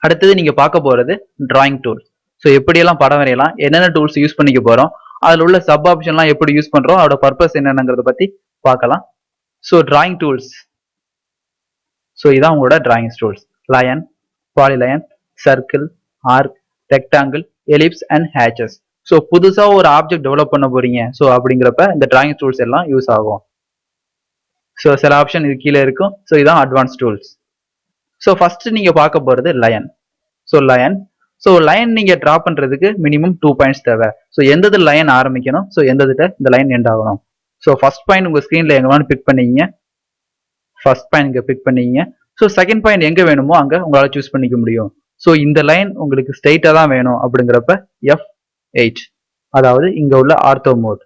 அடுத்தது நீங்க பார்க்க போறது டிராயிங் டூல்ஸ். ஸோ எப்படியெல்லாம் படம் வரையலாம், என்னென்ன டூல்ஸ் யூஸ் பண்ணிக்க போறோம், அதில் உள்ள சப் ஆப்ஷன்லாம் எப்படி யூஸ் பண்றோம், அதோட பர்பஸ் என்னென்னங்கிறத பத்தி பார்க்கலாம். So drawing tools. ஸோ இதான் உங்களோட drawing tools. Line, polyline, circle, arc, rectangle, ellipse and hatches. So புதுசா ஒரு ஆப்ஜெக்ட் டெவலப் பண்ண போறீங்க, ஸோ அப்படிங்கிறப்ப இந்த டிராயிங் டூல்ஸ் எல்லாம் யூஸ் ஆகும். ஸோ சில ஆப்ஷன் இது கீழே இருக்கும். ஸோ இதான் அட்வான்ஸ் டூல்ஸ். ஸோ ஃபர்ஸ்ட் நீங்க பார்க்க போறது line. So line. So line நீங்க டிரா பண்றதுக்கு மினிமம் 2 பாயிண்ட்ஸ் தேவை. ஸோ எந்த லைன் ஆரம்பிக்கணும், ஸோ எந்த இந்த லைன் எண்ட் ஆகணும். ஸோ ஃபர்ஸ்ட் பாயிண்ட் உங்க ஸ்கிரீன்ல எங்க வேணும் பிக் பண்ணிக்கிங்க. ஃபர்ஸ்ட் பாயிண்ட் இங்க பிக் பண்ணிக்கிங்க. ஸோ செகண்ட் பாயிண்ட் எங்க வேணுமோ அங்க உங்களால சூஸ் பண்ணிக்க முடியும். ஸோ இந்த லைன் உங்களுக்கு ஸ்ட்ரெயிட்டா தான் வேணும் அப்படிங்கிறப்ப F8, அதாவது இங்க உள்ள ஆர்த்தோ மோட்.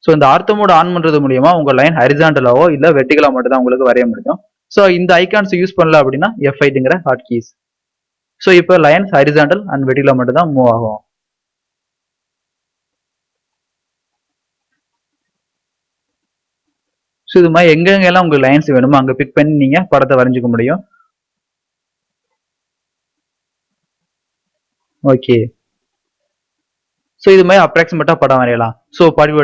ஸோ இந்த ஆர்த்தோ மோட் ஆன் பண்றது மூலியமா உங்க லைன் ஹரிசாண்டலாவோ இல்ல வெர்டிகலா மட்டும் தான் உங்களுக்கு வரைய முடியும். ஸோ இந்த ஐகான்ஸ் யூஸ் பண்ணல அப்படின்னா F8ங்கிற ஹாட் கீஸ். ஸோ இப்போ லைன்ஸ் ஹரிசாண்டல் அண்ட் வெர்டிகலா மட்டும் தான் மூவ் ஆகும். ஸோ இது மாதிரி எங்கெங்கெல்லாம் உங்களுக்கு லைன்ஸ் வேணுமோ அங்க பிக் பண்ணி நீங்க படத்தை வரைஞ்சிக்க முடியும். ஓகே. ஸோ இது மாதிரி அப்ராக்சிமேட்டா படம் வரையலாம். ஸோ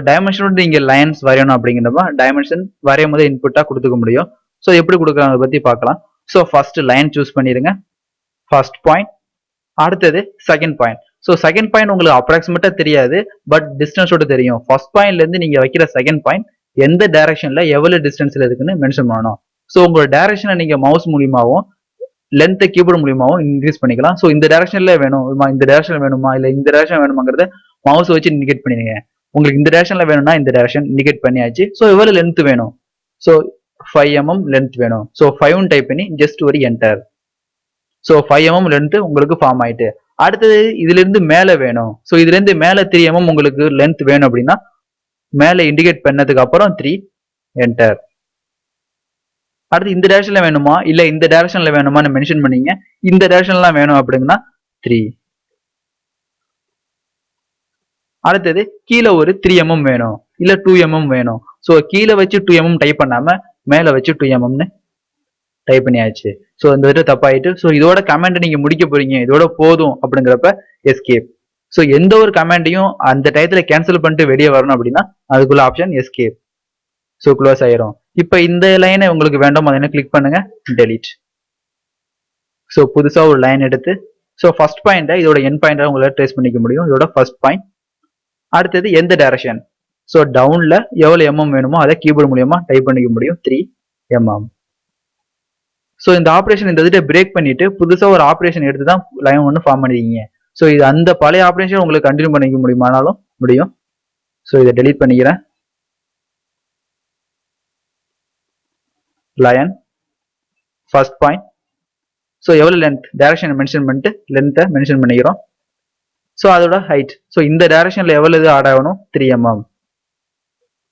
டைமென்ஷனோட நீங்க லைன்ஸ் வரையணும் அப்படிங்கிறப்ப டைமென்ஷன் வரையும் போது இன்புட்டா கொடுத்துக்க முடியும். ஸோ எப்படி கொடுக்குறாங்க பத்தி பார்க்கலாம். ஸோ ஃபர்ஸ்ட் லைன் சூஸ் பண்ணிடுங்க. First point. அடுத்தது second point. So second point உங்களுக்கு அப்ராக்சிமேட்டா தெரியாது, பட் டிஸ்டன்ஸோட தெரியும். ஃபர்ஸ்ட் பாயிண்ட்ல இருந்து நீங்க வைக்கிற செகண்ட் பாயிண்ட் எந்த டைரக்ஷன்ல எவ்வளவு டிஸ்டன்ஸ்ல இருக்குன்னு மென்ஷன் பண்ணணும். ஸோ உங்களோட டைரக்ஷனை நீங்க மவுஸ் மூலியமாவும் லென்த்தை கீபோர்டு மூலியமாவும் இன்க்ரீஸ் பண்ணிக்கலாம். ஸோ இந்த டைரக்ஷன்ல வேணும், இந்த டைரக்ஷன் வேணுமா இல்ல இந்த டைரக்ஷன் வேணுமாங்கிறத மவுஸ் வச்சு இண்டிகேட் பண்ணிடுங்க. உங்களுக்கு இந்த டைரக்ஷன்ல வேணும்னா இந்த டைரக்ஷன் இண்டிகேட் பண்ணியாச்சு. ஸோ எவ்வளவு லென்த் வேணும், ஸோ 5 mm லென்த் வேணும். ஸோ 5 டைப் பண்ணி ஜஸ்ட் ஒரு என்டர். ஸோ 5 mm லென்த் உங்களுக்கு ஃபார்ம் ஆயிட்டு. அடுத்தது இதுல இருந்து மேல வேணும். ஸோ இதுல இருந்து மேல 3 mm உங்களுக்கு லென்த் வேணும் அப்படின்னா மேல இண்டிகேட் பண்ணதுக்கு அப்புறம் 3 என்டர். அடுத்து இந்த டைரக்ஷன்ல வேணுமா இல்ல இந்த டைரக்ஷன்ல வேணுமான்னு மென்ஷன் பண்ணீங்க. இந்த டைரக்ஷன்லாம் வேணும் அப்படின்னா 3. அடுத்தது கீழே ஒரு 3 mm வேணும் இல்ல 2 mm வேணும். ஸோ கீழே வச்சு 2 mm டைப் பண்ணாம மேல வச்சு 2 mm டைப் பண்ணியாச்சு. ஸோ இந்த விட தப்பாயிட்டு. ஸோ இதோட கமெண்ட் நீங்க முடிக்க போறீங்க, இதோட போதும் அப்படிங்கிறப்ப எஸ்கேப். ஸோ எந்த ஒரு கமெண்டையும் அந்த டயத்துல கேன்சல் பண்ணிட்டு வெளியே வரணும் அப்படின்னா அதுக்குள்ள ஆப்ஷன் எஸ்கேப். ஸோ க்ளோஸ் ஆயிரும். இப்போ இந்த லைனை உங்களுக்கு வேண்டாம் அதை கிளிக் பண்ணுங்க, டெலிட். ஸோ புதுசா ஒரு லைன் எடுத்து ஸோ ஃபர்ஸ்ட் பாயிண்ட்டை இதோட என் பாயிண்டா உங்களால ட்ரேஸ் பண்ணிக்க முடியும். இதோட ஃபர்ஸ்ட் பாயிண்ட். அடுத்தது எந்த டைரக்ஷன், ஸோ டவுன்ல எவ்வளவு mm வேணுமோ அதை கீபோர்டு மூலியமா டைப் பண்ணிக்க முடியும், 3 mm. ஸோ இந்த ஆப்ரேஷன் இந்த இதை பிரேக் பண்ணிட்டு புதுசா ஒரு ஆப்ரேஷன் எடுத்து தான் லைன் ஒன்று ஃபார்ம் பண்ணிருக்கீங்க. ஸோ இது அந்த பழைய ஆப்ரேஷன் உங்களுக்கு கண்டினியூ பண்ணிக்க முடியுமானாலும் முடியும். ஸோ இதை டெலீட் பண்ணிக்கிறேன். Line, first point. ஸோ எவ்வளவு லென்த் டைரக்ஷன் மென்ஷன் பண்ணிட்டு லென்த்தை மென்ஷன் பண்ணிக்கிறோம். ஸோ அதோட ஹைட். ஸோ இந்த டைரக்ஷன்ல எவ்வளவு ஆட் ஆகணும், 3 mm.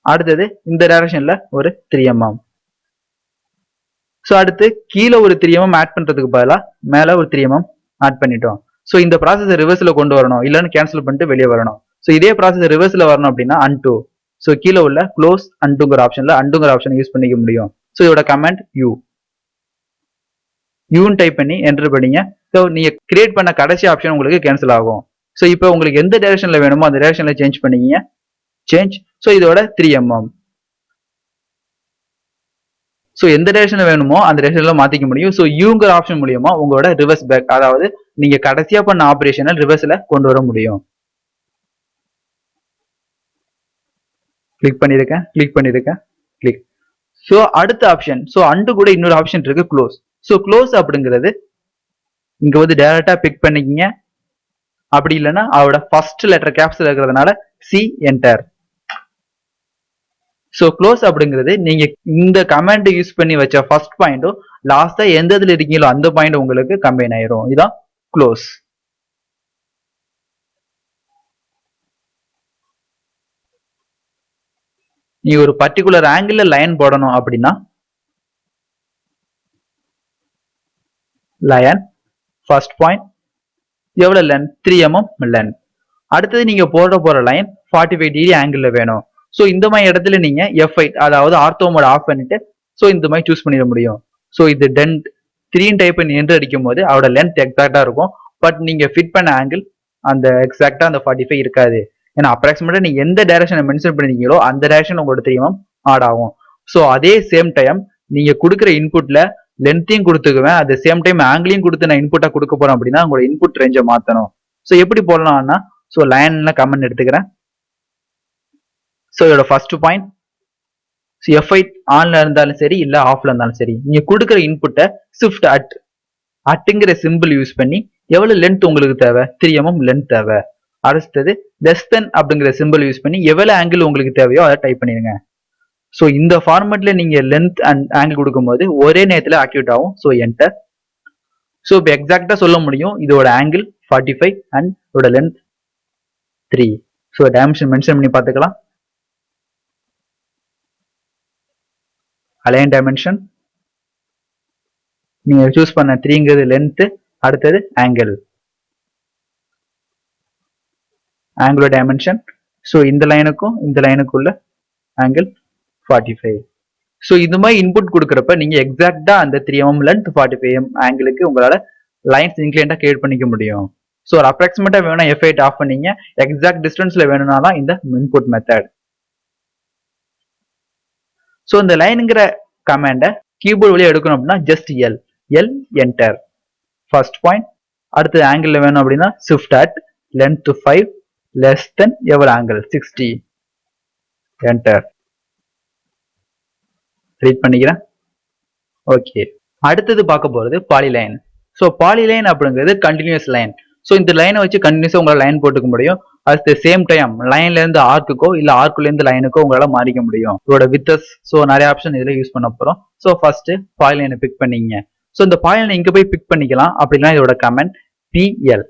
அடுத்தது இந்த டைரக்ஷன்ல ஒரு 3 mm. ஸோ அடுத்து கீழே ஒரு 3 mm ஆட் பண்றதுக்கு பதிலாக மேல ஒரு 3 mm ஆட் பண்ணிட்டோம். ஸோ இந்த ப்ராசஸ் ரிவர்ஸ்ல கொண்டு வரணும், இல்லைன்னு கேன்சல் பண்ணிட்டு வெளியே வரணும். ஸோ இதே ப்ராசஸ் ரிவர்ஸ்ல வரணும் அப்படின்னா அன்டூ. ஸோ கீழே உள்ள க்ளோஸ் அன்டூங்கிற ஆப்ஷன்ல அன்டூங்கிற ஆப்ஷன் யூஸ் பண்ணிக்க முடியும். ஸோ இதோட கமெண்ட் யூன்னு டைப் பண்ணி என்டர் பண்ணிங்க. ஸோ நீங்க கிரியேட் பண்ண கடைசி ஆப்ஷன் உங்களுக்கு கேன்சல் ஆகும். ஸோ இப்போ உங்களுக்கு எந்த டைரக்ஷன்ல வேணுமோ அந்த டைரக்ஷன்ல சேஞ்ச் பண்ணிக்கிங்க, சேஞ்ச். ஸோ இதோட 3 mm. ஸோ எந்த டைரக்ஷன்ல வேணுமோ அந்த டைரக்ஷன்ல மாத்திக்க முடியும். ஸோ யூங்கிற ஆப்ஷன் மூலியமா உங்களோட ரிவர்ஸ் பேக், அதாவது நீங்க கடைசியா பண்ண ஆபரேஷனை ரிவர்ஸ்ல கொண்டு வர முடியும். கிளிக் பண்ணிருக்கேன், கிளிக். ஸோ அடுத்த ஆப்ஷன், ஸோ அண்டு கூட இன்னொரு ஆப்ஷன் இருக்கு, க்ளோஸ். ஸோ க்ளோஸ் அப்படிங்கிறது இங்க வந்து டைரக்டா பிக் பண்ணிக்கிங்க. அப்படி இல்லைன்னா அவரோட ஃபர்ஸ்ட் லெட்டர் கேப்ஸ்ல இருக்கிறதுனால சி என்டர். ஸோ க்ளோஸ் அப்படிங்கிறது நீங்க இந்த கமெண்ட் யூஸ் பண்ணி வச்ச ஃபர்ஸ்ட் பாயிண்டும் லாஸ்டா எந்த இதுல இருக்கீங்களோ அந்த பாயிண்ட் உங்களுக்கு கம்பைன் ஆயிரும். இதான் க்ளோஸ். நீ ஒரு பர்டிகுலர் ஆங்கிள் லைன் போடணும் அப்படின்னா லைன், ஃபர்ஸ்ட் பாயிண்ட், எவ்வளவு லென்த், 3 mm லென்த். அடுத்தது நீங்க போற லைன் 45 டிகிரி ஆங்கிள் வேணும். ஸோ இந்த மாதிரி இடத்துல நீங்க F8, அதாவது ஆர்த்தோ மோட் ஆஃப் பண்ணிட்டு ஸோ இந்த மாதிரி சூஸ் பண்ணிட முடியும். ஸோ இது டென்ட், 3 டைப் பண்ணி என்டர் அடிக்கும் போது அதோட லென்த் எக்ஸாக்டா இருக்கும். பட் நீங்க ஃபிட் பண்ண ஆங்கிள் அந்த எக்ஸாக்டா அந்த 45 இருக்காது. ஏன்னா அப்ராக்சிமேட்டா நீங்க எந்த டைரக்ஷனை மென்ஷன் பண்ணிருக்கீங்களோ அந்த டைரக்ஷன் உங்களோட 3 mm ஆட் ஆகும். ஸோ அதே சேம் டைம் நீங்க கொடுக்குற இன்புட்ல லென்த்தையும் கொடுத்துக்குவேன், at the சேம் டைம் ஆங்கிளையும் கொடுத்து நான் இன்புட்டா கொடுக்க போறேன் அப்படின்னா உங்களோட இன்புட் ரேஞ்சை மாத்தணும். ஸோ எப்படி போடலாம்னா, ஸோ லைன்ல கமெண்ட் எடுத்துக்கிறேன். ஸோ இதோட ஃபர்ஸ்ட் பாயிண்ட் F8 ஆன்ல இருந்தாலும் சரி இல்ல ஆஃப்ல இருந்தாலும் சரி, நீங்க கொடுக்குற இன்புட்டை ஷிஃப்ட் அட்டுங்கிற சிம்பிள் யூஸ் பண்ணி எவ்வளவு லென்த் உங்களுக்கு தேவை, 3 mm லென்த் தேவை. அடுத்தது லெஸ் தென் அப்படிங்கிற சிம்பிள் யூஸ் பண்ணி எவ்வளவு ஆங்கிள் உங்களுக்கு தேவையோ அதை டைப் பண்ணிடுங்க. ஸோ இந்த ஃபார்மேட்ல நீங்க லென்த் அண்ட் ஆங்கிள் கொடுக்கும்போது ஒரே நேரத்தில் ஆக்டிவேட் ஆகும். So enter. ஸோ இப்போ எக்ஸாக்டா சொல்ல முடியும் இதோட ஆங்கிள் 45 அண்ட் இதோட லென்த் 3. ஸோ டைமென்ஷன் மென்ஷன் பண்ணி பார்த்துக்கலாம். அலைன் டைமென்ஷன் நீங்க சூஸ் பண்ண 3ங்கிறது லென்த், அடுத்தது ஆங்கிள் டைமென்ஷன். ஸோ இந்த லைனுக்குள்ள ஆங்கிள் 45. ஸோ இது மாதிரி இன்புட் கொடுக்குறப்ப நீங்க எக்ஸாக்டா அந்த 3 mm லென்த் 45 mm ஆங்கிளுக்கு உங்களால லைன்ஸ் இன்க்ளைண்டா கிரியேட் பண்ணிக்க முடியும். ஸோ ஒரு அப்ராக்சிமேட்டா வேணும்னா F8 ஆஃப் பண்ணீங்க, எக்ஸாக்ட் டிஸ்டன்ஸ்ல வேணும்னா தான் இந்த இன்புட் மெத்தட். ஸோ இந்த லைனுங்கிற கமாண்டை கீபோர்டு வழியா எடுக்கணும் அப்படின்னா just L enter. First point. அடுத்து ஆங்கிள் வேணும் அப்படின்னா shift at length 5 less than எவ்வளவு ஆங்கிள் 60 என்டர். ரீட் பண்ணிக்கிறேன். ஓகே, அடுத்தது பார்க்க போறது பாலிலைன். ஸோ பாலிலைன் அப்படிங்கிறது கண்டினியூஸ் லைன். ஸோ இந்த லைனை வச்சு கண்டினியூஸா உங்களால் லைன் போட்டுக்க முடியும். அட் த சேம் டைம் லைன்ல இருந்து ஆர்க்குக்கோ இல்ல ஆர்க்குல இருந்து லைனுக்கோ உங்களால மாறிக்க முடியும். இதோட வித்தஸ் ஸோ நிறைய ஆப்ஷன் இதுல யூஸ் பண்ண போறோம். ஸோ ஃபர்ஸ்ட் பாலிலைனை பிக் பண்ணீங்க. ஸோ இந்த பாலிலைனை இங்க போய் பிக் பண்ணிக்கலாம். அப்படின்னா இதோட comment PL.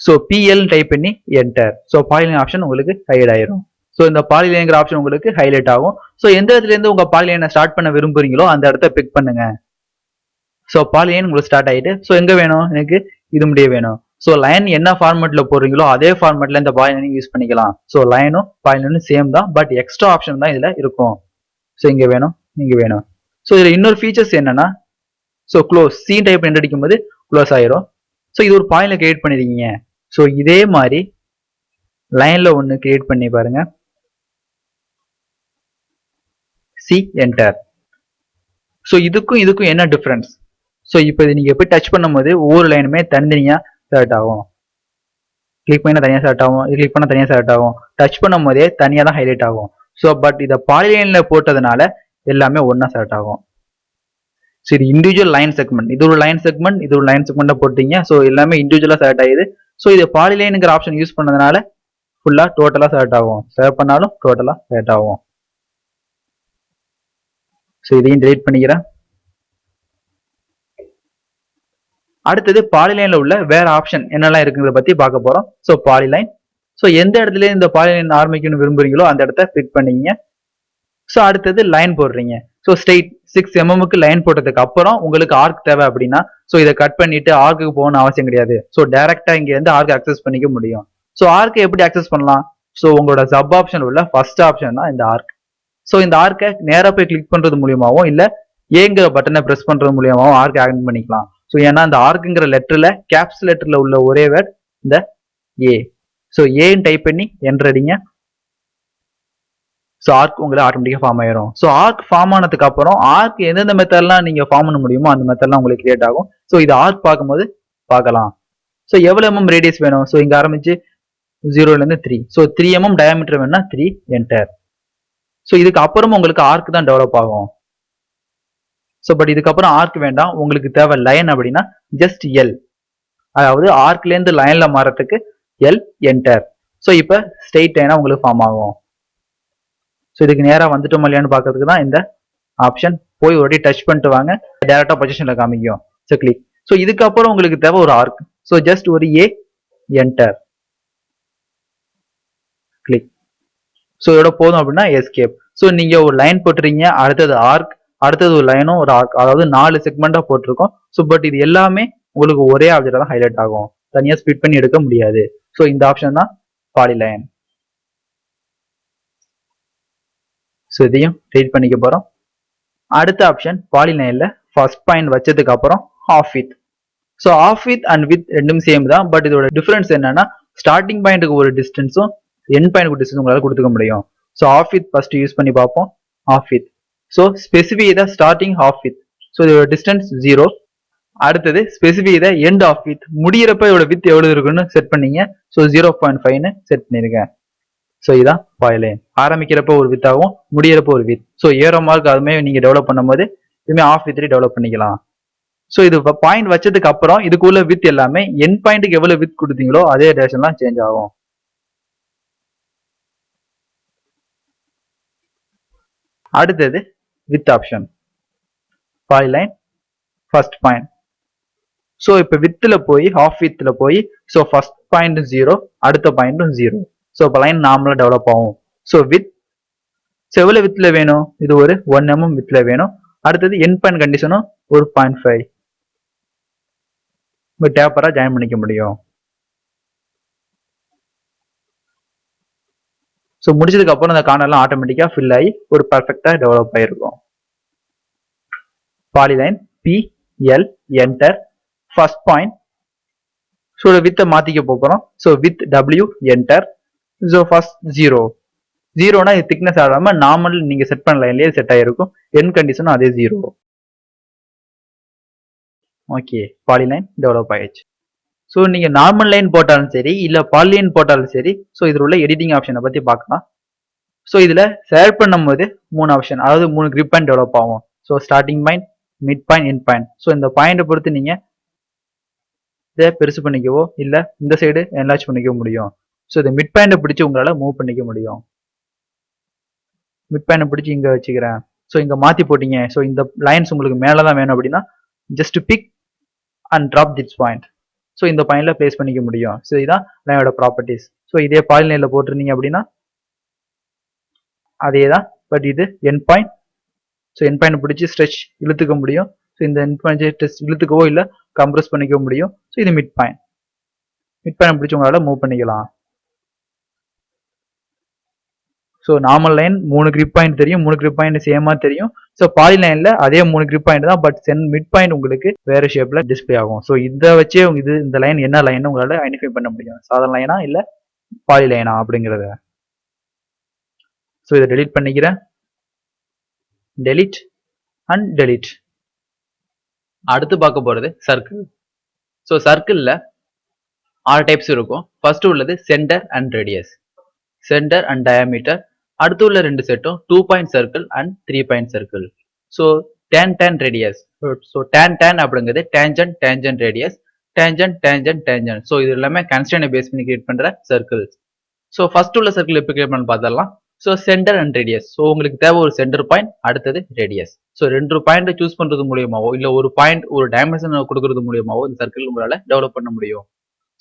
So PL type பண்ணி என்டர். ஸோ பாலிலைன் ஆப்ஷன் உங்களுக்கு ஹைட் ஆயிரும். ஸோ இந்த பாலிலைன்ங்கிற ஆப்ஷன் உங்களுக்கு ஹைலைட் ஆகும். ஸோ எந்த இடத்துல இருந்து உங்க பாலிலைனை ஸ்டார்ட் பண்ண விரும்புறீங்களோ அந்த இடத்த பிக் பண்ணுங்க. ஸோ பாலிலைன் உங்களுக்கு ஸ்டார்ட் ஆயிட்டு, ஸோ எங்க வேணும், எனக்கு இது முடிய வேணும். ஸோ லைன் என்ன ஃபார்மேட்ல போடுறீங்களோ அதே ஃபார்மேட்ல இந்த பாலிலைனையும் யூஸ் பண்ணிக்கலாம். ஸோ லைனும் பாலிலைனும் சேம் தான், பட் எக்ஸ்ட்ரா ஆப்ஷன் தான் இதுல இருக்கும். ஸோ இங்க வேணும், இங்க வேணும். ஸோ இதுல இன்னொரு ஃபீச்சர்ஸ் என்னன்னா, ஸோ க்ளோஸ் சீன் டைப் அடிக்கும் போது க்ளோஸ் ஆயிரும். ஸோ இது ஒரு பாயிண்ட்ல கிரியேட் பண்ணிருக்கீங்க. ஸோ இதே மாதிரி லைன்ல ஒன்னு கிரியேட் பண்ணி பாருங்க. C enter. ஸோ இதுக்கும் என்ன டிஃபரன்ஸ்? ஸோ இப்போ இது நீங்க போய் டச் பண்ணும்போது ஒவ்வொரு லைனுமே தனித்தனியா செலக்ட் ஆகும். கிளிக் பண்ணா தனியா செலக்ட் ஆகும், கிளிக் பண்ணா தனியா செலக்ட் ஆகும். டச் பண்ணும் போதே தனியா தான் ஹைலைட் ஆகும். ஸோ பட் இதை பாலிலைன்ல போட்டதுனால எல்லாமே ஒன்னா செலக்ட் ஆகும். ஸோ இது இண்டிவிஜுவல் லைன் செக்மெண்ட், இது ஒரு லைன் செக்மெண்ட், இது ஒரு லைன் செக்மெண்ட்டை போட்டீங்க. ஸோ எல்லாமே இண்டிவிஜுவலா செலக்ட் ஆகுது. ஸோ இது பாலிலைனுங்கிற ஆப்ஷன் யூஸ் பண்ணதுனால ஃபுல்லா டோட்டலா செலக்ட் ஆகும். செலக்ட் பண்ணாலும் டோட்டலா செலக்ட் ஆகும். ஸோ இதையும் டெலீட் பண்ணிக்கிறேன். அடுத்தது பாலிலைன்ல உள்ள வேற ஆப்ஷன் என்னெல்லாம் இருக்குங்கிறத பத்தி பார்க்க போறோம். So polyline. ஸோ எந்த இடத்துல இந்த பாலிலைன் ஆரம்பிக்கணும்னு விரும்புறீங்களோ அந்த இடத்த பிக் பண்ணீங்க. ஸோ அடுத்தது லைன் போடுறீங்க. ஸோ ஸ்ட்ரெயிட் 6 mm லைன் போட்டதுக்கு அப்புறம் உங்களுக்கு ஆர்க் தேவை அப்படின்னா ஸோ இதை கட் பண்ணிட்டு ஆர்க்கு போகணும்னு அவசியம் கிடையாது. ஸோ டைரக்டா இங்க இருந்து ஆர்க் அக்சஸ் பண்ணிக்க முடியும். ஸோ ஆர்க்கை எப்படி அக்சஸ் பண்ணலாம்? ஸோ உங்களோட சப் ஆப்ஷன் உள்ள ஃபர்ஸ்ட் ஆப்ஷன் தான் இந்த ஆர்க். ஸோ இந்த ஆர்க்கை நேரா போய் கிளிக் பண்றது மூலியமாவும் இல்ல ஏங்கிற பட்டனை பிரஸ் பண்றது மூலியமாவும் ஆர்க் ஆட் பண்ணிக்கலாம். ஸோ ஏன்னா இந்த ஆர்க்குங்கிற லெட்டர்ல கேப்ஸ் லெட்டர்ல உள்ள ஒரே வேர்ட் இந்த ஏ. ஸோ ஏன்னு டைப் பண்ணி என்டர் அடிங்க. ஸோ ஆர்க் உங்களுக்கு ஆட்டோமேட்டிக்கா ஃபார்ம் ஆயிரும். ஸோ ஆர்க் ஃபார்ம் ஆனதுக்கு அப்புறம் ஆர்க் எந்தெந்த மெத்தட்லாம் நீங்க ஃபார்ம் பண்ண முடியுமோ அந்த மெத்தட்லாம் உங்களுக்கு கிரியேட் ஆகும். ஸோ இது ஆர்க் பார்க்கும்போது பார்க்கலாம். ஸோ எவ்வளவு mm ரேடியஸ் வேணும்? ஸோ இங்க ஆரம்பிச்சு 0ல இருந்து 3. ஸோ 3 mm டயாமீட்டர் வேணும்னா 3 என்டர். ஸோ இதுக்கு அப்புறமும் உங்களுக்கு ஆர்க் தான் டெவலப் ஆகும். ஸோ பட் இதுக்கப்புறம் ஆர்க் வேண்டாம், உங்களுக்கு தேவை லைன் அப்படின்னா ஜஸ்ட் எல். அதாவது ஆர்க்ல இருந்து லைன்ல மாறதுக்கு எல் என்டர். ஸோ இப்போ ஸ்ட்ரெயிட் லைனா உங்களுக்கு ஃபார்ம் ஆகும். ஸோ இதுக்கு நேரா வந்துட்டோம் இல்லையான்னு பார்க்கறதுக்கு தான் இந்த ஆப்ஷன். போய் ஒரு டச் பண்ணிட்டு வாங்க, டேரக்டா பொசிஷன்ல காமிக்கும். So click. ஸோ இதுக்கப்புறம் உங்களுக்கு தேவை ஒரு ஆர்க். ஸோ ஜஸ்ட் ஒரு ஏ என்டர் கிளிக். ஸோ இதோட போதும் அப்படின்னா எஸ்கேப். ஸோ நீங்க ஒரு லைன் போட்டுறீங்க, அடுத்தது ஆர்க், அடுத்தது ஒரு லைனும் ஒரு ஆர்க், அதாவது 4 செக்மெண்டா போட்டிருக்கோம். ஸோ பட் இது எல்லாமே உங்களுக்கு ஒரே ஆப்ஜெக்டா தான் ஹைலைட் ஆகும், தனியா ஸ்பிட் பண்ணி எடுக்க முடியாது. ஸோ இந்த ஆப்ஷன் தான் பாலிலைன். ஸோ இதையும் ரீட் பண்ணிக்க போறோம். அடுத்த ஆப்ஷன் பாலிலைன்ல ஃபர்ஸ்ட் பாயிண்ட் வச்சதுக்கு அப்புறம் half width. So half width and width ரெண்டும் சேம் தான், பட் இதோட டிஃபரன்ஸ் என்னன்னா ஸ்டார்டிங் பாயிண்ட்டுக்கு ஒரு டிஸ்டன்ஸும் எண்ட் பாயிண்ட் டிஸ்டன்ஸ் உங்களால் கொடுத்துக்க முடியும். So half width first use பண்ணி பார்ப்போம். Half width, so specify the starting half width, so இதோட டிஸ்டன்ஸ் 0. அடுத்தது specify the end half width, முடியிறப்ப இதோட வித் எவ்வளவு இருக்குன்னு செட் பண்ணீங்க. ஸோ 0.5ன்னு செட் பண்ணிருக்கேன். ஸோ இதான் பாய்லைன். ஆரம்பிக்கிறப்ப ஒரு வித் ஆகும், முடியிறப்ப ஒரு வித். ஸோ ஏரோ மார்க் அதுமே நீங்க டெவலப் பண்ணும்போது இதுவுமே ஆஃப் வித் டெவலப் பண்ணிக்கலாம். ஸோ இது பாயிண்ட் வச்சதுக்கு அப்புறம் இதுக்குள்ள வித் எல்லாமே என் பாயிண்ட்டுக்கு எவ்வளவு வித் கொடுத்தீங்களோ அதே டேரக்ஷன்லாம் சேஞ்ச் ஆகும். அடுத்தது width option, polyline, first point. So இப்போ வித்துல போய் ஆஃப் வித்ல போய் ஸோ ஃபர்ஸ்ட் பாயிண்ட் 0, அடுத்த பாயிண்ட்டும் 0. ஸோ இப்போ லைன் நார்மலா டெவலப் ஆகும். ஸோ வித் எவ்வளவு வித்ல வேணும், இது ஒரு 1 mm வித்ல வேணும். அடுத்தது என் பாயிண்ட் கண்டிஷனும் ஒரு 0.5 டேப்பரா ஜாயின் பண்ணிக்க முடியும். ஸோ முடிச்சதுக்கு அப்புறம் அந்த கார்னர்லாம் ஆட்டோமேட்டிக்கா ஃபில் ஆகி ஒரு பர்ஃபெக்டா டெவலப் ஆயிருக்கும். Polyline PL enter first point. So வித்தை மாத்திக்க போறோம். So width W enter. So first 0னா இது திக்னஸ் ஆகாம நார்மல் நீங்க செட் பண்ண லைன்லயே செட் ஆயிருக்கும். என் கண்டிஷனும் அதே 0. ஓகே, பாலிலைன் டெவலப் ஆயிடுச்சு. ஸோ நீங்க நார்மல் லைன் போட்டாலும் சரி இல்ல பாலிலைன் போட்டாலும் சரி, ஸோ இதில் உள்ள எடிட்டிங் ஆப்ஷனை பத்தி பார்க்கலாம். ஸோ இதுல செலக்ட் பண்ணும்போது 3 ஆப்ஷன், அதாவது 3 கிரிப் பாயிண்ட் டெவலப் ஆகும். So starting point, mid point, end point. So இந்த பாயிண்டை பொறுத்து நீங்க இதை பெருசு பண்ணிக்கவோ இல்ல இந்த சைடு என்லார்ஜ் பண்ணிக்க முடியும். ஸோ இந்த மிட் பாயிண்டை பிடிச்சி உங்களால மூவ் பண்ணிக்க முடியும். மிட் பாயிண்டை பிடிச்சி இங்க வச்சுக்கிறேன். ஸோ இங்க மாத்தி போட்டீங்க. ஸோ இந்த லைன்ஸ் உங்களுக்கு மேலதான் வேணும் அப்படின்னா just pick and drop this point. So இந்த பாயிண்ட்ல பிளேஸ் பண்ணிக்க முடியும். ஸோ இதுதான் லைனோட ப்ராப்பர்ட்டிஸ். ஸோ இதே பாலிலைன்ல போட்டிருந்தீங்க அப்படின்னா அதே தான், பட் இது end point. So end point பிடிச்சி ஸ்ட்ரெச் இழுத்துக்க முடியும். ஸோ இந்த என் பாயிண்ட் இழுத்துக்கவோ இல்லை கம்ப்ரஸ் பண்ணிக்க முடியும். ஸோ இது மிட் பாயிண்ட். மிட் பாயிண்ட் பிடிச்சி உங்களால மூவ் பண்ணிக்கலாம். So normal line 3 grip point தெரியும், 3 கிரிப் பாயிண்ட் சேமா தெரியும். ஸோ பாலிலைன்ல அதே 3 கிரிப் பாயிண்ட் தான், பட் மிட் பாயிண்ட் உங்களுக்கு வேற ஷேப்ல டிஸ்பிளே ஆகும். ஸோ இதை வச்சே இந்த லைன் என்ன லைன் உங்களால ஐடென்டிஃபை பண்ண முடியும், சாதாரண லைனா இல்ல பாலிலைனா அப்படிங்கிறத. ஸோ இதை டெலீட் பண்ணிக்கிறேன். Delete and delete. அடுத்து பார்க்க போறது சர்க்கிள். ஸோ சர்க்கிள்ல 6 டைப்ஸ் இருக்கும். ஃபர்ஸ்ட் உள்ளது centre and radius, centre and diameter. அடுத்து உள்ள 2 செட்டும் 2 point circle and 3 point circle. So tan radius. So tan அப்படிங்கிறது tangent, tangent radius, tangent, tangent, tangent. So இது எல்லாமே கன்ஸ்டன்ட் பேஸ் பண்ணி கிரியேட் பண்ற சர்க்கிள்ஸ். ஸோ ஃபர்ஸ்ட் உள்ள சர்க்கிள் எப்படி கிரியேட் பண்ணி பார்த்தரலாம். So centre and radius. So உங்களுக்கு தேவை ஒரு சென்டர் பாயிண்ட், அடுத்தது ரேடியஸ். ஸோ 2 பாயிண்ட் சூஸ் பண்றது மூலியமாவோ இல்ல ஒரு பாயிண்ட் ஒரு டைமென்ஷன் கொடுக்கறது மூலியமாவோ இந்த சர்க்கிள் உங்களால டெவலப் பண்ண முடியும்.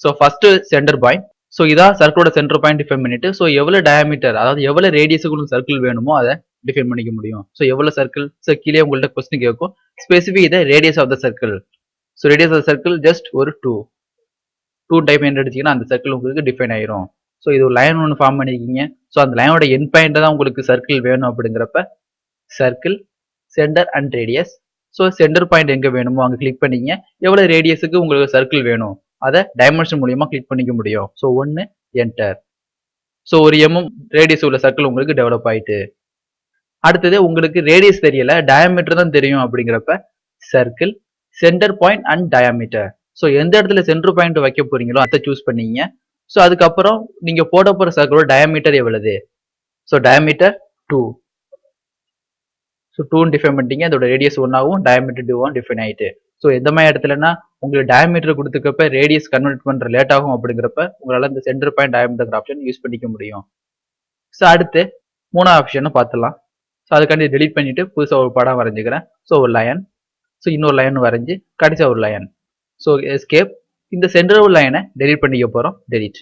So first centre point. So இதான் சர்க்கிளோட சென்டர் பாயிண்ட் டிஃபைன் பண்ணிட்டு, ஸோ எவ்வளவு டயாமீட்டர், அதாவது எவ்வளவு ரேடியஸுக்கு சர்க்கிள் வேணுமோ அதை டிஃபைன் பண்ணிக்க முடியும். ஸோ எவ்வளவு சர்க்கிள், ஸோ கீழே உங்கள்ட்ட கொஸ்டின் கேட்கும் specify the radius of the circle. So radius of circle just ஒரு 2 டைப் எடுத்தீங்கன்னா அந்த சர்க்கிள் உங்களுக்கு டிஃபைன் ஆயிரும். ஸோ இது ஒரு லைன் ஒன்று ஃபார்ம் பண்ணிருக்கீங்க. ஸோ அந்த லைனோட என் பாயிண்ட் தான் உங்களுக்கு சர்க்கிள் வேணும் அப்படிங்கிறப்ப circle, centre and radius. So centre point எங்க வேணுமோ அங்கே கிளிக் பண்ணீங்க. எவ்வளவு ரேடியஸுக்கு உங்களுக்கு சர்க்கிள் வேணும் அதை டைமென்ஷன் மூலியமா கிளிக் பண்ணிக்க முடியும். So 1 enter. ஸோ ஒரு mm ரேடியஸ் உள்ள சர்க்கிள் உங்களுக்கு டெவலப் ஆயிட்டு. அடுத்தது உங்களுக்கு ரேடியஸ் தெரியல, டயாமீட்டர் தான் தெரியும் அப்படிங்கிறப்ப circle, centre point and diameter. So எந்த இடத்துல சென்டர் பாயிண்ட் வைக்க போறீங்களோ அதை சூஸ் பண்ணீங்க. ஸோ அதுக்கப்புறம் நீங்க போட போற சர்க்கிளோட டயாமீட்டர் எவ்வளவு. So diameter 2. ஸோ 2 டிஃபைன் பண்ணிட்டீங்க. அதோட ரேடியஸ் 1 ஆகும், டயாமீட்டர் 2 டிஃபைன் ஆயிட்டு. ஸோ எந்த மாதிரி இடத்துலன்னா உங்களுக்கு டயாமீட்டர் கொடுத்துக்கப்ப ரேடியஸ் கன்வெர்ட் பண்ற லேட் ஆகும் அப்படிங்கிறப்ப உங்களால இந்த centre point diameter option use பண்ணிக்க முடியும். ஸோ அடுத்து 3ஆவது ஆப்ஷன் பார்த்துலாம். ஸோ அதுக்காண்டி டெலிட் பண்ணிட்டு புதுசாக ஒரு படம் வரைஞ்சிக்கிறேன். ஸோ ஒரு லைன், ஸோ இன்னொரு லைன் வரைஞ்சி கடைசியா ஒரு லைன். So escape. இந்த சென்டர் லைனை டெலிட் பண்ணிக்க போறோம். டெலிட்.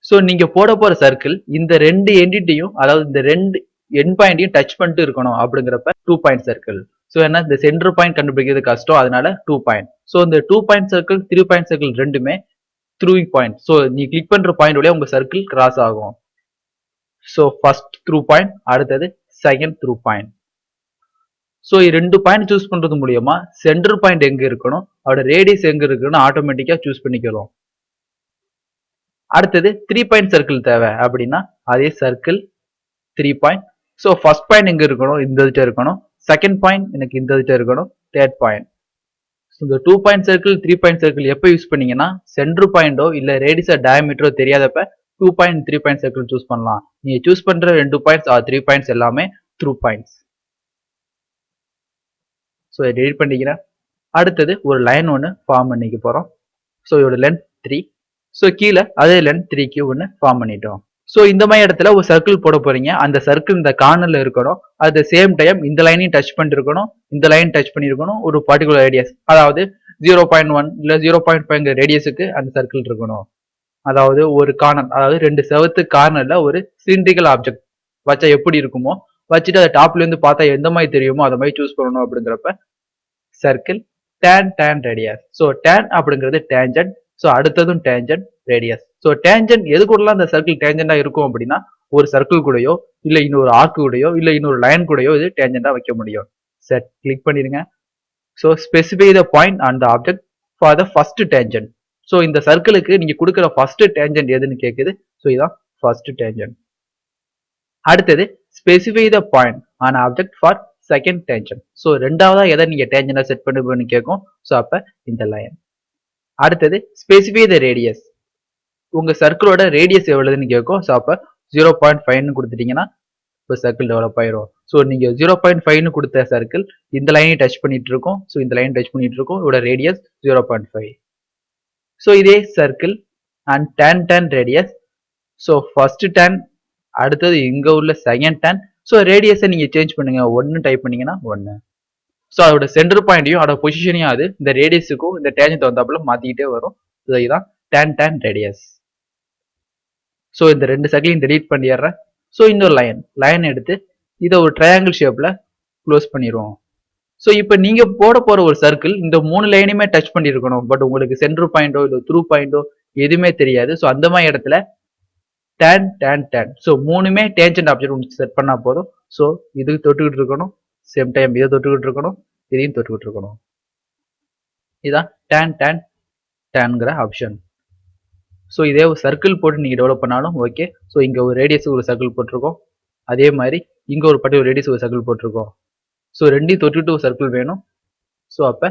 ஸோ நீங்க போட போற சர்க்கிள் இந்த 2 என்டிட்டியும், அதாவது இந்த 2 என் பாயிண்டையும் டச் பண்ணிட்டு இருக்கணும் அப்படிங்கிறப்ப 2 பாயிண்ட் சர்க்கிள். ஸோ என்ன இந்த சென்டர் பாயிண்ட் கண்டுபிடிக்கிறது கஷ்டம், அதனால 2 பாயிண்ட். ஸோ இந்த 2 பாயிண்ட் சர்க்கிள், 3 பாயிண்ட் சர்க்கிள் ரெண்டுமே 3 பாயிண்ட். ஸோ நீ கிளிக் பண்ற பாயிண்ட் வழியா உங்க சர்க்கிள் கிராஸ் ஆகும். ஸோ ஃபர்ஸ்ட் த்ரூ பாயிண்ட், அடுத்தது second through point. So 2 point choose பண்றது மூலியமா சென்டர் பாயிண்ட் எங்க இருக்கணும், அதோட ரேடியஸ் எங்க இருக்குன்னு ஆட்டோமேட்டிக்கா சூஸ் பண்ணிக்கலாம். அடுத்தது 3 பாயிண்ட் சர்க்கிள் தேவை அப்படின்னா அதே circle 3 point. So first point எங்க இருக்கணும், இந்த இதுட்ட இருக்கணும். செகண்ட் பாயிண்ட் எனக்கு இந்த இதுட்ட இருக்கணும். Third point. இந்த 2 பாயிண்ட் சர்க்கிள் 3 பாயிண்ட் சர்க்கிள் எப்போ யூஸ் பண்ணீங்கன்னா சென்டர் பாயிண்டோ இல்ல ரேடியஸோ டயமீட்டரோ தெரியாதப்ப 2 பாயிண்ட் 3 பாயிண்ட் சர்க்கிள் சூஸ் பண்ணலாம். நீங்க சூஸ் பண்ற 2 பாயிண்ட்ஸ் ஆர் 3 பாயிண்ட்ஸ் எல்லாமே த்ரூ பாயிண்ட்ஸ். ஸோ இதை டெலிட் பண்ணிக்கிறேன். அடுத்தது ஒரு லைன் ஒன்று ஃபார்ம் பண்ணிக்க போறோம். ஸோ இதோட லென்த் 3. ஸோ கீழே அதே லென்த் 3க்கு ஒன்று ஃபார்ம் பண்ணிட்டோம். ஸோ இந்த மாதிரி இடத்துல ஒரு சர்க்கிள் போட போறீங்க. அந்த சர்க்கிள் இந்த கார்னர்ல இருக்கணும். அட் த சேம் டைம் இந்த லைனையும் டச் பண்ணிருக்கணும், இந்த லைன் டச் பண்ணிருக்கணும். ஒரு பர்டிகுலர் ரேடியஸ், அதாவது 0.1 இல்ல 0.5 ரேடியஸுக்கு அந்த சர்க்கிள் இருக்கணும். அதாவது ஒரு கார்னர், அதாவது 2 செவத்து கார்னர்ல ஒரு சிலிண்ட்ரிக்கல் ஆப்ஜெக்ட் வச்சா எப்படி இருக்குமோ வச்சுட்டு அதை டாப்ல இருந்து பார்த்தா எந்த மாதிரி தெரியுமோ அதை மாதிரி சூஸ் பண்ணணும். அப்படிங்கிறப்ப circle tan radius. So tan அப்படிங்கிறது டேஞ்சன்ட். ஸோ அடுத்ததும் டேஞ்சன்ட் ரேடியஸ். ஸோ டேஞ்சன்ட் எது கூடலாம் அந்த சர்க்கிள் டேஞ்சண்டா இருக்கும் அப்படின்னா ஒரு சர்க்கிள் கூடயோ இல்ல இன்னொரு ஆர்க் கூடயோ இல்ல இன்னொரு லைன் கூடயோ இது டேஞ்சண்டா வைக்க முடியும். செட் கிளிக் பண்ணிருங்க. So specify the point and the object for the first tangent. So இந்த சர்க்கிளுக்கு நீங்க கொடுக்குற ஃபர்ஸ்ட் டேஞ்சன்ட் எதுன்னு கேட்குது. ஸோ இதான் ஃபர்ஸ்ட் டேஞ்சன்ட். அடுத்தது specify the point and object for second tangent. So ரெண்டாவதா எதை நீங்க டேஞ்சண்டா செட் பண்ணுன்னு கேட்கும். ஸோ அப்ப இந்த லைன். அடுத்தது ஸ்பெசிஃபை த ரேடியஸ். உங்க சர்க்கிளோட ரேடியஸ் எவ்வளவுன்னு கேட்கும். ஸோ அப்ப 0.5 கொடுத்துட்டீங்கன்னா இப்போ சர்க்கிள் டெவலப் ஆயிரும். ஸோ நீங்க 0.5 கொடுத்த சர்க்கிள் இந்த லைனை டச் பண்ணிட்டு இருக்கோம். ஸோ இந்த லைன் டச் பண்ணிட்டு இருக்கோம். இதோட ரேடியஸ் 0.5. ஸோ இதே circle and tan radius. So first tan, அடுத்தது இங்க உள்ள செகண்ட் tan. ஸோ ரேடியஸை நீங்க சேஞ்ச் பண்ணுங்க. 1 டைப் பண்ணீங்கன்னா 1. ஸோ அதோட சென்டர் பாயிண்டையும் அதோட பொசிஷனையும் அது இந்த ரேடியஸுக்கும் இந்த டேஞ்சன்ட் வந்தாப்புல மாத்திக்கிட்டே வரும். ஸோ இதுதான் tan ரேடியஸ். ஸோ இந்த 2 சர்க்கிளையும் டெலீட் பண்ணிடுறேன். ஸோ இன்னொரு லைன் எடுத்து இதை ஒரு ட்ரையாங்கிள் ஷேப்ல க்ளோஸ் பண்ணிடுவோம். ஸோ இப்போ நீங்க போட போற ஒரு சர்க்கிள் இந்த 3 லைனையுமே டச் பண்ணிருக்கணும். பட் உங்களுக்கு சென்டர் பாயிண்டோ இல்லை த்ரூ பாயிண்டோ எதுவுமே தெரியாது. ஸோ அந்த மாதிரி இடத்துல tan. ஸோ 3மே டேஞ்சன்ட் ஆப்ஜெக்ட் செட் பண்ணா போதும். ஸோ இது தொட்டுக்கிட்டு இருக்கணும், சேம் டைம் இதை தொட்டுக்கிட்டு இருக்கணும், இதையும் தொட்டுக்கிட்டு இருக்கணும். இதான் tanங்கிற ஆப்ஷன். ஸோ இதே ஒரு சர்க்கிள் போட்டு நீங்க டெவலப் பண்ணாலும் ஓகே. ஸோ இங்க ஒரு ரேடியஸ் ஒரு சர்க்கிள் போட்டிருக்கோம், அதே மாதிரி இங்க ஒரு பர்டிகுலர் ரேடியஸ் ஒரு சர்க்கிள் போட்டிருக்கோம். ஸோ ரெண்டையும் தொட்டுட்டு ஒரு சர்க்கிள் வேணும். ஸோ அப்ப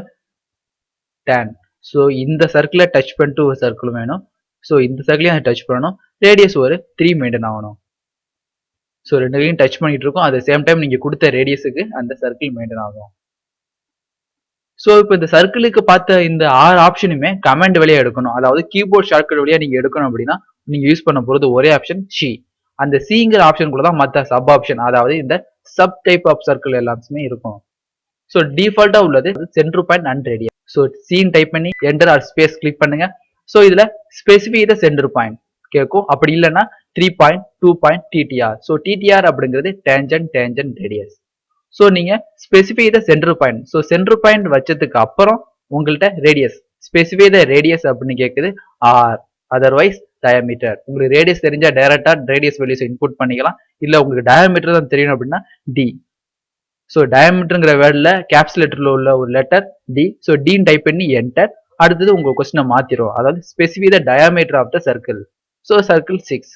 tan. ஸோ இந்த சர்க்கிளை டச் பண்ணிட்டு ஒரு சர்க்கிள் வேணும். ஸோ இந்த சர்க்கிளையும் அதை டச் பண்ணணும். ரேடியஸ் ஒரு 3 மெயின்டைன் ஆகணும். ஸோ ரெண்டையும் டச் பண்ணிட்டு இருக்கோம். அட் சேம் டைம் நீங்க கொடுத்த ரேடியஸுக்கு அந்த சர்க்கிள் மெயின்டைன் ஆகும். ஸோ இப்போ இந்த சர்க்கிளுக்கு பார்த்த இந்த 6 ஆப்ஷனுமே கமாண்ட் வழியா எடுக்கணும். அதாவது கீபோர்ட் ஷார்ட்கட் வழியா நீங்க எடுக்கணும் அப்படின்னா நீங்க யூஸ் பண்ண போறது ஒரே ஆப்ஷன் சி. அந்த சிங்கிற ஆப்ஷன் கூட தான் மற்ற சப் ஆப்ஷன், அதாவது இந்த சப் டைப் ஆஃப் சர்க்கிள் எல்லாமே இருக்கும். ஸோ டிஃபால்ட்டா உள்ளது centre point and radius. So சீன் டைப் பண்ணி என்டர் ஆர் ஸ்பேஸ் கிளிக் பண்ணுங்க. ஸோ இதுல ஸ்பெசிஃபை த சென்டர் பாயிண்ட் கேட்கும். அப்படி இல்லைன்னா 3 point 2 point TTR. So TTR அப்படிங்கிறது டேஞ்சன்ட் ரேடியஸ். ஸோ நீங்க specify the centre point. So centre point வச்சதுக்கு அப்புறம் உங்கள்கிட்ட ரேடியஸ், ஸ்பெசிஃபை த ரேடியஸ் அப்படின்னு கேட்குது. Or otherwise diameter. உங்களுக்கு ரேடியஸ் தெரிஞ்சா டைரக்டா ரேடியஸ் வேல்யூஸ் இன்புட் பண்ணிக்கலாம். இல்ல உங்களுக்கு டயமீட்டர் தான் தெரியணும் அப்படின்னா டி. ஸோ டயமீட்டருங்கிற வேர்டில் கேப்ஸ் லெட்டர்ல உள்ள ஒரு லெட்டர் டி. ஸோ டின்னு டைப் பண்ணி என்டர். அடுத்தது உங்க கொஸ்டினை மாத்திரும். அதாவது specify the diameter of the circle. So circle 6.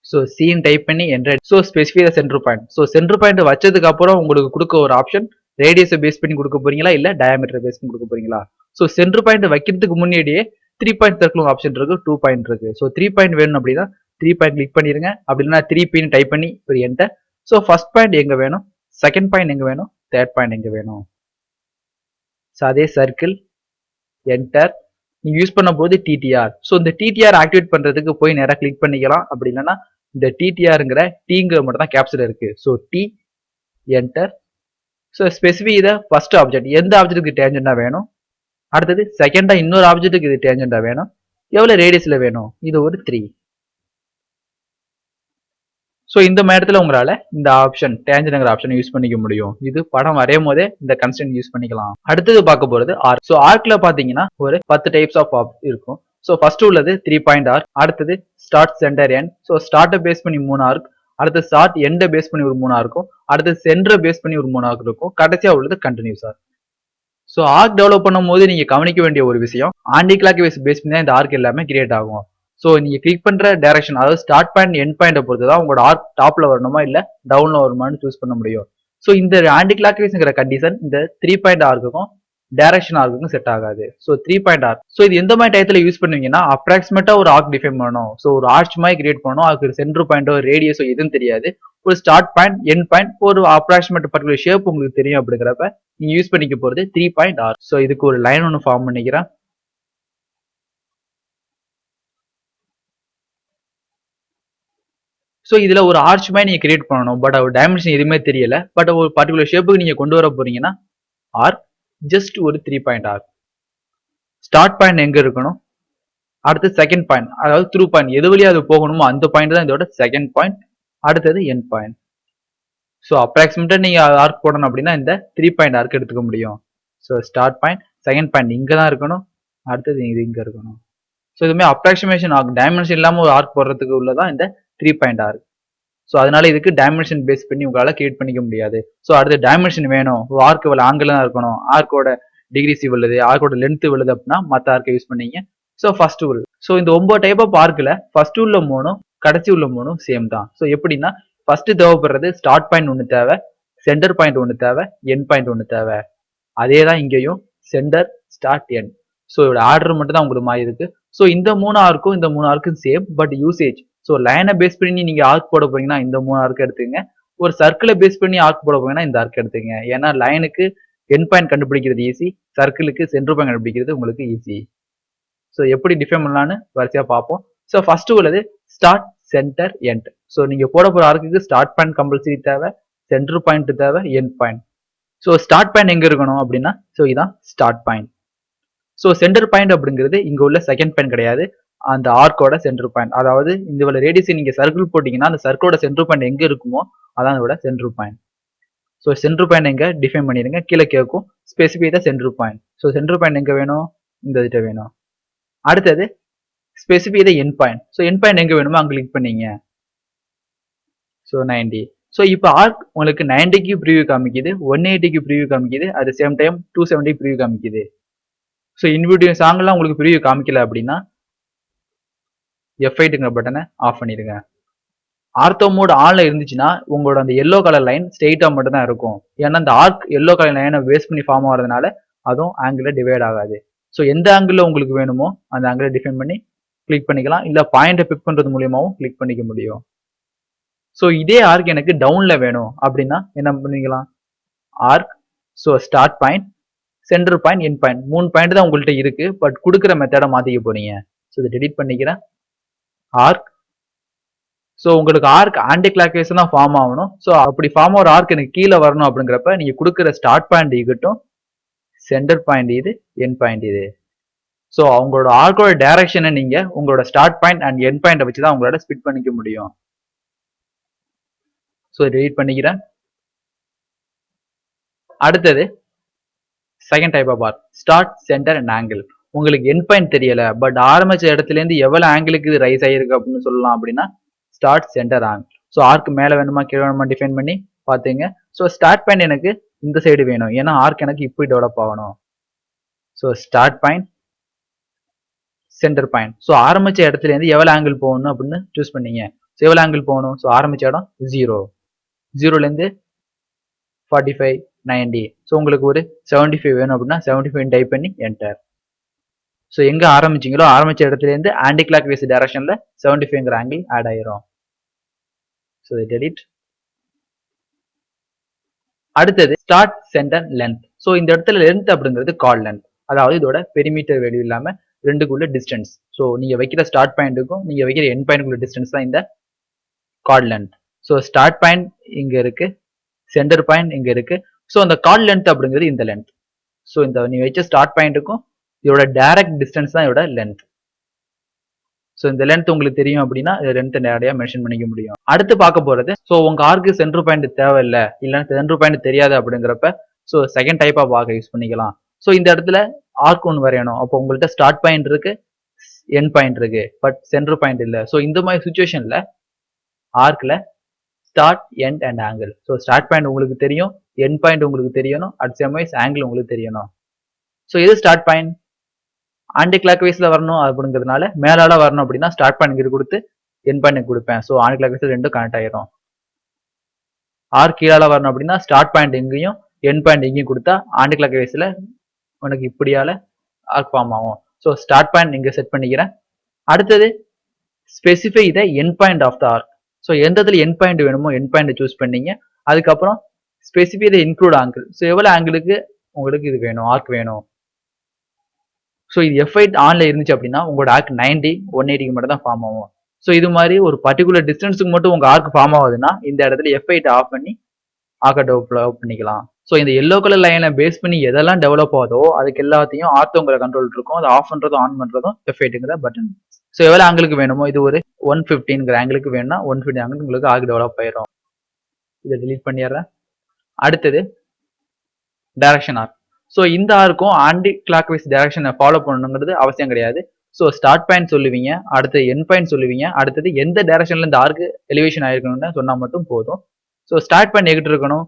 So சீன் டைப் பண்ணி enter. So specify the centre point. So centre point வச்சதுக்கு அப்புறம் உங்களுக்கு கொடுக்க ஒரு ஆப்ஷன் ரேடியஸை பேஸ் பண்ணி கொடுக்க போறீங்களா இல்ல டயாமீட்டர் பேஸ் பண்ணி கொடுக்க போறீங்களா. ஸோ சென்டர் பாயிண்ட் வைக்கிறதுக்கு முன்னாடியே 3 பாயிண்ட் சர்க்கிள் ஆப்ஷன் இருக்கு, 2 பாயிண்ட் இருக்கு. ஸோ 3 பாயிண்ட் வேணும் அப்படின்னா 3 பாயிண்ட் கிளிக் பண்ணிருங்க. அப்படின்னா 3 பின் டைப் பண்ணி ஒரு என்டர். ஸோ ஃபர்ஸ்ட் பாயிண்ட் எங்க வேணும், செகண்ட் பாயிண்ட் எங்க வேணும், தேர்ட் பாயிண்ட் எங்க வேணும். ஸோ அதே சர்க்கிள் என்டர். நீங்க யூஸ் பண்ண போது டிடிஆர். ஸோ இந்த டிடிஆர் ஆக்டிவேட் பண்றதுக்கு போய் நேராக கிளிக் பண்ணிக்கலாம். அப்படி இல்லைன்னா இந்த டிடிஆர்ங்கிற டீங்கிற மட்டும் தான் கேப்சல் இருக்கு. So T enter. So specify இதை ஃபர்ஸ்ட் ஆப்ஜெக்ட் எந்த ஆப்ஜெக்ட்டுக்கு டேஞ்சண்டா வேணும், அடுத்தது செகண்டா இன்னொரு ஆப்ஜெக்ட்டுக்கு இது டேஞ்சண்டா வேணும், எவ்வளவு ரேடியஸ்ல வேணும், இது ஒரு 3. ஸோ இந்த நேரத்தில் உங்களால இந்த ஆப்ஷன் டேஞ்சன்ட்ங்கிற ஆப்ஷன் யூஸ் பண்ணிக்க முடியும். இது படம் வரையும் போதே இந்த கன்ஸ்டன்ட் யூஸ் பண்ணிக்கலாம். அடுத்தது பார்க்க போறது ஆர்க். ஸோ ஆர்க்ல பாத்தீங்கன்னா ஒரு 10 டைப்ஸ் ஆஃப் ஆர்க் இருக்கும். ஸோ ஃபர்ஸ்ட் உள்ளது 3 பாயிண்ட் ஆர்க். அடுத்தது ஸ்டார்ட் சென்டர் எண்ட். ஸோ ஸ்டார்ட்டை பேஸ் பண்ணி 3 ஆர்க், அடுத்து ஸ்டார்ட் எண்டை பேஸ் பண்ணி ஒரு 3 ஆர்க்கும், அடுத்து சென்டரை பேஸ் பண்ணி ஒரு 3 ஆர்க் இருக்கும், கடைசியா உள்ளது continues arc. So arc develop பண்ணும்போது நீங்க கவனிக்க வேண்டிய ஒரு விஷயம், ஆன்டி கிளாக் வைஸ் பேஸ் பண்ணி தான் இந்த ஆர்க் எல்லாமே கிரியேட் ஆகும். ஸோ நீங்க கிளிக் பண்ற டைரக்ஷன், அதாவது ஸ்டார்ட் பாயிண்ட் எண்ட் பாயிண்ட பொறுத்து தான் உங்களோட ஆர்க் டாப்ல வரணுமா இல்ல டவுன்ல வருமானு சூஸ் பண்ண முடியும். ஸோ இந்த ஆன்டி கிளாக் வைஸ்ங்கிற கண்டிஷன் இந்த 3 பாயிண்ட் ஆர்க்குக்கும் டைரக்ஷன் ஆர்க்குக்கும் செட் ஆகாது. So 3 point arc. ஸோ இது எந்த மாதிரி டயத்துல யூஸ் பண்ணுவீங்கன்னா, அப்ராக்சிமேட்டா ஒரு ஆர்க் டிஃபைன் பண்ணணும். ஸோ ஒரு ஆர்ச் மாதிரி கிரியேட் பண்ணணும். அதுக்கு சென்டர் பாயிண்டோ ரேடியஸோ எதுவும் தெரியாது. ஒரு ஸ்டார்ட் பாயிண்ட் எண்ட் பாயிண்ட் ஒரு அப்ராக்சிமேட் பர்டிகுலர் ஷேப் உங்களுக்கு தெரியும் அப்படிங்கிறப்ப நீங்க யூஸ் பண்ணிக்க போறது 3 பாயிண்ட் ஆர்க். ஸோ இதுக்கு ஒரு லைன் ஒன்று ஃபார்ம் பண்ணிக்கிறேன். ஸோ இதுல ஒரு ஆர்ச் மாதிரி நீங்க கிரியேட் பண்ணணும். பட் ஒரு டைமென்ஷன் எதுவுமே தெரியல. பட் ஒரு பர்டிகுலர் ஷேப்புக்கு நீங்க கொண்டு வர போறீங்கன்னா ஆர்க் ஜஸ்ட் ஒரு 3 பாயிண்ட் ஆர்க். ஸ்டார்ட் பாயிண்ட் எங்க இருக்கணும், அடுத்து செகண்ட் பாயிண்ட், அதாவது த்ரூ பாயிண்ட், எது வழியா அது போகணுமோ அந்த பாயிண்ட் தான் இதோட செகண்ட் பாயிண்ட், அடுத்தது எண்ட் பாயிண்ட். ஸோ அப்ராக்சிமேட்டா நீங்க ஆர்க் போடணும் அப்படின்னா இந்த 3 பாயிண்ட் ஆர்க் எடுத்துக்க முடியும். So start point, second point இங்க தான் இருக்கணும், அடுத்தது இது இங்க இருக்கணும். ஸோ இதுமே அப்ராக்சிமேஷன் ஆர்க், டைமென்ஷன் இல்லாம ஒரு ஆர்க் போடுறதுக்கு உள்ளதான் இந்த 3 பாயிண்ட் ஆர்க். ஸோ அதனால இதுக்கு டைமென்ஷன் பேஸ் பண்ணி உங்களால கிரியேட் பண்ணிக்க முடியாது. ஸோ அடுத்து டைமென்ஷன் வேணும், ஆர்க் இவ்வளவு ஆங்கிள் தான் இருக்கணும், ஆர்க்கோட டிகிரிஸ் இவ்வளவு, ஆர்க்கோட லென்த் இவ்வளவு அப்படின்னா மற்ற ஆர்க்கை யூஸ் பண்ணீங்க. So first rule. ஸோ இந்த 9 டைப் ஆஃப் ஆர்க்ல ஃபர்ஸ்ட் உள்ள 3ம் கடைசி உள்ள 3ம் சேம் தான். ஸோ எப்படின்னா ஃபர்ஸ்ட் தேவைப்படுறது ஸ்டார்ட் பாயிண்ட் ஒன்று தேவை, சென்டர் பாயிண்ட் ஒன்று தேவை, எண்ட் பாயிண்ட் ஒன்று தேவை. அதே தான் இங்கேயும் சென்டர் ஸ்டார்ட் எண்ட். ஸோ இதோட ஆர்டர் மட்டும் தான் உங்களுக்கு மாறி இருக்கு. ஸோ இந்த 3 ஆர்க்கும் இந்த 3 ஆர்க்கும் சேம், பட் யூசேஜ். ஸோ லைனை பேஸ் பண்ணி நீங்க ஆர்க் போட போறீங்கன்னா இந்த 3 ஆர்க் எடுத்துங்க. ஒரு சர்க்கிளை பேஸ் பண்ணி ஆர்க் போட போறீங்கன்னா இந்த ஆர்க் எடுத்துங்க. ஏன்னா லைனுக்கு எண்ட் பாயிண்ட் கண்டுபிடிக்கிறது ஈஸி, சர்க்கிளுக்கு சென்டர் பாயிண்ட் கண்டுபிடிக்கிறது உங்களுக்கு ஈஸி. ஸோ எப்படி டிஃபைன் பண்ணலான்னு வரிசையா பார்ப்போம். ஸோ ஃபர்ஸ்ட் உள்ளது ஸ்டார்ட் சென்டர் எண்ட். ஸோ நீங்க போட போற ஆர்க்குக்கு ஸ்டார்ட் பாயிண்ட் கம்பல்சரி தேவை, சென்டர் பாயிண்ட் தேவை, end point. So start point எங்க இருக்கணும் அப்படின்னா, ஸோ இதான் start point. So centre point அப்படிங்கிறது இங்க உள்ள செகண்ட் பாயிண்ட் கிடையாது, அந்த ஆர்க்கோட சென்டர் பாயிண்ட். அதாவது இந்த ரேடியஸ் நீங்க சர்க்கிள் போட்டீங்கன்னா அந்த சர்க்கிளோட சென்டர் பாயிண்ட் எங்க இருக்குமோ அதான் இதோட centre point. So centre point எங்க டிஃபைன் பண்ணிடுங்க. கீழே கேட்கும் specify the centre point. So centre point எங்க வேணும், இந்த கிட்ட வேணும். அடுத்தது specify the end point. So end point எங்க வேணுமோ அங்க கிளிக் பண்ணீங்க. ஸோ 90. ஸோ இப்போ ஆர்க் உங்களுக்கு 90க்கு ப்ரீவியூ காமிக்குது, 180க்கு ப்ரீவியூ காமிக்குது, அட் சேம் டைம் 270 ப்ரீவியூ காமிக்குது. ஸோ இன்வியூட்டிவ் சாங்லாம் உங்களுக்கு ப்ரீவியூ காமிக்கல அப்படின்னா F8ங்கிற பட்டனை ஆஃப் பண்ணிடுங்க. ஆர்த்தோ மோட் ஆன்ல இருந்துச்சுன்னா உங்களோட அந்த எல்லோ கலர் லைன் ஸ்ட்ரெயிட்டா மட்டும் தான் இருக்கும். ஏன்னா அந்த ஆர்க் எல்லோ கலர் லைனை பேஸ் பண்ணி ஃபார்ம் ஆகிறதுனால அதுவும் ஆங்கிள் டிவைட் ஆகாது. ஸோ எந்த ஆங்கிள் உங்களுக்கு வேணுமோ அந்த ஆங்கிளை டிஃபைன் பண்ணி கிளிக் பண்ணிக்கலாம், இல்ல பாயிண்டை பிக் பண்றது மூலியமாவும் கிளிக் பண்ணிக்க முடியும். ஸோ இதே ஆர்க் எனக்கு டவுன்ல வேணும் அப்படின்னா என்ன பண்ணிக்கலாம், arc, so start point, centre point, end point, 3 point தான் உங்கள்கிட்ட இருக்கு. பட் கொடுக்குற மெத்தடை மாத்திக்க போறீங்க. ஸோ இதை டெலிட் பண்ணிக்கிறேன். ஆர்க், ஸோ உங்களுக்கு ஆர்க் ஆன்டி கிளாக் வைஸ் தான் ஃபார்ம் ஆகணும். ஸோ அப்படி ஃபார்ம் ஆகிற ஆர்க் எனக்கு கீழே வரணும் அப்படிங்கிறப்ப நீங்க கொடுக்குற ஸ்டார்ட் பாயிண்ட் இருக்கட்டும், சென்டர் பாயிண்ட் இது, எண்ட் பாயிண்ட் இது. ஸோ அவங்களோட ஆர்க்கோட டைரக்ஷனை நீங்க உங்களோட ஸ்டார்ட் பாயிண்ட் அண்ட் எண்ட் பாயிண்டை வச்சு தான் உங்களோட ஸ்பிட் பண்ணிக்க முடியும். ஸோ டெலிட் பண்ணிக்கிறேன். அடுத்தது second type of arc, start centre and angle. உங்களுக்கு எண்ட் பாயிண்ட் தெரியல, பட் ஆரம்பிச்ச இடத்துல இருந்து எவ்வளவு ஆங்கிளுக்கு இது ரைஸ் ஆயிருக்கு அப்படின்னு சொல்லலாம் அப்படின்னா start centre angle. So arc மேல வேணுமா கீழே வேணுமா டிஃபைன் பண்ணி பாத்துங்க. ஸோ ஸ்டார்ட் பாயிண்ட் எனக்கு இந்த சைடு வேணும், ஏன்னா ஆர்க் எனக்கு இப்படி டெவலப் ஆகணும். So start point, centre point. So ஆரம்பிச்ச இடத்துல இருந்து எவ்வளவு ஆங்கிள் போகணும் அப்படின்னு சூஸ் பண்ணீங்க. ஸோ எவ்வளவு ஆங்கிள் போகணும், ஸோ ஆரம்பிச்ச இடம் 0, 0ல இருந்து 45, 90. ஸோ உங்களுக்கு ஒரு 75 வேணும் அப்படின்னா 75 டைப் பண்ணி என்டர். ஸோ எங்க ஆரம்பிச்சீங்களோ ஆரம்பிச்ச இடத்துல இருந்து ஆன்டி கிளாக் வைஸ் டைரக்ஷன்ல 75ங்கிற ஆங்கிள் ஆட் ஆயிரும். So delete. அடுத்தது ஸ்டார்ட் சென்டர் லென்த். ஸோ இந்த இடத்துல லென்த் அப்படிங்கிறது கார்ட் லென்த், அதாவது இதோட பெரிமீட்டர் வேல்யூ இல்லாம ரெண்டுக்குள்ள டிஸ்டன்ஸ். ஸோ நீங்க வைக்கிற ஸ்டார்ட் பாயிண்ட்டுக்கும் நீங்க வைக்கிற எண்ட் பாயிண்ட்டுக்குள்ள டிஸ்டன்ஸ் தான் இந்த card length. So start point இங்க இருக்கு, சென்டர் பாயிண்ட் இங்க இருக்கு. ஸோ அந்த கார்ட் லென்த் அப்படிங்கிறது இந்த லென்த். ஸோ இந்த நீ வச்ச ஸ்டார்ட் பாயிண்ட்டுக்கும் இதோட டைரக்ட் டிஸ்டன்ஸ் தான் இதோட லென்த். ஸோ இந்த லென்த் உங்களுக்கு தெரியும் அப்படின்னா லென்த் நேரடியா மென்ஷன் பண்ணிக்க முடியும். அடுத்து பார்க்க போறது, ஸோ உங்க ஆர்க்கு சென்டர் பாயிண்ட் தேவையில்லை, இல்லைன்னா சென்டர் பாயிண்ட் தெரியாது அப்படிங்கிறப்ப so second type of arc use பண்ணிக்கலாம். ஸோ இந்த இடத்துல ஆர்க் ஒன்று வரையணும். அப்போ உங்கள்கிட்ட ஸ்டார்ட் பாயிண்ட் இருக்கு, எண்ட் பாயிண்ட் இருக்கு, பட் சென்டர் பாயிண்ட் இல்லை. ஸோ இந்த மாதிரி சுச்சுவேஷன்ல ஆர்க்ல start end and angle. So start point உங்களுக்கு தெரியும், எண்ட் பாயிண்ட் உங்களுக்கு தெரியணும், அட் சேம் வைஸ் ஆங்கிள் உங்களுக்கு தெரியணும். ஸோ இது ஸ்டார்ட் பாயிண்ட் ஆன்டி கிளாக் வைஸ்ல வரணும் அப்படிங்கிறதுனால மேலால வரணும் அப்படின்னா ஸ்டார்ட் பாயிண்ட் இங்க கொடுத்து எண்ட் பாயிண்ட் கொடுப்பேன். ஸோ ஆன்டி கிளாக் வைஸ்ல ரெண்டும் கனெக்ட் ஆயிரும். ஆர் கீழால வரணும் அப்படின்னா ஸ்டார்ட் பாயிண்ட் எங்கேயும் எண்ட் பாயிண்ட் எங்கேயும் கொடுத்தா ஆன்டி கிளாக் வைஸ்ல உனக்கு இப்படியால ஆர்க் ஃபார்ம் ஆகும். ஸோ ஸ்டார்ட் பாயிண்ட் இங்க செட் பண்ணிக்கிறேன். அடுத்தது specify the end point of the arc. So எந்த இடத்துல எண்ட் பாயிண்ட் வேணுமோ எண்ட் பாயிண்ட் சூஸ் பண்ணீங்க. அதுக்கப்புறம் specify the include angle. So எவ்வளவு ஆங்கிளுக்கு உங்களுக்கு இது வேணும், ஆர்க் வேணும். ஸோ இது F8 ஆன்ல இருந்துச்சு அப்படின்னா உங்களோட ஆர்க் 90 180க்கு மட்டும் தான் ஃபார்ம் ஆகும். ஸோ இது மாதிரி ஒரு பர்டிகுலர் டிஸ்டன்ஸுக்கு மட்டும் உங்க ஆர்க் ஃபார்ம் ஆகுதுன்னா இந்த இடத்துல F8 ஆஃப் பண்ணி ஆர்க்கை டெவலப் பண்ணிக்கலாம். ஸோ இந்த எல்லோ கலர் லைனை பேஸ் பண்ணி எதெல்லாம் டெவலப் ஆகுதோ அதுக்கு எல்லாத்தையும் ஆர்த்தோங்கிற கண்ட்ரோல் இருக்கும். அதை ஆஃப் பண்றதும் ஆன் பண்றதும் F8ங்கிற பட்டன். ஸோ எவ்வளவு ஆங்கிளுக்கு வேணுமோ இது ஒரு 115ங்கிற ஆங்கிளுக்கு வேணும்னா 150 ஆங்கிள் உங்களுக்கு ஆர்க் டெவலப் ஆயிரும். இதை டிலீட் பண்ணிடுறேன். அடுத்தது டைரக்ஷன் ஆர்க். ஸோ இந்த ஆர்க்கும் ஆன்டி கிளாக் வைஸ் டைரக்ஷனை ஃபாலோ பண்ணணுங்கிறது அவசியம் கிடையாது. ஸோ ஸ்டார்ட் பாயிண்ட் சொல்லுவீங்க, அடுத்து எண்ட் பாயிண்ட் சொல்லுவீங்க, அடுத்தது எந்த டைரக்ஷன்ல இந்த ஆர்க் எலிவேஷன் ஆயிருக்கணும்னு சொன்னா மட்டும் போதும். ஸோ ஸ்டார்ட் பாயிண்ட் எங்கிட்ட இருக்கணும்,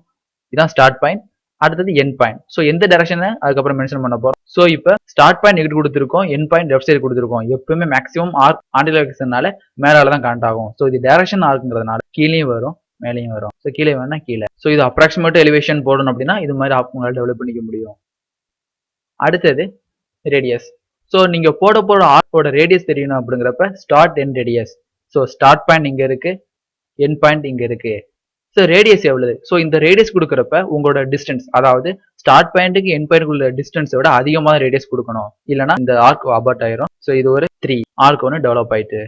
இதான் ஸ்டார்ட் பாயிண்ட். அடுத்தது எண்ட் பாயிண்ட். ஸோ எந்த டைரக்ஷனை அதுக்கப்புறம் மென்ஷன் பண்ண போறோம். ஸோ இப்போ ஸ்டார்ட் பாயிண்ட் எங்கிட்ட கொடுத்துருக்கோம், எண்ட் பாயிண்ட் லெஃப்ட் சைடு கொடுத்துருக்கோம். எப்பவுமே மேக்ஸிமம் ஆர்க் ஆன்டி கிளாக் வைஸ்னால மேலால தான் கனெக்ட் ஆகும். ஸோ இது டைரக்ஷன் ஆர்க்குங்கிறதுனால கீழேயும் வரும் மேலேயும் வரும். ஸோ கீழே வேணா கீழே. ஸோ இது அப்ராக்சிமேட் எலிவேஷன் போடணும் அப்படின்னா இது மாதிரி ஆப் உங்களால் டெவலப் பண்ணிக்க முடியும். அடுத்தது ரேடியஸ். ஸோ நீங்க போட போற ஆர்க்கோட ரேடியஸ் தெரியணும் அப்படிங்கிறப்ப start end radius. So start point இங்க இருக்கு, எண்ட் பாயிண்ட் இங்க இருக்கு. ஸோ ரேடியஸ் எவ்வளவு? ஸோ இந்த ரேடியஸ் கொடுக்குறப்ப உங்களோட டிஸ்டன்ஸ், அதாவது ஸ்டார்ட் பாயிண்ட்டுக்கு எண்ட் பாயிண்ட் உள்ள டிஸ்டன்ஸை விட அதிகமாக ரேடியஸ் கொடுக்கணும். இல்லைன்னா இந்த ஆர்க் அபார்ட் ஆயிரும். ஸோ இது ஒரு 3 ஆர்க் ஒன்று டெவலப் ஆயிட்டு.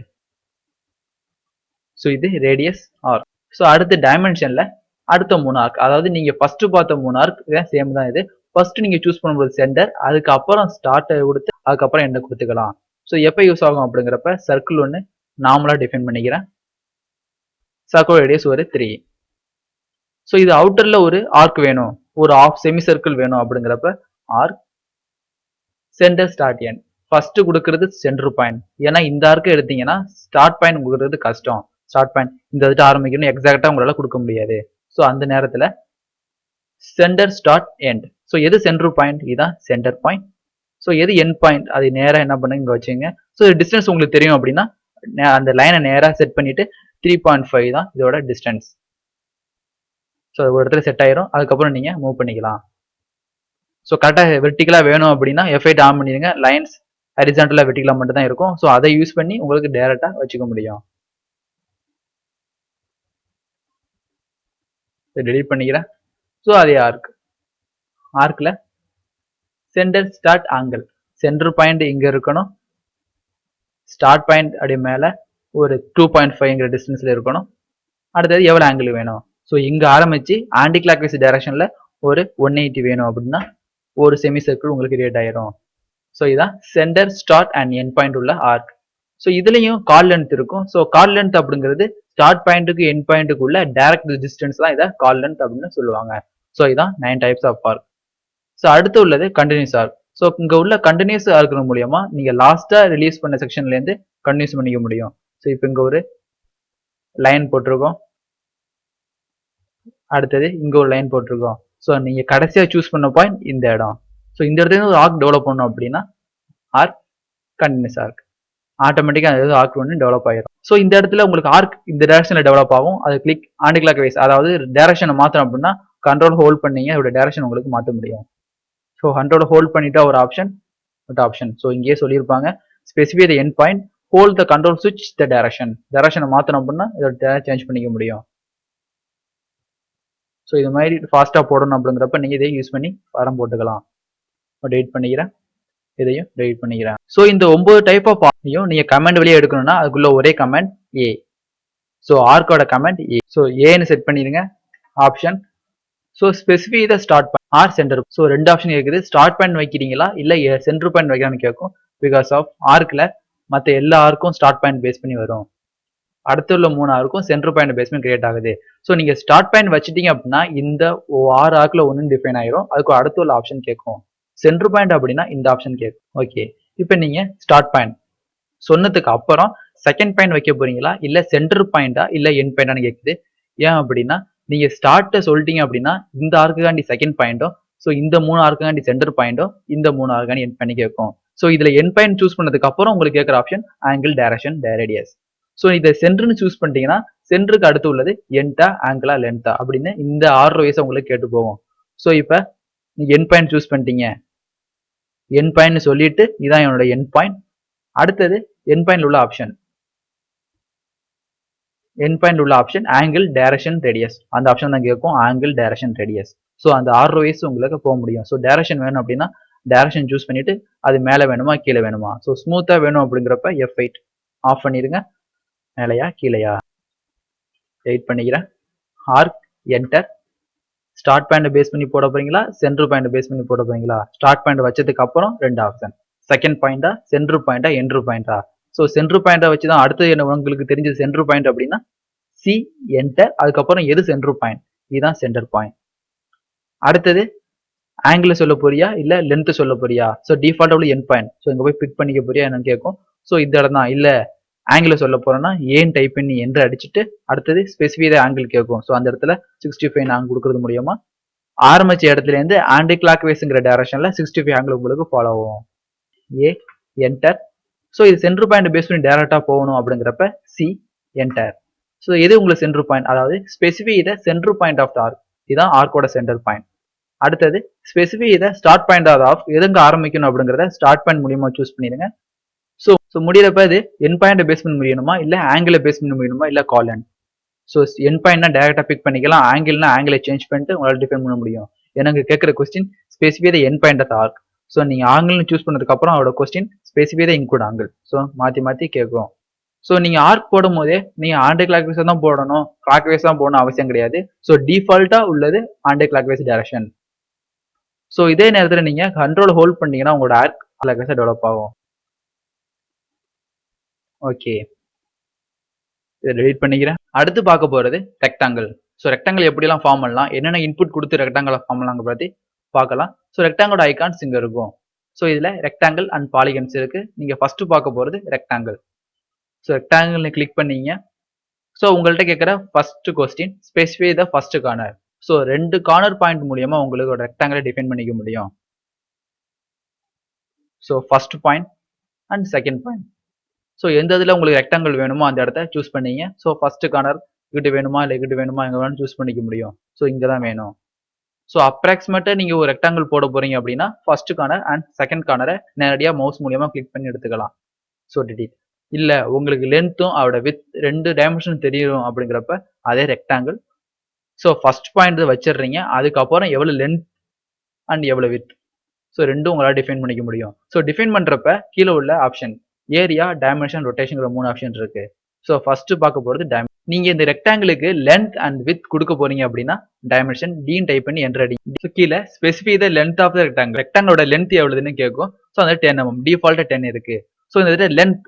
ஸோ இது ரேடியஸ் ஆர்க். ஸோ அடுத்த டைமென்ஷன்ல அடுத்த 3 ஆர்க், அதாவது நீங்க ஃபர்ஸ்ட் பார்த்த 3 ஆர்க் சேம் தான். இது ஃபர்ஸ்ட் நீங்க சூஸ் பண்ணும்போது சென்டர், அதுக்கப்புறம் ஸ்டார்ட் கொடுத்து அதுக்கப்புறம் எண்ட் கொடுத்துக்கலாம். ஸோ எப்போ யூஸ் ஆகும் அப்படிங்கிறப்ப சர்க்கிள் ஒன்று நார்மலா டிஃபைன் பண்ணிக்கிறேன். சர்க்கிள் ரேடியஸ் ஒரு 3. ஸோ இது அவுட்டர்ல ஒரு ஆர்க் வேணும், ஒரு ஆஃப் செமி சர்க்கிள் வேணும் அப்படிங்கிறப்ப arc centre start end. First கொடுக்கறது சென்டர் பாயிண்ட். ஏன்னா இந்த ஆர்க் எடுத்தீங்கன்னா ஸ்டார்ட் பாயிண்ட் கொடுக்கறது கஷ்டம். ஸ்டார்ட் பாயிண்ட் இந்த இதுட்டு ஆரம்பிக்கணும் எக்ஸாக்டா உங்களால கொடுக்க முடியாது. ஸோ அந்த நேரத்துல சென்டர் ஸ்டார்ட் எண்ட். ஸோ எது சென்டர் பாயிண்ட், இதுதான் சென்டர் பாயிண்ட். ஸோ எது எண்ட் பாயிண்ட், அது நேரா என்ன பண்ணுங்க இங்க வச்சுங்க. ஸோ டிஸ்டன்ஸ் உங்களுக்கு தெரியும் அப்படின்னா அந்த லைனை நேரா செட் பண்ணிட்டு 3.5 தான் இதோட டிஸ்டன்ஸ். ஸோ ஒரு இடத்துல செட் ஆயிரும். அதுக்கப்புறம் நீங்க மூவ் பண்ணிக்கலாம். ஸோ கரெக்டாக வெர்டிகலா வேணும் அப்படின்னா F8 ஆன் பண்ணிடுங்க. லைன்ஸ் ஹரிசாண்டலா வெர்டிகலா மட்டும் தான் இருக்கும். ஸோ அதை யூஸ் பண்ணி உங்களுக்கு டைரக்டா வச்சுக்க முடியும். டெலிட் பண்ணிக்கிறேன். ஸோ அதே ஆர்க். ஆர்க்ல centre start angle. Centre point இங்க இருக்கணும், ஸ்டார்ட் பாயிண்ட் அப்படி மேல ஒரு 2.5ங்கிற டிஸ்டன்ஸ்ல இருக்கணும். அடுத்தது எவ்வளவு ஆங்கிள் வேணும். ஸோ இங்க ஆரம்பிச்சு ஆன்டி கிளாக் வைஸ் டைரக்ஷன்ல ஒரு 180 வேணும் அப்படின்னா ஒரு செமி சர்க்கிள் உங்களுக்கு கிரியேட் ஆயிரும். ஸோ இதான் centre start and end point உள்ள ஆர்க். ஸோ இதுலயும் கால் லென்த் இருக்கும். ஸோ கால் லென்த் அப்படிங்கிறது ஸ்டார்ட் பாயிண்ட்டுக்கு எண்ட் பாயிண்ட்டுக்கு உள்ள டைரக்ட் டிஸ்டன்ஸ் தான் இதை கால் லென்த் அப்படின்னு சொல்லுவாங்க. ஸோ இதான் 9 டைப்ஸ் ஆஃப் ஆர்க். ஸோ அடுத்து உள்ளது கண்டினியூஸ் ஆர்க். ஸோ இங்க உள்ள கண்டினியூஸ் ஆர்க் மூலியமா நீங்க லாஸ்டா ரிலீஸ் பண்ண செக்ஷன்ல இருந்து கண்டினியூஸ் பண்ணிக்க முடியும். ஸோ இப்போ இங்க ஒரு லைன் போட்டிருக்கோம், அடுத்தது இங்க ஒரு லைன் போட்டிருக்கோம். ஸோ நீங்க கடைசியா சூஸ் பண்ண பாயிண்ட் இந்த இடம். ஸோ இந்த இடத்துல ஒரு ஆர்க் டெவலப் பண்ணணும் அப்படின்னா ஆர்க் கண்டினியூஸ் ஆர்க். ஆட்டோமேட்டிக்கா அந்த ஆர்க் ஒன்று டெவலப் ஆயிரும். ஸோ இந்த இடத்துல உங்களுக்கு ஆர்க் இந்த டைரக்ஷன்ல டெவலப் ஆகும். அது கிளிக் ஆன்டி கிளாக் வைஸ், அதாவது டைரக்ஷனை மாத்தணும் அப்படின்னா கண்ட்ரோல் ஹோல்ட் பண்ணீங்க இதோட டைரக்ஷன் உங்களுக்கு மாற்ற முடியும். ஸோ கண்ட்ரோல் ஹோல்ட் பண்ணிட்டா ஒரு ஆப்ஷன், ஆப்ஷன். ஸோ இங்கேயே சொல்லியிருப்பாங்க specify the end point, hold the control சுவிட்ச் த டைரக்ஷன். டைரக்ஷனை மாற்றணும் அப்படின்னா இதோட சேஞ்ச் பண்ணிக்க முடியும். ஸோ இது மாதிரி ஃபாஸ்டா போடணும் அப்படிங்கிறப்ப நீங்க இதை யூஸ் பண்ணி ஃபாரம் போட்டுக்கலாம். டெலிட் பண்ணிக்கிறேன், இதையும் டெலிட் பண்ணிக்கிறேன். ஸோ இந்த 9 டைப் ஆஃப் ஆர்க்கையும் நீங்க கமெண்ட் வெளியே எடுக்கணும்னா அதுக்குள்ள ஒரே கமெண்ட் ஏ. ஸோ ஆர்க்கோட கமெண்ட் ஏ. ஸோ ஏன்னு செட் பண்ணிடுங்க option. So specify the start point or centre. So 2 option இருக்குது. ஸ்டார்ட் பாயிண்ட் வைக்கிறீங்களா இல்ல சென்டர் பாயிண்ட் வைக்கலாம்னு கேட்கும். பிகாஸ் ஆஃப் ஆர்க்ல மற்ற எல்லா ஆர்க்கும் ஸ்டார்ட் பாயிண்ட் பேஸ் பண்ணி வரும். அடுத்து உள்ள 3 ஆர்க்கும் சென்டர் பாயிண்ட் பேஸ் பண்ணி கிரியேட் ஆகுது. ஸோ நீங்க ஸ்டார்ட் பாயிண்ட் வச்சிட்டீங்க அப்படின்னா இந்த 6 ஆர்க்ல ஒன்னு டிஃபைன் ஆயிரும். அதுக்கு அடுத்து உள்ள ஆப்ஷன் கேட்கும். சென்டர் பாயிண்ட் அப்படின்னா இந்த ஆப்ஷன் கேட்கும். ஓகே, இப்போ நீங்க ஸ்டார்ட் பாயிண்ட் சொன்னதுக்கு அப்புறம் செகண்ட் பாயிண்ட் வைக்க போறீங்களா இல்ல சென்டர் பாயிண்டா இல்ல எண்ட் பாயிண்டான்னு கேக்குது. ஏன் அப்படின்னா நீங்க ஸ்டார்ட்டை சொல்லிட்டீங்க அப்படின்னா இந்த ஆர்க்குகாண்டி செகண்ட் பாயிண்டும், ஸோ இந்த 3 ஆர்க்குகாண்டி சென்டர் பாயிண்டும், இந்த 3 ஆர்க்குகாண்டி எண்ட் பண்ணி கேட்கும். ஸோ இதுல எண்ட் பாயிண்ட் சூஸ் பண்ணதுக்கு அப்புறம் உங்களுக்கு கேட்குற option angle, direction, radius. So இதை சென்டர்னு சூஸ் பண்ணிட்டீங்கன்னா சென்டருக்கு அடுத்து உள்ளது எண்டா, ஆங்கிளா, லென்த்தா அப்படின்னு இந்த ஆர்டர் வைஸ் உங்களுக்கு கேட்டு போகும். ஸோ இப்போ நீங்க எண்ட் பாயிண்ட் சூஸ் பண்ணிட்டீங்க. எண்ட் பாயிண்ட் சொல்லிட்டு இதான் என்னோட எண்ட் பாயிண்ட். அடுத்தது எண்ட் பாயிண்ட் உள்ள ஆப்ஷன், எண்ட் பாயிண்ட் உள்ள ஆப்ஷன் ஆங்கிள், டைரக்ஷன், ரேடியஸ். அந்த ஆப்ஷன் தான் கேட்கும் ஆங்கிள், டைரக்ஷன், ரேடியஸ். ஸோ அந்த ஆர்டர் வைஸ் உங்களுக்கு போக முடியும். ஸோ டைரக்ஷன் வேணும் அப்படின்னா டைரக்ஷன் சூஸ் பண்ணிட்டு அது மேலே வேணுமா கீழே வேணுமா. ஸோ ஸ்மூத்தா வேணும் அப்படிங்கிறப்ப F8 ஆஃப் பண்ணிடுங்க. மேலையா கீழையா வெயிட் பண்ணிக்கிறேன். Arc, enter. Start point base பண்ணி போட போறீங்களா, சென்டர் பாயிண்ட் பேஸ் பண்ணி போட போறீங்களா? ஸ்டார்ட் பாயிண்ட் வச்சதுக்கு அப்புறம் ரெண்டு ஆப்ஷன், செகண்ட் பாயிண்டா, சென்டர் பாயிண்டா, என்டர் பாயிண்டா. ஸோ சென்டர் பாயிண்டை வச்சு தான் அடுத்து என்ன உங்களுக்கு தெரிஞ்சது சென்டர் பாயிண்ட் அப்படின்னா சி, என்டர். அதுக்கப்புறம் எது சென்டர் பாயிண்ட், இதுதான் சென்டர் பாயிண்ட். அடுத்தது ஆங்கிள் சொல்ல போறியா இல்ல லென்த் சொல்ல போறியா? ஸோ டிஃபால்ட் உள்ள எண்ட் பாயிண்ட். ஸோ இங்க போய் பிக் பண்ணிக்க போறியா என்னன்னு கேட்கும். ஸோ இந்த இடம் தான். இல்ல ஆங்கிள் சொல்ல போறேன்னா ஏன் டைப் பண்ணி என்று அடிச்சுட்டு அடுத்தது ஸ்பெசிஃபை ஆங்கிள் கேட்கும். ஸோ அந்த இடத்துல 65 நாங்கள் கொடுக்கறது மூலியமா ஆரம்பிச்ச இடத்துல இருந்து ஆன்டி கிளாக் வைஸ்ங்கிற டைரக்ஷன்ல 65 ஆங்கிள் உங்களுக்கு ஃபாலோ ஆகும். A, enter. ஸோ இது சென்டர் பாயிண்ட் பேஸ் பண்ணி டைரக்டா போகணும் அப்படிங்கிறப்ப சி, என்டர். ஸோ எது உங்களுக்கு சென்டர் பாயிண்ட், அதாவது ஸ்பெசிஃபை இதை centre point of the arc. இதுதான் ஆர்க்கோட சென்டர் பாயிண்ட். அடுத்தது ஸ்பெசிஃபை இதை ஸ்டார்ட் பாயிண்ட் ஆஃப் எதுங்க ஆரம்பிக்கணும் அப்படிங்கிறத ஸ்டார்ட் பாயிண்ட் மூலியமா சூஸ் பண்ணிடுங்க. ஸோ முடியறப்ப இது என் பாயிண்ட் பேஸ் பண்ணி முடியணுமா இல்ல ஆங்கிளை பேஸ் பண்ணி முடியணுமா இல்ல காலன். ஸோ என் பாயிண்ட்னா டைரக்டா பிக் பண்ணிக்கலாம், ஆங்கிள்னா ஆங்கிளை சேஞ்ச் பண்ணிட்டு உங்களால் டிஃபைன் பண்ண முடியும். எனக்கு கேட்குற question specify the end point of arc. So நீங்க ஆங்கிள்னு சூஸ் பண்ணதுக்கு அப்புறம் அவரோட question specify the include angle. So மாத்தி கேட்கும். ஸோ நீங்க ஆர்க் போடும் போதே நீங்க ஆன்டி கிளாக் வைஸ் தான் போடணும், கிளாக் வைஸ் தான் போடணும் அவசியம் கிடையாது. ஸோ டிஃபால்ட்டா உள்ளது anti clock wise direction. So இதே நேரத்தில் நீங்க கண்ட்ரோல் ஹோல்ட் பண்ணீங்கன்னா உங்களோட ஆர்க் கிளாக் வைஸா டெவலப் ஆகும். ஓகே, இதை டெலிட் பண்ணிக்கிறேன். அடுத்து பார்க்க போறது ரெக்டாங்கிள். ஸோ ரெக்டாங்கிள் எப்படிலாம் ஃபார்ம் பண்ணலாம், என்னென்ன இன்புட் கொடுத்து ரெக்டாங்கிள் ஃபார்ம் பண்ணலாங்க பத்தி பார்க்கலாம். ஸோ ரெக்டாங்கிளோட ஐகான்ஸ் இங்க இருக்கும். ஸோ இதுல ரெக்டாங்கிள் அண்ட் பாலிகன்ஸ் இருக்கு. நீங்க ஃபர்ஸ்ட் பார்க்க போறது ரெக்டாங்கிள். ஸோ ரெக்டாங்கிள் கிளிக் பண்ணீங்க. ஸோ உங்கள்கிட்ட கேட்குற first question specify the first corner. So ரெண்டு கார்னர் பாயிண்ட் மூலியமா உங்களுக்கு ரெக்டாங்கிளை டிஃபைன் பண்ணிக்க முடியும். So first point and second point. So எந்த இதில் உங்களுக்கு ரெக்டாங்கிள் வேணுமோ அந்த இடத்த சூஸ் பண்ணீங்க. ஸோ ஃபர்ஸ்ட் கார்னர் இங்கிட்டு வேணுமா இல்லை இங்கிட்டு வேணுமா எங்கே வேணும் சூஸ் பண்ணிக்க முடியும். ஸோ இங்கே தான் வேணும். ஸோ அப்ராக்சிமேட்டாக நீங்கள் ஒரு ரெக்டாங்கிள் போட போறீங்க அப்படின்னா ஃபர்ஸ்ட் கார்னர் அண்ட் செகண்ட் கார்னரை நேரடியாக மவுஸ் மூலியமா கிளிக் பண்ணி எடுத்துக்கலாம். So delete. இல்லை உங்களுக்கு லென்த்தும் அவரோட வித் ரெண்டு டைமென்ஷன் தெரியும் அப்படிங்கிறப்ப அதே ரெக்டாங்கிள். ஸோ ஃபர்ஸ்ட் பாயிண்ட் வச்சிடுறீங்க, அதுக்கப்புறம் எவ்வளோ லென்த் அண்ட் எவ்வளோ வித், ஸோ ரெண்டும் உங்களால் டிஃபைன் பண்ணிக்க முடியும். ஸோ டிஃபைன் பண்ணுறப்ப கீழே உள்ள option area, dimension, rotation 3 option இருக்கு. ஸோ ஃபர்ஸ்ட் பார்க்க போகிறது நீங்க இந்த ரெக்டாங்கிளுக்கு லென்த் அண்ட் வித் கொடுக்க போறீங்க அப்படின்னா டைமென்ஷன் டீன் டைப் பண்ணி என்டர் அடிங்க. ஸோ கீழே specify the length of the rectangle. ரெக்டாங்கிளோட லென்த் எவ்வளவுன்னு கேட்கும். ஸோ அந்த 10 mm டிஃபால்ட்டா 10 இருக்கு. ஸோ இந்த லென்த்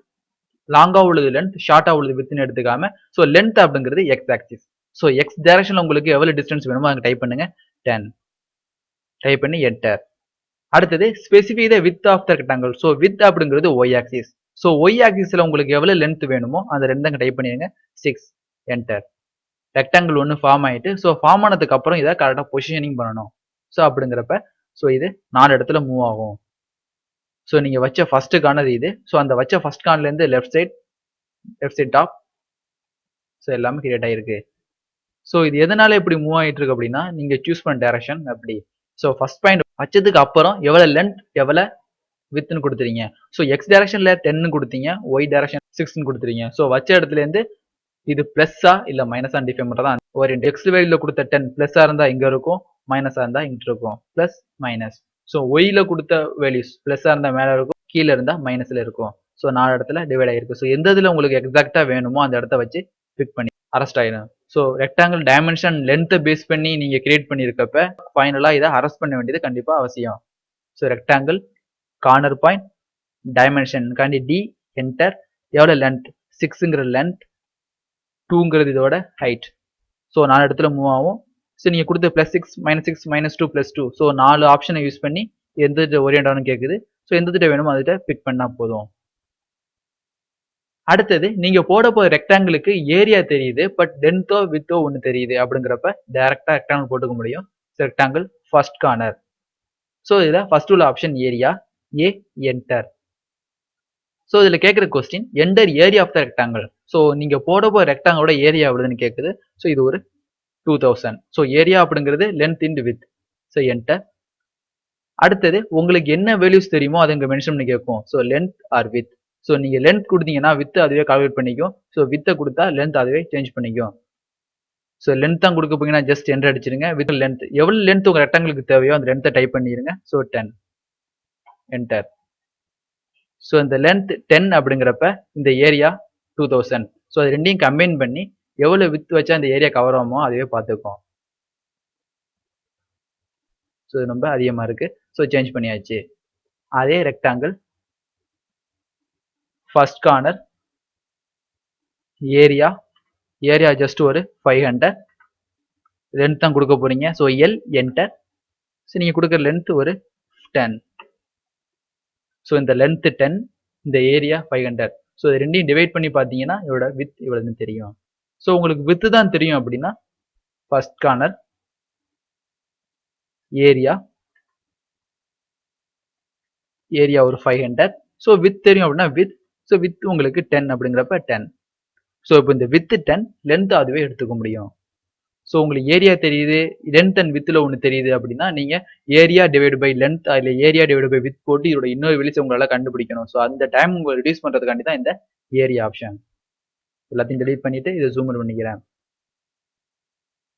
லாங்கா உள்ளது லென்த், ஷார்ட்டா உள்ளது வித்னு எடுத்துக்காம ஸோ லென்த் அப்படிங்கிறது எக்ஸ் ஆக்சிஸ். ஸோ எக்ஸ் டைரக்ஷன்ல உங்களுக்கு எவ்வளவு டிஸ்டன்ஸ் வேணுமோ அங்கே டைப் பண்ணுங்க 10. டைப் பண்ணி என்டர். அடுத்தது specify the width of the rectangle. So width அப்படிங்கிறது ஒய் ஆக்சிஸ். ஸோ ஒய் ஆக்சிஸ்ல உங்களுக்கு எவ்வளவு லென்த் வேணுமோ அந்த ரெண்டு டைப் பண்ணிடுங்க 6. என்டர். ரெக்டாங்கிள் ஒன்று ஃபார்ம் ஆயிட்டு ஸோ ஃபார்ம் ஆனதுக்கு அப்புறம் இதை கரெக்டாக பொசிஷனிங் பண்ணணும். ஸோ அப்படிங்கிறப்ப ஸோ இது 4 இடத்துல மூவ் ஆகும். ஸோ நீங்க வச்ச ஃபர்ஸ்ட் கார்னர் இது. ஸோ அந்த வச்ச ஃபர்ஸ்ட் கார்னர்ல இருந்து லெஃப்ட் சைட் டாப். ஸோ எல்லாமே கிரியேட் ஆயிருக்கு. ஸோ இது எதனால எப்படி மூவ் ஆயிட்டு இருக்கு அப்படின்னா நீங்க சூஸ் பண்ண டைரக்ஷன் அப்படி. ஸோ ஃபர்ஸ்ட் பாயிண்ட் வச்சதுக்கு அப்புறம் எவ்வளவு லென்த் எவ்வளவு வித்னு கொடுத்துறீங்க. ஸோ எக்ஸ் டைரக்ஷன்ல 10 கொடுத்தீங்க, ஒய் டைரக்ஷன் 6 கொடுத்துறீங்க. ஸோ வச்ச இடத்துல இருந்து இது பிளஸ்ஸா இல்ல மைனஸா டிஃபைன் பண்றதா ஒரு எக்ஸ் வேல்யூல கொடுத்த 10 பிளஸ்ஸா இருந்தா இங்க இருக்கும், மைனஸா இருந்தா இங்க இருக்கும். Plus minus. ஸோ ஒய்ல கொடுத்த வேல்யூஸ் பிளஸ்ஸா இருந்தா மேல இருக்கும், கீழே இருந்தா மைனஸ்ல இருக்கும். ஸோ 4 இடத்துல டிவைட் ஆயிருக்கு. ஸோ எந்த இதுல உங்களுக்கு எக்ஸாக்டா வேணுமோ அந்த இடத்த வச்சு பிக் பண்ணி அரெஸ்ட் ஆயிடும். ஸோ ரெக்டாங்கிள் டைமென்ஷன் லென்த்தை பேஸ் பண்ணி நீங்க கிரியேட் பண்ணியிருக்கப்ப ஃபைனலா இதை அரெஸ்ட் பண்ண வேண்டியது கண்டிப்பா அவசியம். So rectangle corner point dimension காண்டி டி என்டர். எவ்வளவு லென்த் 6ங்கிற லென்த், 2ங்கிறது இதோட ஹைட். ஸோ 4 இடத்துல மூவ் ஆகும். ஸோ நீங்க கொடுத்த +6 -6 -2 +2. ஸோ 4 ஆப்ஷனை யூஸ் பண்ணி எந்த ஓரியன்ட் ஆகணும் கேட்குது. ஸோ எந்த திட்ட வேணுமோ அதுகிட்ட பிக் பண்ணா போதும். அடுத்தது நீங்க போட போற ரெக்டாங்கிளுக்கு ஏரியா தெரியுது பட் லென்த்தோ வித்தோ ஒன்று தெரியுது அப்படிங்கிறப்ப டைரக்டா ரெக்டாங்கிள் போட்டுக்க முடியும். Rectangle first corner. ஸோ இதுல ஃபர்ஸ்ட் உள்ள option area, A enter. So இதுல கேட்குற question enter area of the rectangle. So நீங்க போட போற ரெக்டாங்கிளோட ஏரியா எவ்வளவுன்னு கேட்குது. ஸோ இது ஒரு 2000. ஸோ ஏரியா அப்படிங்கிறது length into with. So enter. அடுத்தது உங்களுக்கு என்ன வேல்யூஸ் தெரியுமோ அதை இங்க மென்ஷன் பண்ணி கேட்கும். So length or width. So நீங்க லென்த் கொடுத்தீங்கன்னா வித் அதுவே கால்குலேட் பண்ணிக்கும். ஸோ வித்தை கொடுத்தா லென்த் அதுவே சேஞ்ச் பண்ணிக்கும். ஸோ லென்த் தான் கொடுக்க போங்கன்னா ஜஸ்ட் என்டர் அடிச்சிருங்க. வித் லென்த் எவ்வளவு லென்த் உங்க ரெக்டாங்கிளுக்கு தேவையோ அந்த லென்த்தை டைப் பண்ணிருங்க. So 10 enter. ஸோ இந்த லென்த் 10 அப்படிங்கிறப்ப இந்த ஏரியா 2000. ஸோ அது ரெண்டையும் கம்பைன் பண்ணி எவ்வளவு வித் வச்சா இந்த ஏரியா கவர் ஆகுமோ அதுவே பார்த்துக்கும். ஸோ இது ரொம்ப அதிகமா இருக்கு. ஸோ சேஞ்ச் பண்ணியாச்சு. அதே rectangle first corner area, area just ஒரு 500. லென்த் தான் கொடுக்க போறீங்க. So L enter. ஸோ நீங்க கொடுக்குற லென்த் ஒரு 10. ஸோ இந்த லென்த் 10, இந்த ஏரியா 500. ஸோ இது ரெண்டையும் டிவைட் பண்ணி பார்த்தீங்கன்னா இதோட வித் இவ்வளவுன்னு தெரியும். ஸோ உங்களுக்கு வித் தான் தெரியும் அப்படின்னா ஃபர்ஸ்ட் கார்னர் ஏரியா, ஏரியா ஒரு 500. ஸோ வித் தெரியும் அப்படின்னா வித். ஸோ வித் உங்களுக்கு 10 அப்படிங்கிறப்ப 10. ஸோ இப்போ இந்த வித் 10, லென்த் அதுவே எடுத்துக்க முடியும். ஸோ உங்களுக்கு ஏரியா தெரியுது, லென்த் அண்ட் வித்தில் ஒன்று தெரியுது அப்படின்னா நீங்க ஏரியா டிவைட் பை லென்த் அதில் ஏரியா டிவைட் பை வித் போட்டு இதோட இன்னொரு வெளிச்சம் உங்களால் கண்டுபிடிக்கணும். ஸோ அந்த டைம் உங்களை ரிடியூஸ் பண்ணுறதுக்காண்டி தான் இந்த ஏரியா ஆப்ஷன். எல்லாத்தையும் டெலீட் பண்ணிட்டு இதை ஜூம் பண்ணிக்கிறேன்.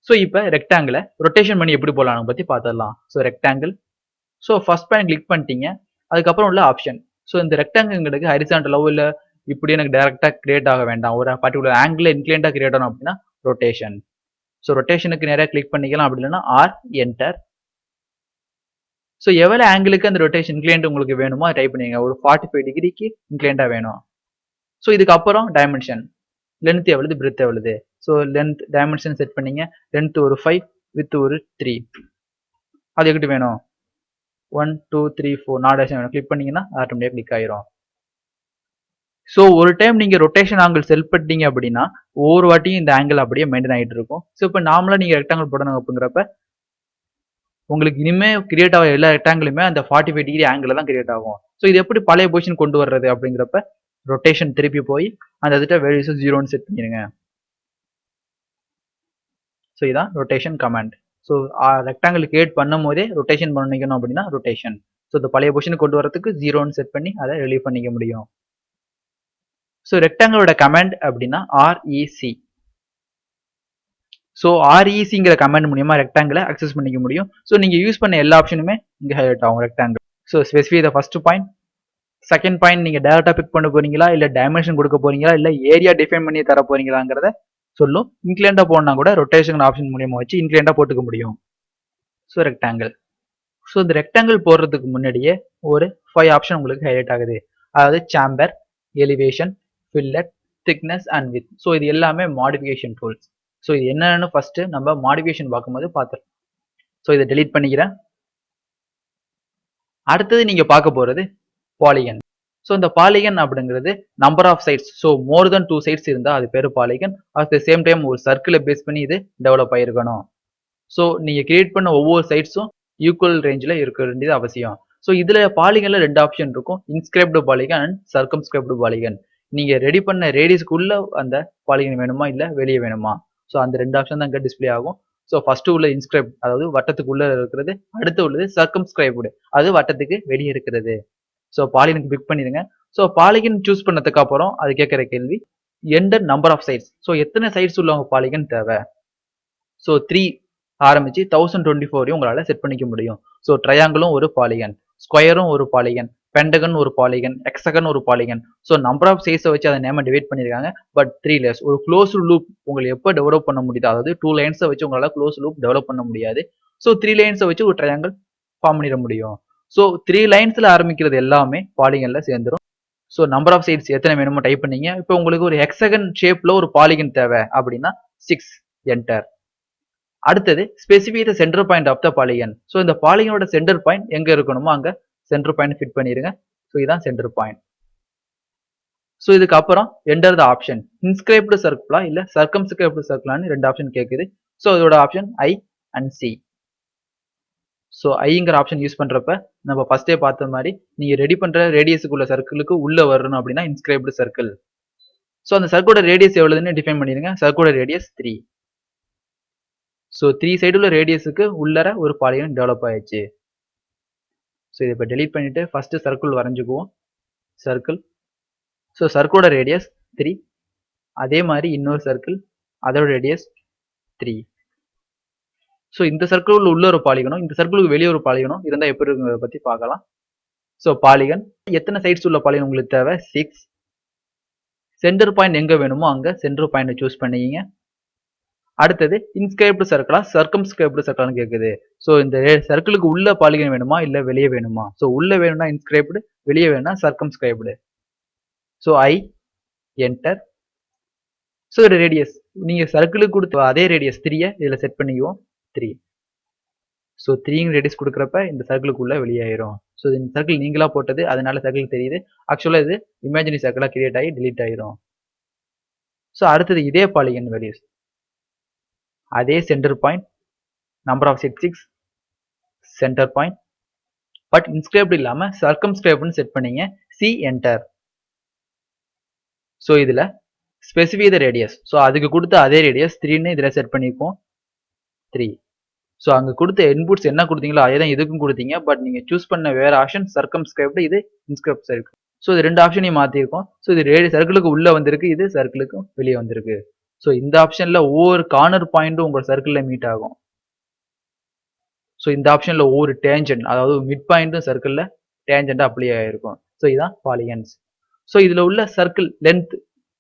ஸோ இப்போ ரெக்டாங்கிளை ரொட்டேஷன் பண்ணி எப்படி போடலாம் பற்றி பார்த்துடலாம். So rectangle. So first point click பண்ணிட்டீங்க. அதுக்கப்புறம் உள்ள ஆப்ஷன். ஸோ இந்த ரெக்டாங்கிளுக்கு ஹரிசாண்டலாவோ இல்லை இப்படி எனக்கு டைரக்டா கிரியேட் ஆக வேண்டாம், ஒரு பர்டிகுலர் ஆங்கிள் இன்க்ளைண்டா கிரியேட் ஆகணும் அப்படின்னா ரொட்டேஷன். ஸோ ரொட்டேஷனுக்கு நேராக கிளிக் பண்ணிக்கலாம். அப்படி இல்லைன்னா ஆர் என்டர். ஸோ எவ்வளோ ஆங்கிளுக்கு அந்த ரொட்டேஷன் இன்க்ளைண்ட் உங்களுக்கு வேணுமோ டைப் பண்ணிங்க. ஒரு 45 டிகிரிக்கு இன்க்ளைண்டா வேணும். ஸோ இதுக்கப்புறம் டைமென்ஷன், லென்த் எவ்வளவு, பிரெத் எவ்வளவு. ஸோ லென்த் டைமென்ஷன் செட் பண்ணீங்க. லென்த் ஒரு 5, வித் ஒரு 3. அது எங்கிட்ட வேணும் 1 2 3 4 4 வேணும். கிளிக் பண்ணீங்கன்னா ஆட்டோமேட்டிக்கா கிளிக் ஆயிரும். ஸோ ஒரு டைம் நீங்க ரொட்டேஷன் ஆங்கிள் செல் பண்ணிட்டீங்க அப்படின்னா ஒவ்வொரு வாட்டியும் இந்த ஆங்கிள் அப்படியே மெயின்டைன் ஆகிட்டு இருக்கும். ஸோ இப்போ நார்மலா நீங்க ரெக்டாங்கிள் போடணும் அப்படிங்கிறப்ப உங்களுக்கு இனிமே கிரியேட் ஆகிற எல்லா ரெக்டாங்கிளுமே அந்த 45 டிகிரி ஆங்கிள் தான் கிரியேட் ஆகும். ஸோ இது எப்படி பழைய பொசிஷன் கொண்டு வர்றது அப்படிங்கிறப்ப ரொட்டேஷன் திருப்பி போய் அந்த இதுட்ட வேல்யூஸ் 0ன்னு செட் பண்ணிடுங்க. ஸோ இதான் rotation command. So rectangle create பண்ணும் போதே ரொட்டேஷன் பண்ணிக்கணும் அப்படின்னா ரொட்டேஷன். ஸோ இந்த பழைய பொசிஷன் கொண்டு வரதுக்கு 0ன்னு செட் பண்ணி அதை ரிலீவ் பண்ணிக்க முடியும். ஸோ ரெக்டாங்கிளோட கமாண்ட் அப்படின்னா ஆர்இசி. ஸோ ஆர்இசிங்கிற கமாண்ட் மூலியமா ரெக்டாங்கிளை அக்சஸ் பண்ணிக்க முடியும். ஸோ நீங்க யூஸ் பண்ண எல்லா ஆப்ஷனுமே இங்க ஹைலைட் ஆகும் rectangle. So specify the first point. Second point நீங்க டேரக்டா பிக் பண்ண போறீங்களா, இல்ல டைமென்ஷன் கொடுக்க போறீங்களா, இல்ல ஏரியா டிஃபைன் பண்ணி தர போறீங்களாங்கிறத சொல்லும். இன்க்ளைண்டா போனா கூட ரொட்டேஷன் ஆப்ஷன் மூலியமா வச்சு இன்க்ளைண்டா போட்டுக்க முடியும். So rectangle. ஸோ இந்த ரெக்டாங்கிள் போடுறதுக்கு முன்னாடியே ஒரு 5 ஆப்ஷன் உங்களுக்கு ஹைலைட் ஆகுது. அதாவது chamfer, elevation, fillet, thickness and width. So இது எல்லாமே மாடிஃபிகேஷன் டூல்ஸ். ஸோ இது என்னன்னு ஃபர்ஸ்ட் நம்ம மாடிஃபிகேஷன் பார்க்கும்போது பார்த்துருக்கோம். ஸோ இதை டெலீட் பண்ணிக்கிறேன். அடுத்தது நீங்க பார்க்க போறது பாலிகன். ஸோ இந்த பாலிகன் அப்படிங்கிறது number of sides. So more than 2 sides இருந்தால் அது பேரு polygon. At the same time ஒரு சர்க்கிளை பேஸ் பண்ணி இது டெவலப் ஆயிருக்கணும். ஸோ நீங்க கிரியேட் பண்ண ஒவ்வொரு சைட்ஸும் ஈக்குவல் ரேஞ்சில் இருக்க வேண்டியது அவசியம். ஸோ இதுல பாலிகன்ல 2 ஆப்ஷன் இருக்கும், இன்ஸ்கிரைப்டு பாலிகன் அண்ட் சர்க்கம்ஸ்கிரைப்டு பாலிகன். நீங்க ரெடி பண்ண ரேடியஸ்க்குள்ள அந்த பாலிகன் வேணுமா இல்ல வெளியே வேணுமா. ஸோ அந்த 2 ஆப்ஷன் தான் இங்க டிஸ்பிளே ஆகும். ஸோ ஃபர்ஸ்ட் உள்ள இன்ஸ்கிரைப்ட் அதாவது வட்டத்துக்குள்ள இருக்கிறது, அடுத்து உள்ளது சர்க்கம்ஸ்கிரைப்டு அது வட்டத்துக்கு வெளியே இருக்கிறது. ஸோ பாலிகனுக்கு பிக் பண்ணிடுங்க. ஸோ பாலிகன் சூஸ் பண்ணதுக்கு அப்புறம் அது கேட்கிற கேள்வி enter number of sides. So எத்தனை சைட்ஸ் உள்ளவங்க பாலிகன் தேவை. ஸோ 3 ஆரம்பிச்சு 1024 உங்களால செட் பண்ணிக்க முடியும். ஸோ ட்ரையாங்கிளும் ஒரு பாலிகன், ஸ்கொயரும் ஒரு பாலிகன், பென்டகன் ஒரு பாலிகன், எக்ஸகன் ஒரு பாலிகன். ஸோ நம்பர் ஆஃப் சைஸை வச்சு அதை நேம டிவைட் பண்ணிருக்காங்க. பட் 3 லேயர்ஸ் ஒரு க்ளோஸ் லூப் உங்களுக்கு எப்போ டெவலப் பண்ண முடியுது, அதாவது 2 லைன்ஸை வச்சு உங்களால க்ளோஸ் லூப் டெவலப் பண்ண முடியாது. ஸோ 3 லைன்ஸை வச்சு ஒரு ட்ரையாங்கிள் ஃபார்ம் பண்ணிட முடியும். ஸோ 3 லைன்ஸ்ல ஆரம்பிக்கிறது எல்லாமே பாலிகன்ல சேர்ந்துடும். ஸோ நம்பர் ஆஃப் சைட்ஸ் எத்தனை வேணுமோ டைப் பண்ணீங்க. இப்போ உங்களுக்கு ஒரு ஹெக்ஸகன் ஷேப்ல ஒரு பாலிகன் தேவை அப்படின்னா 6 என்டர். அடுத்தது specify the centre point of the polygon. So இந்த பாலிகனோட சென்டர் பாயிண்ட் எங்க இருக்கணுமோ அங்க சென்டர் பாயிண்ட் ஃபிட் பண்ணிருங்க. ஸோ இதான் சென்டர் பாயிண்ட். ஸோ இதுக்கு அப்புறம் என்டர் த ஆப்ஷன் இன்ஸ்கிரைப்டு சர்க்கிளா இல்லை சர்க்கம்ஸ்கிரைப்டு சர்க்கிளான்னு ரெண்டு ஆப்ஷன் கேட்குது. ஸோ இதோட option I and C. So ஐங்கிற ஆப்ஷன் யூஸ் பண்ணுறப்ப நம்ம ஃபர்ஸ்டே பார்த்த மாதிரி நீங்கள் ரெடி பண்ணுற ரேடியஸுக்குள்ள சர்க்கிளுக்கு உள்ளே வரணும் அப்படின்னா இன்ஸ்கிரைப்டு சர்க்கிள். ஸோ அந்த சர்க்கிளோட ரேடியஸ் எவ்வளோதுன்னு டிஃபைன் பண்ணிடுங்க. சர்க்கிளோட ரேடியஸ் 3. ஸோ 3 சைடு உள்ள ரேடியஸுக்கு உள்ளர ஒரு பாலிகன் டெவலப் ஆயிடுச்சு. ஸோ இதை இப்போ டெலீட் பண்ணிட்டு ஃபர்ஸ்ட் சர்க்கிள் வரைஞ்சுக்குவோம். சர்க்கிள். ஸோ சர்க்கிளோட ரேடியஸ் 3. அதே மாதிரி இன்னொரு சர்க்கிள், அதோட ரேடியஸ் 3. ஸோ இந்த சர்க்கிள் உள்ள ஒரு பாலிகனும் இந்த சர்க்கிளுக்கு வெளியே ஒரு பாலிகனும் இருந்தால் எப்படி இருக்குங்கிறத பற்றி பார்க்கலாம். ஸோ பாலிகன் எத்தனை சைட்ஸ் உள்ள பாலிகன் உங்களுக்கு தேவை? 6. சென்டர் பாயிண்ட் எங்கே வேணுமோ அங்கே சென்டர் பாயிண்ட் சூஸ் பண்ணிக்கிங்க. அடுத்தது இன்ஸ்கிரைப்டு சர்க்கிளா சர்க்கம்ஸ்கிரைப்டு சர்க்கிளான்னு கேட்குது. ஸோ இந்த சர்க்கிளுக்கு உள்ள பாலிகன் வேணுமா இல்லை வெளியே வேணுமா? ஸோ உள்ள வேணும்னா இன்ஸ்கிரைப்டு, வெளியே வேணும்னா circumscribed. So I enter. So இதோட ரேடியஸ் நீங்கள் சர்க்கிளுக்கு கொடுத்த அதே ரேடியஸ் 3 இதில் செட் பண்ணிக்குவோம். 3. ஸோ 3 ரேடியஸ் கொடுக்குறப்ப இந்த சர்க்கிளுக்குள்ள வெளியாயிரும். ஸோ இந்த சர்க்கிள் நீங்களா போட்டது, அதனால சர்க்கிள் தெரியுது. ஆக்சுவலாக இது இமேஜினரி சர்க்கிளாக கிரியேட் ஆகி டிலீட் ஆயிரும். ஸோ அடுத்தது இதே பாலிகன் வேல்யூஸ், அதே centre point, number of set 6, centre point, but inscribed இல்லாமல் சர்க்கம்ஸ்கிரைப்டுன்னு செட் பண்ணீங்க. C enter. ஸோ இதில் ஸ்பெசிஃபை த ரேடியஸ். ஸோ அதுக்கு கொடுத்த அதே ரேடியஸ் 3ன்னு இதில் செட் பண்ணிப்போம். 3. ஸோ அங்கே கொடுத்த இன்புட்ஸ் என்ன கொடுத்தீங்களோ அதே தான் இதுக்கும் கொடுத்தீங்க. பட் நீங்கள் சூஸ் பண்ண வேற ஆப்ஷன் சர்க்கம்ஸ்கிரைப்டு, இது இன்ஸ்கிரைப்ட் சர்க்கிள். ஸோ இது ரெண்டு ஆப்ஷனையும் மாற்றிருக்கோம். ஸோ இது சர்க்கிளுக்கு உள்ளே வந்திருக்கு, இது சர்க்கிளுக்கு வெளியே வந்திருக்கு. ஸோ இந்த ஆப்ஷனில் ஒவ்வொரு கார்னர் பாயிண்ட்டும் உங்கள் சர்க்கிளில் மீட் ஆகும். ஸோ இந்த ஆப்ஷனில் ஒவ்வொரு டேஞ்சன்ட், அதாவது மிட் பாயிண்ட்டும் சர்க்கிளில் டேஞ்சண்டாக அப்ளை ஆகிருக்கும். ஸோ இதுதான் பாலிகன்ஸ். ஸோ இதில் உள்ள சர்க்கிள் லென்த்,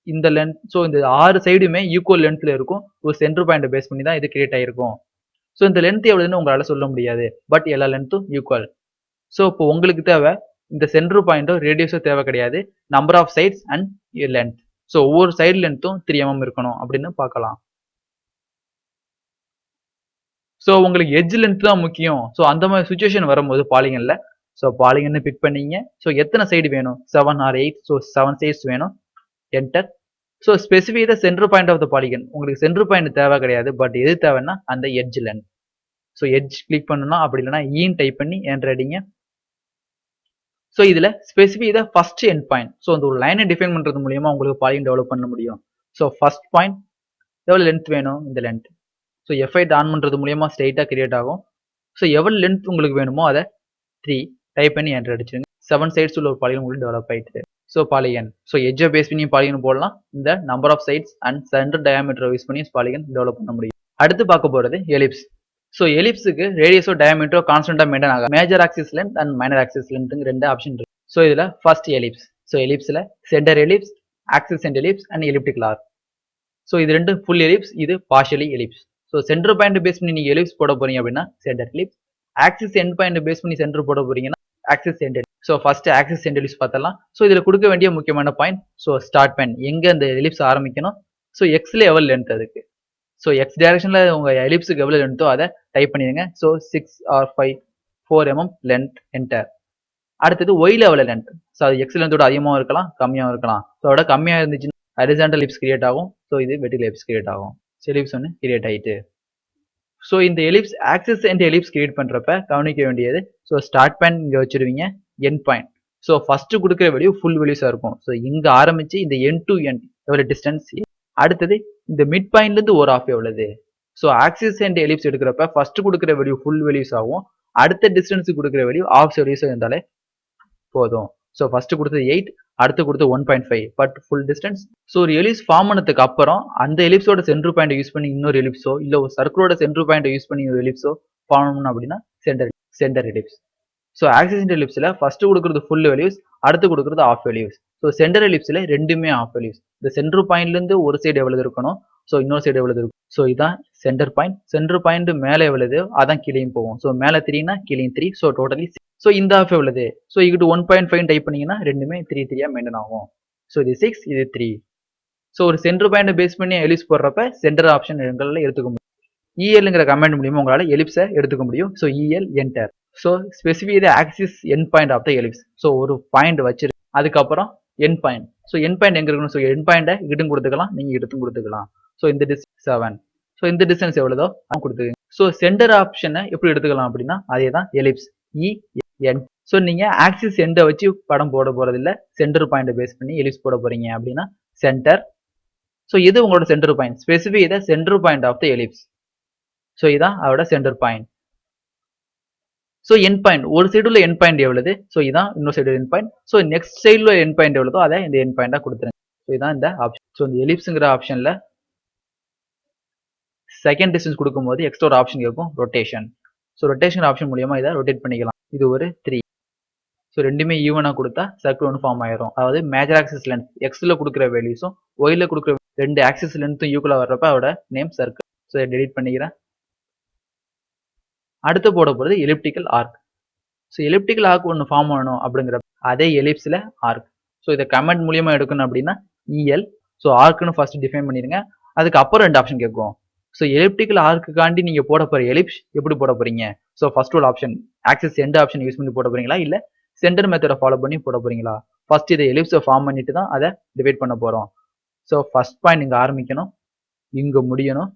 இந்த லென்த், ஸோ இந்த 6 சைடுமே ஈக்குவல் லென்த்தில் இருக்கும். ஒரு சென்டர் பாயிண்ட் பேஸ் பண்ணி தான் இது கிரியேட் ஆகிருக்கும். ஸோ இந்த லென்த் எவ்வளோன்னு உங்களால் சொல்ல முடியாது, பட் எல்லா லென்த்தும் ஈக்குவல். ஸோ இப்போ உங்களுக்கு தேவை இந்த சென்டர் பாயிண்டோ ரேடியஸோ தேவை கிடையாது, number of sides and length. So ஒவ்வொரு சைடு லென்த்தும் 3 mm இருக்கணும் அப்படின்னு பார்க்கலாம். ஸோ உங்களுக்கு எட்ஜ் லென்த் தான் முக்கியம். ஸோ அந்த மாதிரி சுச்சுவேஷன் வரும்போது பாலிகன்ல, ஸோ பாலிகன் பிக் பண்ணீங்க. ஸோ எத்தனை சைடு வேணும்? 7 or 8. ஸோ 7 சைட்ஸ் வேணும். Enter. So specify the centre point of the polygon. உங்களுக்கு சென்டர் பாயிண்ட் தேவை கிடையாது, பட் எது தேவைன்னா அந்த edge length. So edge click பண்ணணும், அப்படி இல்லைன்னா ஈன்னு டைப் பண்ணி என்டர் அடிங்க. ஸோ இதில் specify the first end point. So அந்த ஒரு லைனை டிஃபைன் பண்ணுறது மூலியமா உங்களுக்கு பாலிகன் டெவலப் பண்ண முடியும். ஸோ ஃபர்ஸ்ட் பாயிண்ட் எவ்வளோ லென்த் வேணும்? இந்த லென்த். ஸோ F8 ஆன் பண்ணுறது மூலியமா ஸ்ட்ரெயிட்டாக கிரியேட் ஆகும். ஸோ எவ்வளோ லென்த் உங்களுக்கு வேணுமோ அதை 3 டைப் பண்ணி என்டர் அடிச்சிருங்க. 7 சைட்ஸ் உள்ள ஒரு பாலிகன் உங்களுக்கு டெவலப் ஆயிட்டு. So polygon. ஸோ எட்ஜை பேஸ் பண்ணி பாலிகன் போடலாம். இந்த number of sides and centre diameter use பண்ணி பாலிகன் டெவலப் பண்ண முடியும். அடுத்து பார்க்க போகிறது எலிப்ஸ். ஸோ எலிப்ஸுக்கு ரேடியஸோ டயாமீட்டரோ கான்ஸ்டன்டாக மெயின்டைன் ஆகும். Major axis length and minor axis லென்த்துங்க 2 ஆப்ஷன் இருக்கு. ஸோ இதில் ஃபர்ஸ்ட் எலிப்ஸ். ஸோ எலிப்ஸில் centre ellipse, axis centre ellipse and elliptical arc. So இது ரெண்டு ஃபுல் எலிப்ஸ், இது partially ellipse. So centre point base பண்ணி நீங்கள் எலிப்ஸ் போட போறீங்க அப்படின்னா centre ellipse. Axis end point base பண்ணி சென்டர் போட போறீங்கன்னா axis end. So first axis end ellipse பார்த்தலாம். ஸோ இதில் கொடுக்க வேண்டிய முக்கியமான பாயிண்ட், ஸோ ஸ்டார்ட் பாயிண்ட் எங்கே அந்த எலிப்ஸ் ஆரம்பிக்கணும். ஸோ எக்ஸ்ல எவ்வளோ லென்த் அதுக்கு. ஸோ எக்ஸ் டைரக்ஷனில் உங்கள் எலிப்ஸுக்கு எவ்வளோ லென்த்தோ அதை டைப் பண்ணிடுங்க. So 6 or 5, 4 mm length enter. அடுத்தது ஒய்ல எவ்வளோ லென்த். ஸோ அது எக்ஸ் லென்த்தோட அதிகமாகவும் இருக்கலாம், கம்மியாகவும் இருக்கலாம். ஸோ அதோட கம்மியாக இருந்துச்சுன்னா ஹரிசாண்டல் எலிப்ஸ் கிரியேட் ஆகும். ஸோ இது வெர்டிகல் எலிப்ஸ் கிரியேட் ஆகும். எலிப்ஸ் ஒன்று கிரியேட் ஆகிட்டு. ஸோ இந்த ellipse axis and ellipse create பண்ணுறப்ப கவனிக்க வேண்டியது, ஸோ ஸ்டார்ட் பாயிண்ட் இங்கே வச்சிருவீங்க, எண்ட் பாயிண்ட். ஸோ ஃபர்ஸ்ட் கொடுக்குற வேல்யூ ஃபுல் வேல்யூஸாக இருக்கும். ஸோ இங்கே ஆரம்பிச்சு இந்த எண்ட் டு எண்ட் எவ்வளோ டிஸ்டன்ஸ். அடுத்தது இந்த மிட் பாயிண்ட்லேருந்து ஒரு ஆஃப் எவ்வளவு. ஸோ ஆக்சிஸ் அண்ட் எலிப்ஸ் எடுக்கிறப்ப ஃபர்ஸ்ட் கொடுக்குற வேல்யூ ஃபுல் வேல்யூஸ் ஆகும், அடுத்த டிஸ்டன்ஸ் கொடுக்குற வேல்யூ ஆஃப் வேல்யூஸ் இருந்தாலே போதும். ஸோ ஃபர்ஸ்ட் கொடுத்தது 8, அடுத்து கொடுத்து 1.5, பட் ஃபுல் டிஸ்டன்ஸ். ஸோ ஒரு எலிப்ஸ் ஃபார்ம் பண்ணதுக்கு அப்புறம் அந்த எலிப்ஸோட சென்டர் பாயிண்ட் யூஸ் பண்ணி இன்னொரு எலிப்ஸோ இல்லை ஒரு சர்க்கிளோட சென்டர் பாயிண்ட் யூஸ் பண்ணி ஒரு எலிப்ஸோ ஃபார்ம் பண்ணணும் அப்படின்னா centre ellipse. So axis and எலிப்ஸில் ஃபர்ஸ்ட் கொடுக்குறது ஃபுல் வேல்யூஸ், அடுத்து கொடுக்குறது ஆஃப் வேல்யூஸ். ஸோ சென்டர் எலிப்ஸில் ரெண்டுமே ஆஃப் வேல்யூஸ். இந்த சென்டர் பாயிண்ட்லேருந்து ஒரு சைடு எவ்வளவு இருக்கணும், ஸோ இன்னொரு சைடு எவ்வளவு இருக்கும். ஸோ இதான் சென்டர் பாயிண்ட். சென்டர் பாயிண்ட் மேலே எவ்வளவு அதான் கீழேயும் போகும். ஸோ மேலே 3னா கீழே 3. So totally. ஸோ இந்த ஆஃப் எவ்வளவு. ஸோ இங்கிட்டு 1.5 டைப் பண்ணீங்கன்னா ரெண்டுமே 3 3 மெயின்டைன் ஆகும். ஸோ இது 6, இது 3. ஸோ ஒரு சென்டர் பாயிண்ட் பேஸ் பண்ணி எலிப்ஸ் போடுறப்ப சென்டர் ஆப்ஷன் எங்களில் எடுத்துக்க முடியும். இஎல்ங்கிற கமெண்ட் மூலியமா உங்களால் எலிப்ஸை எடுத்துக்க முடியும். So EL enter. So specify the axis end point of the ellipse. So ஒரு பாயிண்ட் வச்சிரு, அதுக்கப்புறம் end point. So end point எங்க இருக்கணும்? ஸோ என் பாயிண்ட்டை இங்கிட்டும் கொடுத்துக்கலாம், நீங்க இங்கிட்டும் கொடுத்துக்கலாம். ஸோ இந்த டிஸ்டன்ஸ் 7. ஸோ இந்த டிஸ்டன்ஸ் எவ்வளோதோ அவங்க கொடுத்துக்கங்க. ஸோ சென்டர் ஆப்ஷனை எப்படி எடுத்துக்கலாம் அப்படின்னா அதே தான் எலிப்ஸ் EN. ஸோ நீங்க ஆக்சிஸ் எண்டை வச்சு படம் போட போறது இல்ல, சென்டர் பாயிண்டை பேஸ் பண்ணி எலிப்ஸ் போட போறீங்க அப்படின்னா சென்டர். ஸோ இது உங்களோட சென்டர் பாயிண்ட். ஸ்பெசிஃபை இதை centre point of the ellipse. So இதான் அவரோட centre point. So end point ஒரு சைடு உள்ள என் பாயிண்ட் எவ்வளவு? ஸோ இதான் இன்னொரு side end point. So next சைடுல என் பாயிண்ட் எவ்வளோ அதை இந்த என் பாயிண்டா கொடுத்துருங்க. ஸோ இதான் இந்த ஆப்ஷன். ஸோ இந்த எலிப்ஸ்ங்கிற ஆப்ஷன்ல செகண்ட் டிஸ்டன்ஸ் கொடுக்கும்போது எக்ஸ்ட்ரா ஒரு ஆப்ஷன் கேட்கும், ரொட்டேஷன். ஸோ ரொட்டேஷன் ஆப்ஷன் மூலியமா இதை ரொட்டேட் பண்ணிக்கலாம். இது ஒரு 3. ஸோ ரெண்டுமே ஈவனா கொடுத்தா சர்க்கிள் ஒன்று ஃபார்ம் ஆயிரும். அதாவது மேஜர் ஆக்சிஸ் லென்த் எக்ஸ்ல கொடுக்குற வேல்யூஸும் ஒய்ல கொடுக்குற ரெண்டு ஆக்சிஸ் லென்த்தும் ஈக்குவலா வர்றப்ப அதோட நேம் சர்க்கிள். ஸோ இதை டெலிட் பண்ணிக்கிறேன். அடுத்து போட போகிறது elliptical arc. So elliptical arc ஒன்று ஃபார்ம் பண்ணணும் அப்படிங்கிற அதே எலிப்ஸில் ஆர்க். ஸோ இதை கமெண்ட் மூலியமா எடுக்கணும் அப்படின்னா EL. ஸோ ஆர்க்குன்னு ஃபர்ஸ்ட் டிஃபைன் பண்ணிடுங்க. அதுக்கப்புறம் ரெண்டு ஆப்ஷன் கேட்கும். ஸோ எலிப்டிக்கல் ஆர்க்குக்காண்டி நீங்க போட போற எலிப்ஸ் எப்படி போட போறீங்க? ஸோ ஃபர்ஸ்ட் ஒரு option axis end option use பண்ணி போட போறீங்களா, இல்ல சென்டர் மெத்தடை ஃபாலோ பண்ணி போட போறீங்களா? ஃபர்ஸ்ட் இதை எலிப்ஸை ஃபார்ம் பண்ணிட்டு தான் அதை டிவைட் பண்ண போறோம். ஸோ ஃபர்ஸ்ட் பாயிண்ட் இங்க ஆரம்பிக்கணும், இங்க முடியணும்.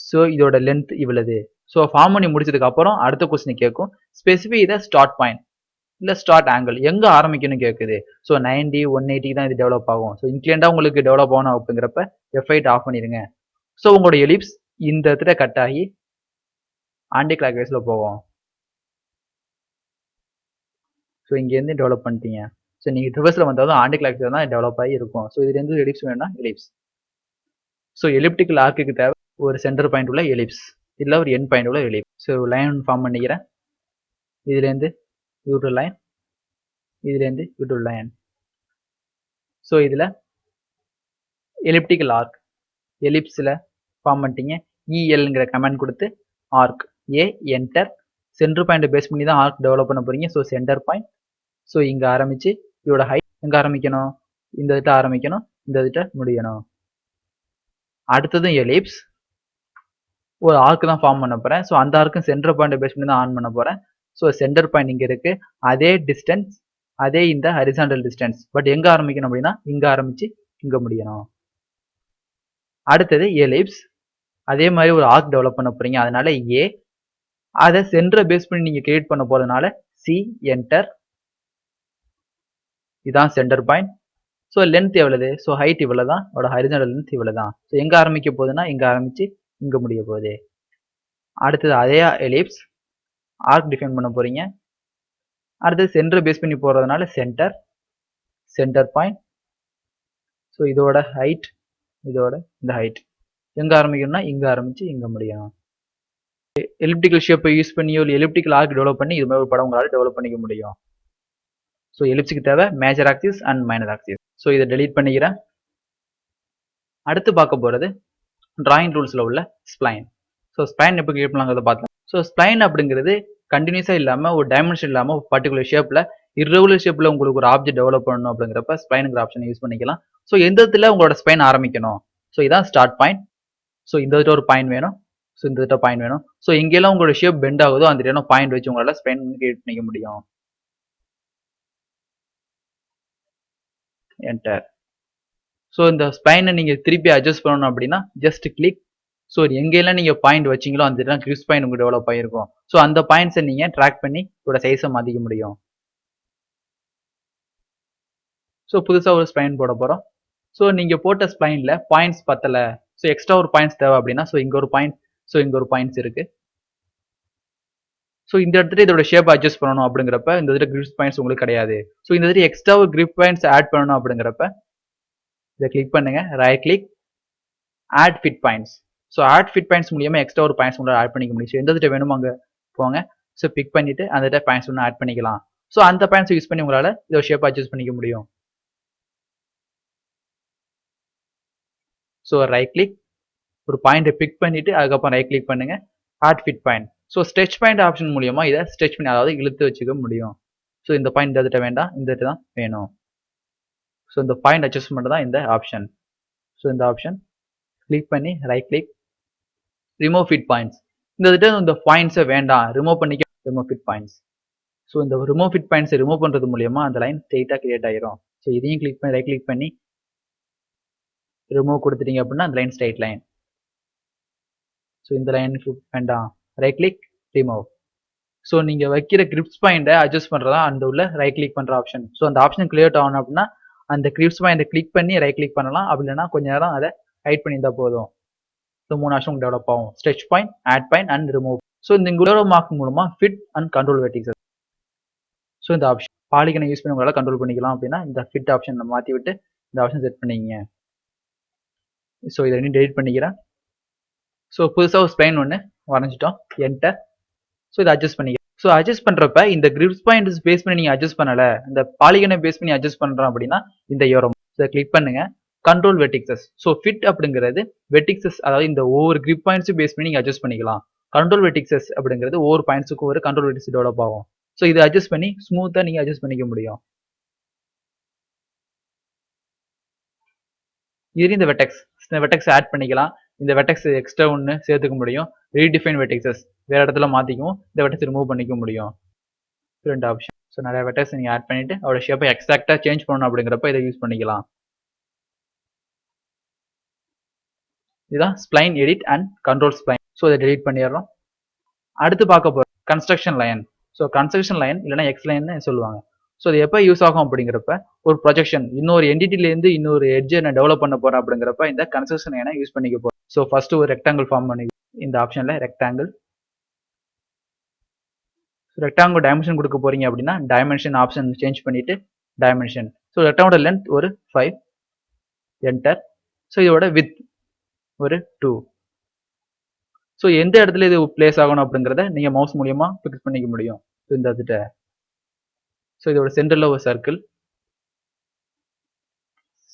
ஸோ இதோட லென்த் இவ்வளவு. ஸோ ஃபார்ம் பண்ணி முடிச்சதுக்கு அப்புறம் அடுத்த கொஸ்டின் கேட்கும், ஸ்பெசிஃபை இதை ஸ்டார்ட் பாயிண்ட் இல்ல ஸ்டார்ட் ஆங்கிள் எங்க ஆரம்பிக்கணும் கேட்குது. ஸோ 90 180 தான் இது டெவலப் ஆகும். ஸோ இன்க்ளீண்டா உங்களுக்கு டெவலப் ஆகணும் அப்படிங்கிறப்ப F8 ஆஃப் பண்ணிடுங்க. ஸோ உங்களோட எலிப்ஸ் இந்த இடத்துல கட் ஆகி ஆன்டி கிளாக் வைஸ்ல போகும். ஸோ இங்கேருந்து டெவலப் பண்ணிட்டீங்க. ஸோ நீங்க ரிவர்ஸ்ல வந்தாலும் ஆன்டி கிளாக் தான் டெவலப் ஆகி இருக்கும். ஸோ இதுல இருந்து எலிப்ஸ் வேணும்னா எலிப்ஸ். ஸோ எலிப்டிக்கல் ஆர்க்குக்கு தேவை ஒரு சென்டர் பாயிண்ட் உள்ள எலிப்ஸ், இல்ல ஒரு எண்ட் பாயிண்ட் உள்ள எலிப்ஸ். ஸோ லைன் ஃபார்ம் பண்ணிக்கிறேன். இதுல இருந்து ஒரு லைன், இதுல இருந்து ஒரு லைன். ஸோ இதுல எலிப்டிக்கல் ஆர்க் எலிப்ஸ்ல ஃபார்ம் பண்ணிட்டீங்க. ELங்கிற கமெண்ட் கொடுத்து arc enter. Centre point base பண்ணி தான் ஆர்க் டெவலப் பண்ண போறீங்க. So centre point. ஸோ இங்க ஆரம்பிச்சு இதோட ஹைட் எங்க ஆரம்பிக்கணும்? இந்த இதுட்ட ஆரம்பிக்கணும், இந்த இதுட்ட முடியணும். அடுத்ததும் எலிப்ஸ் ஒரு ஆர்க் தான் ஃபார்ம் பண்ண போறேன். ஸோ அந்த ஆர்க்கும் சென்டர் பாயிண்ட் பேஸ் பண்ணி தான் ஆன் பண்ண போறேன். ஸோ சென்டர் பாயிண்ட் இங்க இருக்கு, அதே டிஸ்டன்ஸ், அதே இந்த ஹரிசாண்டல் டிஸ்டன்ஸ். பட் எங்க ஆரம்பிக்கணும் அப்படின்னா இங்க ஆரம்பிச்சு இங்க முடியணும். அடுத்தது எலிப்ஸ் அதே மாதிரி ஒரு ஆர்க் டெவலப் பண்ண போறீங்க. அதனால அதை சென்டரை பேஸ் பண்ணி நீங்க கிரியேட் பண்ண போறதுனால C என்டர். இதான் சென்டர் பாயிண்ட். ஸோ லென்த் எவ்வளவு? ஸோ ஹைட் இவ்வளவுதான், அதோட ஹரிசாண்டல் லென்த் இவ்வளவுதான். ஸோ எங்க ஆரம்பிக்க போகுதுன்னா இங்க ஆரம்பிச்சு இங்க முடிய போகுது. அடுத்தது அதே எலிப்ஸ் ஆர்க் டிஃபைன் பண்ண போறீங்க. அடுத்தது சென்டரை பேஸ் பண்ணி போறதுனால சென்டர் பாயிண்ட். ஸோ இதோட ஹைட், இதோட இந்த ஹைட் எங்க ஆரம்பிக்கணும்னா இங்க ஆரம்பிச்சு இங்க முடியணும். எலிப்டிக்கல் ஷேப்பை யூஸ் பண்ணியோ எலிப்டிக்கல் ஆர்க் டெவலப் பண்ணி இது மாதிரி ஒரு படம் உங்களால டெவலப் பண்ணிக்க முடியும். ஸோ எலிப்ஸுக்கு தேவை major axis and minor axis. So இதை டெலீட் பண்ணிக்கிறேன். அடுத்து பார்க்க போறது டிராயிங் டூல்ஸ்ல உள்ள ஸ்ப்ளைன். ஸோ ஸ்ப்ளைன் எப்படி கிரியேட் பண்ணலாங்கிறத பார்த்தோம். ஸோ ஸ்ப்ளைன் அப்படிங்கிறது கண்டினியூஸா இல்லாம ஒரு டைமென்ஷன் இல்லாம ஒரு பர்டிகுலர் ஷேப்ல இர்ரெகுலர் ஷேப்ல உங்களுக்கு ஒரு ஆப்ஜெக்ட் டெவலப் பண்ணணும் அப்படிங்கிறப்ப ஸ்ப்ளைனுங்கிற ஆப்ஷன் யூஸ் பண்ணிக்கலாம். ஸோ எந்த இடத்துல உங்களோட ஸ்ப்ளைன் ஆரம்பிக்கணும்? ஸோ இதான் ஸ்டார்ட் பாயிண்ட். ஸோ இந்த இடத்துல ஒரு பாயிண்ட் வேணும், ஸோ இந்த இடத்துல பாயிண்ட் வேணும். ஸோ எங்கெல்லாம் உங்களோட ஷேப் பெண்ட் ஆகுதோ அந்த இடம் பாயிண்ட் வச்சு உங்களால ஸ்ப்ளைன் கிரியேட் பண்ணிக்க முடியும். என்டர். ஸோ இந்த ஸ்ப்ளைனை நீங்க திருப்பி அட்ஜஸ்ட் பண்ணணும் அப்படின்னா ஜஸ்ட் கிளிக். ஸோ எங்கெல்லாம் நீங்க பாயிண்ட் வச்சீங்களோ அந்த இடம் கிரிஸ் பாயிண்ட் உங்களுக்கு டெவலப் ஆகிருக்கும். ஸோ அந்த பாயிண்ட்ஸை நீங்க ட்ராக் பண்ணி இதோட சைஸை மாத்திக்க முடியும். ஸோ புதுசா ஒரு ஸ்ப்ளைன் போட போறோம். ஸோ நீங்க போட்ட ஸ்ப்ளைன்ல பாயிண்ட்ஸ் பத்தல, ஸோ எக்ஸ்ட்ரா ஒரு பாயிண்ட்ஸ் தேவை அப்படின்னா ஸோ இங்க ஒரு பாயிண்ட், ஸோ இங்க ஒரு பாயிண்ட்ஸ் இருக்கு. ஸோ இந்த இடத்துல இதோட ஷேப் அட்ஜஸ்ட் பண்ணணும் அப்படிங்கிறப்ப இந்த இடத்துல கிரிப் பாயிண்ட்ஸ் உங்களுக்கு கிடையாது. ஸோ இந்த இடத்துல எக்ஸ்ட்ரா ஒரு கிரிப் பாயிண்ட்ஸ் ஆட் பண்ணணும் அப்படிங்கிறப்ப இதை கிளிக் பண்ணுங்க, right click, add fit points. So add fit points மூலியமா எக்ஸ்ட்ரா ஒரு பாயிண்ட்ஸ் உங்களால் ஆட் பண்ணிக்க முடியும். ஸோ எந்த இடத்துல வேணுமோ அங்கே போங்க. ஸோ பிக் பண்ணிட்டு அந்த இடத்துல பாயிண்ட்ஸ் ஒன்று ஆட் பண்ணிக்கலாம். ஸோ அந்த பாயிண்ட்ஸ் யூஸ் பண்ணி உங்களால் இதோட ஷேப் அட்ஜஸ்ட் பண்ணிக்க முடியும். ஸோ ரைட் கிளிக், ஒரு பாயிண்டை பிக் பண்ணிட்டு அதுக்கப்புறம் ரைட் கிளிக் பண்ணுங்க, add fit point. So stretch point option மூலியமா இதை ஸ்ட்ரெச் பண்ணி அதாவது இழுத்து வச்சுக்க முடியும். ஸோ இந்த பாயிண்ட் இந்த இடத்துல வேண்டாம், இந்த இடத்துல தான் வேணும். ஸோ இந்த பாயிண்ட் அட்ஜஸ்ட்மெண்ட் தான் இந்த ஆப்ஷன். ஸோ இந்த ஆப்ஷன் கிளிக் பண்ணி right click, remove fit points. இந்த இடத்துல இந்த பாயிண்ட்ஸை வேண்டாம், ரிமூவ் பண்ணிக்க, ரிமூவ் ஃபிட் பாயிண்ட்ஸ். ஸோ இந்த ரிமூவ் ஃபிட் பாயிண்ட்ஸை ரிமூவ் பண்றது மூலியமா அந்த லைன் ஸ்ட்ரெயிட்டா கிரியேட் ஆயிரும். ஸோ இதையும் கிளிக் பண்ணி ரைட் கிளிக் பண்ணி ரிமூவ் கொடுத்துட்டீங்க அப்படின்னா அந்த லைன் ஸ்ட்ரைட் லைன். ஸோ இந்த லைன் வேண்டாம், ரைட் கிளிக் ரிமூவ். ஸோ நீங்கள் வைக்கிற கிரிப்ஸ் பாயிண்டை அட்ஜஸ்ட் பண்ணுறதா அந்த உள்ள ரைட் கிளிக் பண்ணுற ஆப்ஷன். ஸோ அந்த ஆப்ஷன் கிளியர் ஆகணும் அப்படின்னா அந்த கிரிப்ஸ் பாயிண்டை கிளிக் பண்ணி ரைட் கிளிக் பண்ணலாம். அப்படி இல்லைன்னா கொஞ்ச நேரம் அதை ஹைட் பண்ணியிருந்தால் போதும். ஸோ 3 ஆப்ஷன் டெவலப் ஆகும், stretch point, add point and remove. So இந்த இங்கே மார்க் மூலமாக fit and control vertices. So இந்த ஆப்ஷன் பாலிகனை யூஸ் பண்ணி உங்களால் கண்ட்ரோல் பண்ணிக்கலாம். அப்படின்னா இந்த ஃபிட் ஆப்ஷன் மாற்றி விட்டு இந்த ஆப்ஷன் செட் பண்ணிங்க. ஸோ இதை ரெண்டும் டெலிட் பண்ணிக்கிறேன். ஸோ புதுசாக ஒரு ஸ்ப்ளைன் ஒன்று வரைஞ்சிட்டோம், என்டர். ஸோ இதை அட்ஜஸ்ட் பண்ணிக்கிறேன். ஸோ அட்ஜஸ்ட் பண்ணுறப்ப இந்த கிரிப்ஸ் பாயிண்ட் பேஸ் பண்ணி நீங்கள் அட்ஜஸ்ட் பண்ணலை, இந்த பாலிகனை பேஸ் பண்ணி அட்ஜஸ்ட் பண்ணுறோம் அப்படின்னா இந்த யோரம் இதை கிளிக் பண்ணுங்க, கண்ட்ரோல் வெர்டிசஸ். ஸோ ஃபிட் அப்படிங்கிறது வெர்டிசஸ், அதாவது இந்த ஒவ்வொரு கிரிப் பாயிண்ட்ஸும் பேஸ் பண்ணி நீங்கள் அட்ஜஸ்ட் பண்ணிக்கலாம். கண்ட்ரோல் வெர்டிசஸ் அப்படிங்கிறது ஒவ்வொரு பாயிண்ட்ஸுக்கும் ஒரு கண்ட்ரோல் வெர்டிசஸ் டெவலப் ஆகும். ஸோ இதை அட்ஜஸ்ட் பண்ணி ஸ்மூத்தாக நீங்கள் அட்ஜஸ்ட் பண்ணிக்க முடியும். இதுலேயும் இந்த வெட்டெக்ஸ் ஆட் பண்ணிக்கலாம். இந்த வெட்டெக்ஸ் எக்ஸ்ட்ரா ஒன்று சேர்த்துக்க முடியும். ரீடிஃபைன் வெட்டெக்ஸஸ் வேற இடத்துல மாற்றிக்கவும் இந்த வெட்டெக்ஸ் ரிமூவ் பண்ணிக்க முடியும். ரெண்டு ஆப்ஷன். ஸோ நிறைய வெட்டெக்ஸ் நீங்கள் ஆட் பண்ணிட்டு அவரோட ஷேப்பை எக்ஸாக்டாக சேஞ்ச் பண்ணணும் அப்படிங்கிறப்ப இதை யூஸ் பண்ணிக்கலாம். இதுதான் spline edit and control spline. So இதை டெலிட் பண்ணிடுறோம். அடுத்து பார்க்க போகிறோம் construction line. So construction line இல்லைனா எக்ஸ் லைன்னு சொல்லுவாங்க. ஸோ இது எப்போ யூஸ் ஆகும் அப்படிங்கிறப்ப ஒரு ப்ரொஜெக்ஷன் இன்னொரு என்டிட்டிலேருந்து இன்னொரு எட்ஜை நான் டெவலப் பண்ண போகிறேன் அப்படிங்கிறப்ப இந்த கன்ஸ்ட்ரக்ஷன் லைனை யூஸ் பண்ணிக்க போகிறோம். ஸோ ஃபர்ஸ்ட் ஒரு ரெக்டாங்கிள் ஃபார்ம் பண்ணி இந்த ஆப்ஷனில் ரெக்டாங்கிள் டைமென்ஷன் கொடுக்க போறீங்க அப்படின்னா டைமென்ஷன் ஆப்ஷன் சேஞ்ச் பண்ணிட்டு டைமென்ஷன். ஸோ ரெக்டாங்கோட லென்த் ஒரு 5, என்டர். ஸோ இதோட வித் ஒரு 2. ஸோ எந்த இடத்துல இது பிளேஸ் ஆகணும் அப்படிங்கிறத நீங்க மவுஸ் மூலியமா பிக்ஸ் பண்ணிக்க முடியும். இந்த இடத்துல ஸோ இதோட சென்டர்ல ஒரு circle,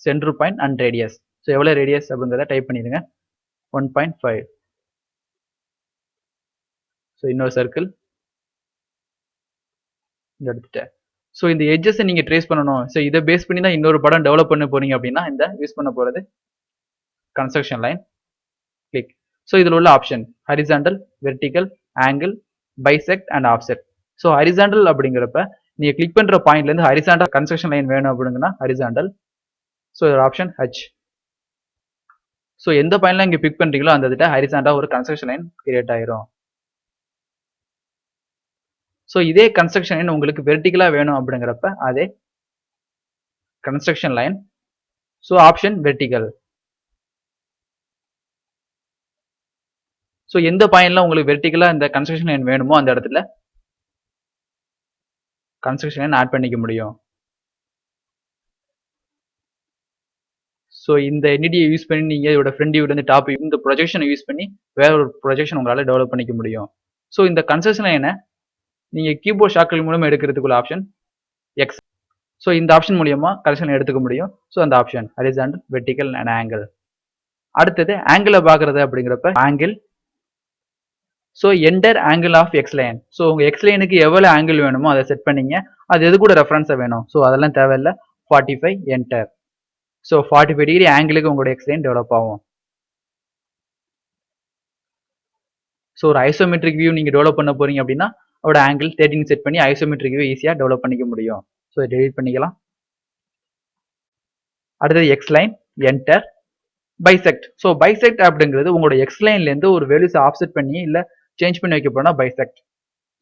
centre point and radius. So எவ்வளவு ரேடியஸ் அப்படிங்கிறத டைப் பண்ணிடுங்க, 1.5. ஸோ இன்னொரு சர்க்கிள் எடுத்துட்டேன். ஸோ இந்த எட்ஜஸை நீங்க ட்ரேஸ் பண்ணணும். ஸோ இதை பேஸ் பண்ணி தான் இன்னொரு படம் டெவலப் பண்ண போறீங்க அப்படின்னா இந்த யூஸ் பண்ண போறது கன்ஸ்ட்ரக்ஷன் லைன். கிளிக். ஸோ இதில் உள்ள option horizontal, vertical, angle, bisect and offset. So horizontal அப்படிங்கிறப்ப நீங்க கிளிக் பண்ற பாயிண்ட்ல இருந்து ஹரிசாண்டல் கன்ஸ்ட்ரக்ஷன் லைன் வேணும் அப்படிங்கன்னா ஹரிசாண்டல். ஸோ இதோட ஆப்ஷன் ஹச். ஸோ எந்த பாயிண்ட்ல இங்க பிக் பண்றீங்களோ அந்த இடத்துல ஹரிசாண்டா ஒரு கன்ஸ்ட்ரக்ஷன் லைன் கிரியேட் ஆயிரும். ஸோ இதே கன்ஸ்ட்ரக்ஷன் லைன் உங்களுக்கு வெர்டிகலா வேணும் அப்படிங்கிறப்ப அதே construction line. So option vertical. So எந்த பாயிண்ட்ல உங்களுக்கு வெர்டிகலா இந்த கன்ஸ்ட்ரக்ஷன் லைன் வேணுமோ அந்த இடத்துல கன்ஸ்ட்ரக்ஷன் லைன் ஆட் பண்ணிக்க முடியும். ஸோ இந்த என்டிடியை யூஸ் பண்ணி நீங்க இதோட ஃப்ரண்ட் வியூல இருந்து டாப் இந்த ப்ரொஜெக்ஷனை யூஸ் பண்ணி வேற ஒரு ப்ரொஜெக்ஷன் உங்களால டெவலப் பண்ணிக்க முடியும். ஸோ இந்த கன்ஸ்ட்ரக்ஷன் லைனை நீங்க கீபோர்ட் ஷார்ட்கட் மூலமா எடுக்கிறதுக்குள்ள ஆப்ஷன் எக்ஸ். ஸோ இந்த ஆப்ஷன் மூலியமா கன்ஸ்ட்ரக்ஷன் எடுத்துக்க முடியும். ஸோ அந்த option horizontal, vertical and angle. அடுத்தது ஆங்கிளை பாக்குறது அப்படிங்கிறப்ப angle. So enter angle of X line. So உங்க எக்ஸ் லைனுக்கு எவ்வளவு ஆங்கிள் வேணுமோ அதை செட் பண்ணீங்க. அது எது கூட ரெஃபரன்ஸா வேணும். ஸோ அதெல்லாம் தேவையில்லை. 45 என்டர். ஸோ 45 டிகிரி ஆங்கிளுக்கு உங்களோட எக்ஸ் லைன் டெவலப் ஆகும். ஸோ ஒரு ஐசோமெட்ரிக் வியூ நீங்க டெவலப் பண்ண போறீங்க அப்படின்னா அதோட ஆங்கிள் 13 செட் பண்ணி ஐசோமெட்ரிக் வியூ ஈஸியா டெவலப் பண்ணிக்க முடியும். ஸோ டெலிட் பண்ணிக்கலாம். அடுத்தது X line, enter, bisect. So bisect அப்படிங்கிறது உங்களோட எக்ஸ் லைன்ல இருந்து ஒரு வேல்யூஸ் ஆஃப்செட் பண்ணி இல்ல சேஞ்ச் பண்ணி வைக்க போனா பைசெக்ட்.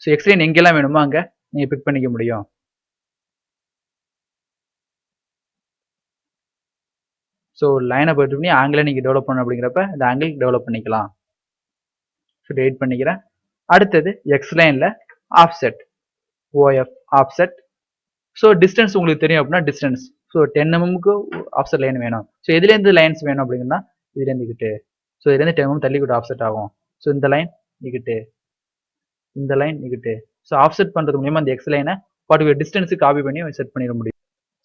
ஸோ எக்ஸ் லைன் எங்கெல்லாம் வேணுமோ அங்க நீங்க பிக் பண்ணிக்க முடியும். ஸோ லைனை போயிட்டு பண்ணி ஆங்கிளை நீங்க டெவலப் பண்ணணும் அப்படிங்கிறப்ப இந்த ஆங்கிள் டெவலப் பண்ணிக்கலாம். ஸோ டெலிட் பண்ணிக்கிறேன். அடுத்தது எக்ஸ் லைன்ல offset, OF offset. So distance உங்களுக்கு தெரியும் அப்படின்னா distance. So 10 mm offset line வேணும். ஸோ எதுலேருந்து லைன்ஸ் வேணும் அப்படின்னா இதுலேருந்து இங்கிட்டு. ஸோ இதுலேருந்து 10 mm தள்ளி கூட ஆஃப்செட் ஆகும். ஸோ இந்த லைன் இங்கிட்டு, இந்த லைன் இங்கிட்டு. ஸோ ஆஃப்செட் பண்றது மூலியமா அந்த எக்ஸ் லைனை பர்டிகுலர் டிஸ்டன்ஸுக்கு காப்பி பண்ணி செட் பண்ணிட முடியும்.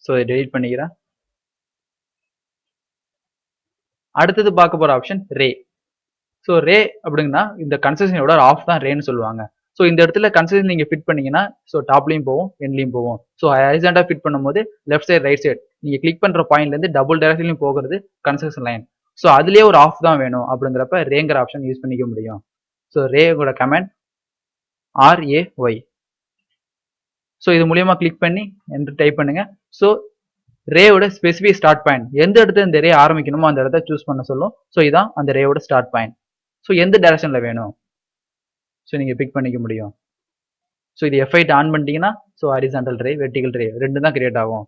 ஸோ இதை டெலிட் பண்ணிக்கிறேன். அடுத்தது பார்க்க போற ஆப்ஷன் ரே. ஸோ ரே அப்படின்னா இந்த கன்ஸ்ட்ரக்ஷனோட ஆஃப் தான் ரேன்னு சொல்லுவாங்க. ஸோ இந்த இடத்துல கன்ஸ்ட்ரக்ஷன் நீங்க ஃபிட் பண்ணீங்கன்னா ஸோ டாப்லையும் போகும், எண்ட்லையும் போகும். ஸோ ஹரிசாண்டா ஃபிட் பண்ணும்போது லெஃப்ட் சைடு ரைட் சைடு நீங்க கிளிக் பண்ற பாயிண்ட்ல இருந்து டபுள் டைரக்ஷன்லையும் போகிறது கன்ஸ்ட்ரக்ஷன் லைன். ஸோ அதுலயே ஒரு ஆஃப் தான் வேணும் அப்படிங்கிறப்ப ரேங்கிற ஆப்ஷன் யூஸ் பண்ணிக்க முடியும். ஸோ ரேயோட கமெண்ட் RAY. ஸோ இது மூலியமா கிளிக் பண்ணி என்று டைப் பண்ணுங்க. ஸோ ரேவோட ஸ்பெசிஃபிக் ஸ்டார்ட் பாயிண்ட் எந்த இடத்துல இந்த ரே ஆரம்பிக்கணுமோ அந்த இடத்த சூஸ் பண்ண சொல்லும். ஸோ இதான் அந்த ரேவோட ஸ்டார்ட் பாயிண்ட். ஸோ எந்த டைரக்ஷன்ல வேணும் ஸோ நீங்க பிக் பண்ணிக்க முடியும். ஸோ இது F8 ஆன் பண்ணிட்டீங்கன்னா ஸோ ஹாரிசான்டல் ரே வெர்டிகல் ரே ரெண்டு தான் கிரியேட் ஆகும்.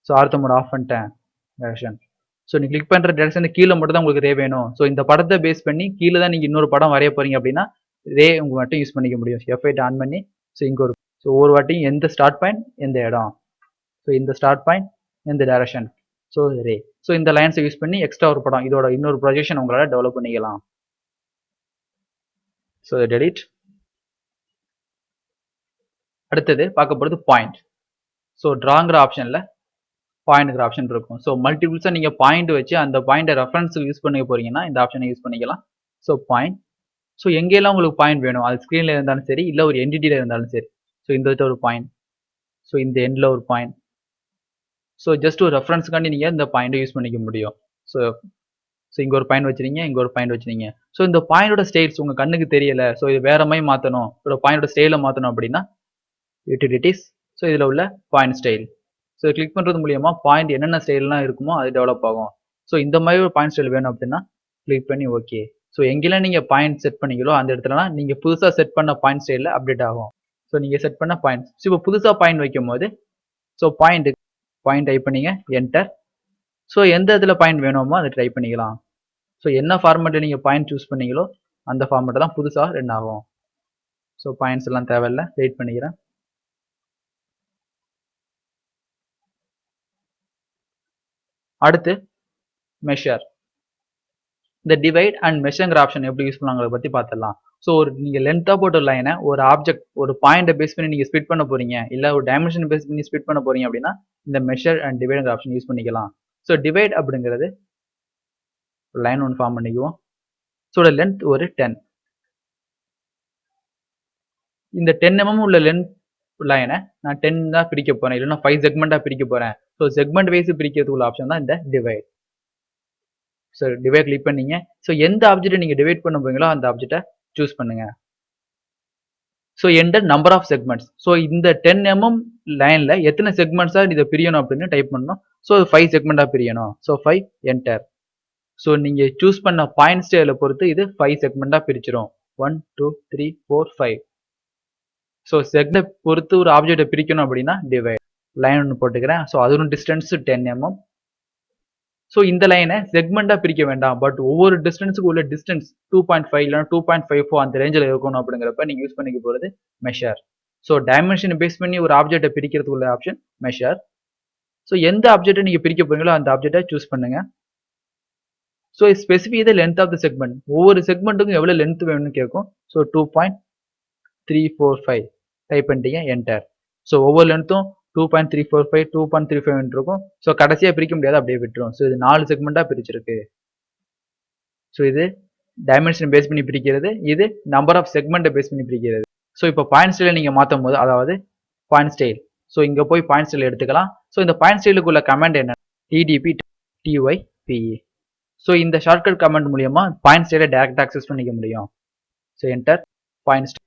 ஸோ ஆர்த்தோ மோட் ஆஃப் பண்ணிட்டேன் டைரக்ஷன். ஸோ நீ கிளிக் பண்ற டைரக்ஷன் கீழே மட்டும் தான் உங்களுக்கு ரே வேணும். ஸோ இந்த படத்தை பேஸ் பண்ணி கீழே தான் நீங்க இன்னொரு படம் வரைய போறீங்க அப்படின்னா ரே உங்க மட்டும் யூஸ் பண்ணிக்க முடியும். F8 ஆன் பண்ணி ஸோ இங்க ஒரு ஸோ ஒரு வாட்டியும் எந்த ஸ்டார்ட் பாயிண்ட் எந்த இடம், ஸோ இந்த ஸ்டார்ட் பாயிண்ட் எந்த டைரக்ஷன், ஸோ ரே. ஸோ இந்த லைன்ஸை யூஸ் பண்ணி எக்ஸ்ட்ரா ஒரு படம் இதோட இன்னொரு ப்ரொஜெக்ஷன் உங்களால டெவலப் பண்ணிக்கலாம். So delete. அடுத்தது பார்க்க போகிறது பாயிண்ட். ஸோ ட்ராங்கிற ஆப்ஷனில் பாயிண்ட்ங்கிற ஆப்ஷன் இருக்கும். ஸோ மல்டிபிள்ஸாக நீங்கள் பாயிண்ட் வச்சு அந்த பாயிண்டை ரெஃபரன்ஸுக்கு யூஸ் பண்ண போறீங்கன்னா இந்த ஆப்ஷனை யூஸ் பண்ணிக்கலாம். So point. ஸோ எங்கெல்லாம் உங்களுக்கு பாயிண்ட் வேணும், அது ஸ்க்ரீனில் இருந்தாலும் சரி இல்லை ஒரு என்டிட்டியில் இருந்தாலும் சரி. ஸோ இந்த இடத்துல ஒரு பாயிண்ட், ஸோ இந்த எண்டில் ஒரு பாயிண்ட். ஸோ ஜஸ்ட் ஒரு ரெஃபரன்ஸுக்காண்டி நீங்கள் இந்த பாயிண்டை யூஸ் பண்ணிக்க முடியும். ஸோ ஸோ இங்கே ஒரு பாயிண்ட் வச்சுருங்க, இங்கே ஒரு பாயிண்ட் வச்சுருங்க. ஸோ இந்த பாயிண்டோட ஸ்டைல்ஸ் உங்கள் கண்ணுக்கு தெரியலை, ஸோ இது வேற மாதிரி மாற்றணும், இதோட பாயிண்டோட ஸ்டைலை மாற்றணும் அப்படின்னா யூட்டிலிட்டிஸ். ஸோ இதில் உள்ள பாயிண்ட் ஸ்டைல். ஸோ கிளிக் பண்ணுறது மூலியமா பாயிண்ட் என்னென்ன ஸ்டைல்லாம் இருக்குமோ அது டெவலப் ஆகும். ஸோ இந்த மாதிரி ஒரு பாயிண்ட் ஸ்டைல் வேணும் அப்படின்னா கிளிக் பண்ணி ஓகே. ஸோ எங்கெல்லாம் நீங்கள் பாயிண்ட் செட் பண்ணீங்களோ அந்த இடத்துலலாம் நீங்கள் புதுசாக செட் பண்ண பாயிண்ட் ஸ்டைலில் அப்டேட் ஆகும். ஸோ நீங்கள் செட் பண்ண பாயிண்ட்ஸ். ஸோ இப்போ புதுசாக பாயிண்ட் வைக்கும் போது ஸோ பாயிண்ட் டைப் பண்ணிங்க, என்டர். ஸோ எந்த இதில் பாயிண்ட் வேணுமோ அதை ட்ரை பண்ணிக்கலாம். ஸோ என்ன ஃபார்மேட்டில் நீங்கள் பாயிண்ட் சூஸ் பண்ணீங்களோ அந்த ஃபார்மேட்டை தான் புதுசாக ரன் ஆகும். ஸோ பாயிண்ட்ஸ் எல்லாம் தேவையில்லை, வெயிட் பண்ணிக்கிறேன். அடுத்து மெஷர். இந்த டிவைட் அண்ட் மெஷர்ங்கிற ஆப்ஷன் எப்படி யூஸ் பண்ணாங்கிறத பற்றி பார்த்துடலாம். ஸோ ஒரு நீங்கள் லென்த்தாக போட்ட லைனை ஒரு ஆப்ஜெக்ட் ஒரு பாயிண்டை பேஸ் பண்ணி நீங்கள் ஸ்பிட் பண்ண போறீங்க, இல்லை ஒரு டைமென்ஷன் பேஸ் பண்ணி ஸ்பிட் பண்ண போறீங்க அப்படின்னா இந்த மெஷர் அண்ட் டிவைடுங்கிற ஆப்ஷன் யூஸ் பண்ணிக்கலாம். ஸோ டிவைட் அப்படிங்கிறது லைன் ஒன்று ஃபார்ம் பண்ணிக்குவோம். ஸோ லென்த் ஒரு 10. இந்த 10 mm உள்ள லென்த் லைனை நான் 10 தான் பிரிக்க போறேன், இல்லைன்னா 5 செக்மெண்ட்டாக பிரிக்க போறேன். ஸோ செக்மெண்ட் வைஸ் பிரிக்கிறதுக்கு உள்ள ஆப்ஷன் தான் இந்த டிவைட். ஸோ டிவைட் கிளிக் பண்ணீங்க. ஸோ எந்த ஆப்ஜெக்ட்டை நீங்கள் டிவைட் பண்ண போறீங்களோ அந்த ஆப்ஜெக்ட்டை சூஸ் பண்ணுங்க. So enter number of segments. So இந்த 10 mm லைன்ல எத்தனை செக்மெண்ட்ஸாக இதை பிரியணும் அப்படின்னு டைப் பண்ணணும். ஸோ 5 செக்மெண்ட்டாக பிரியணும். So 5 enter. ஸோ நீங்கள் சூஸ் பண்ண பாயிண்ட் ஸ்டைலை பொறுத்து இது 5 செக்மெண்ட்டாக பிரிச்சிடும். 1 2 3 4 5. ஸோ செக்மெண்ட் பொறுத்து ஒரு ஆப்ஜெக்டை பிரிக்கணும் அப்படின்னா டிவைட். லைன் ஒன்று போட்டுக்கிறேன். ஸோ அதோட டிஸ்டன்ஸ் 10 mm. ஸோ இந்த லைனை செக்மெண்ட்டாக பிரிக்க வேண்டாம், பட் ஒவ்வொரு டிஸ்டன்ஸுக்கு உள்ள டிஸ்டன்ஸ் 2.5 இல்லைனா 2.54 அந்த ரேஞ்சில் இருக்கணும் அப்படிங்கிறப்ப நீங்கள் யூஸ் பண்ணிக்க போகிறது மெஷர். ஸோ டைமென்ஷனை பேஸ் பண்ணி ஒரு ஆப்ஜெக்டை பிரிக்கிறதுக்கு உள்ள ஆப்ஷன் மெஷர். ஸோ எந்த ஆப்ஜெக்டை நீங்கள் பிரிக்க போறீங்களோ அந்த ஆப்ஜெக்டை சூஸ் பண்ணுங்க. So specify the length of the segment. ஒவ்வொரு செக்மெண்ட்டுக்கும் எவ்வளோ லென்த் வேணும்னு கேட்கும். ஸோ 2.345 டைப் பண்ணிட்டீங்க, என்டர். ஸோ ஒவ்வொரு லென்த்தும் 2.345 2.35 இருக்கும். ஸோ கடைசியாக பிரிக்க முடியாது, அப்படியே விட்டுரும். ஸோ இது 4 செக்மெண்ட்டாக பிரிச்சிருக்கு. ஸோ இது டைமென்ஷன் பேஸ் பண்ணி பிரிக்கிறது, இது நம்பர் ஆஃப் செக்மெண்ட்டை பேஸ் பண்ணி பிரிக்கிறது. ஸோ இப்போ பாயிண்ட் ஸ்டைலை நீங்கள் மாற்றும் போது, அதாவது பாயிண்ட் ஸ்டைல். ஸோ இங்கே போய் பாயிண்ட் ஸ்டைல் எடுத்துக்கலாம். ஸோ இந்த பாயிண்ட் ஸ்டைலுக்குள்ள கமெண்ட் என்ன, TDP TYPE. ஸோ இந்த ஷார்ட்கட் கமெண்ட் மூலியமா பாயிண்ட் ஸ்டைலை டைரக்ட் ஆக்சஸ் பண்ணிக்க முடியும். So enter point style.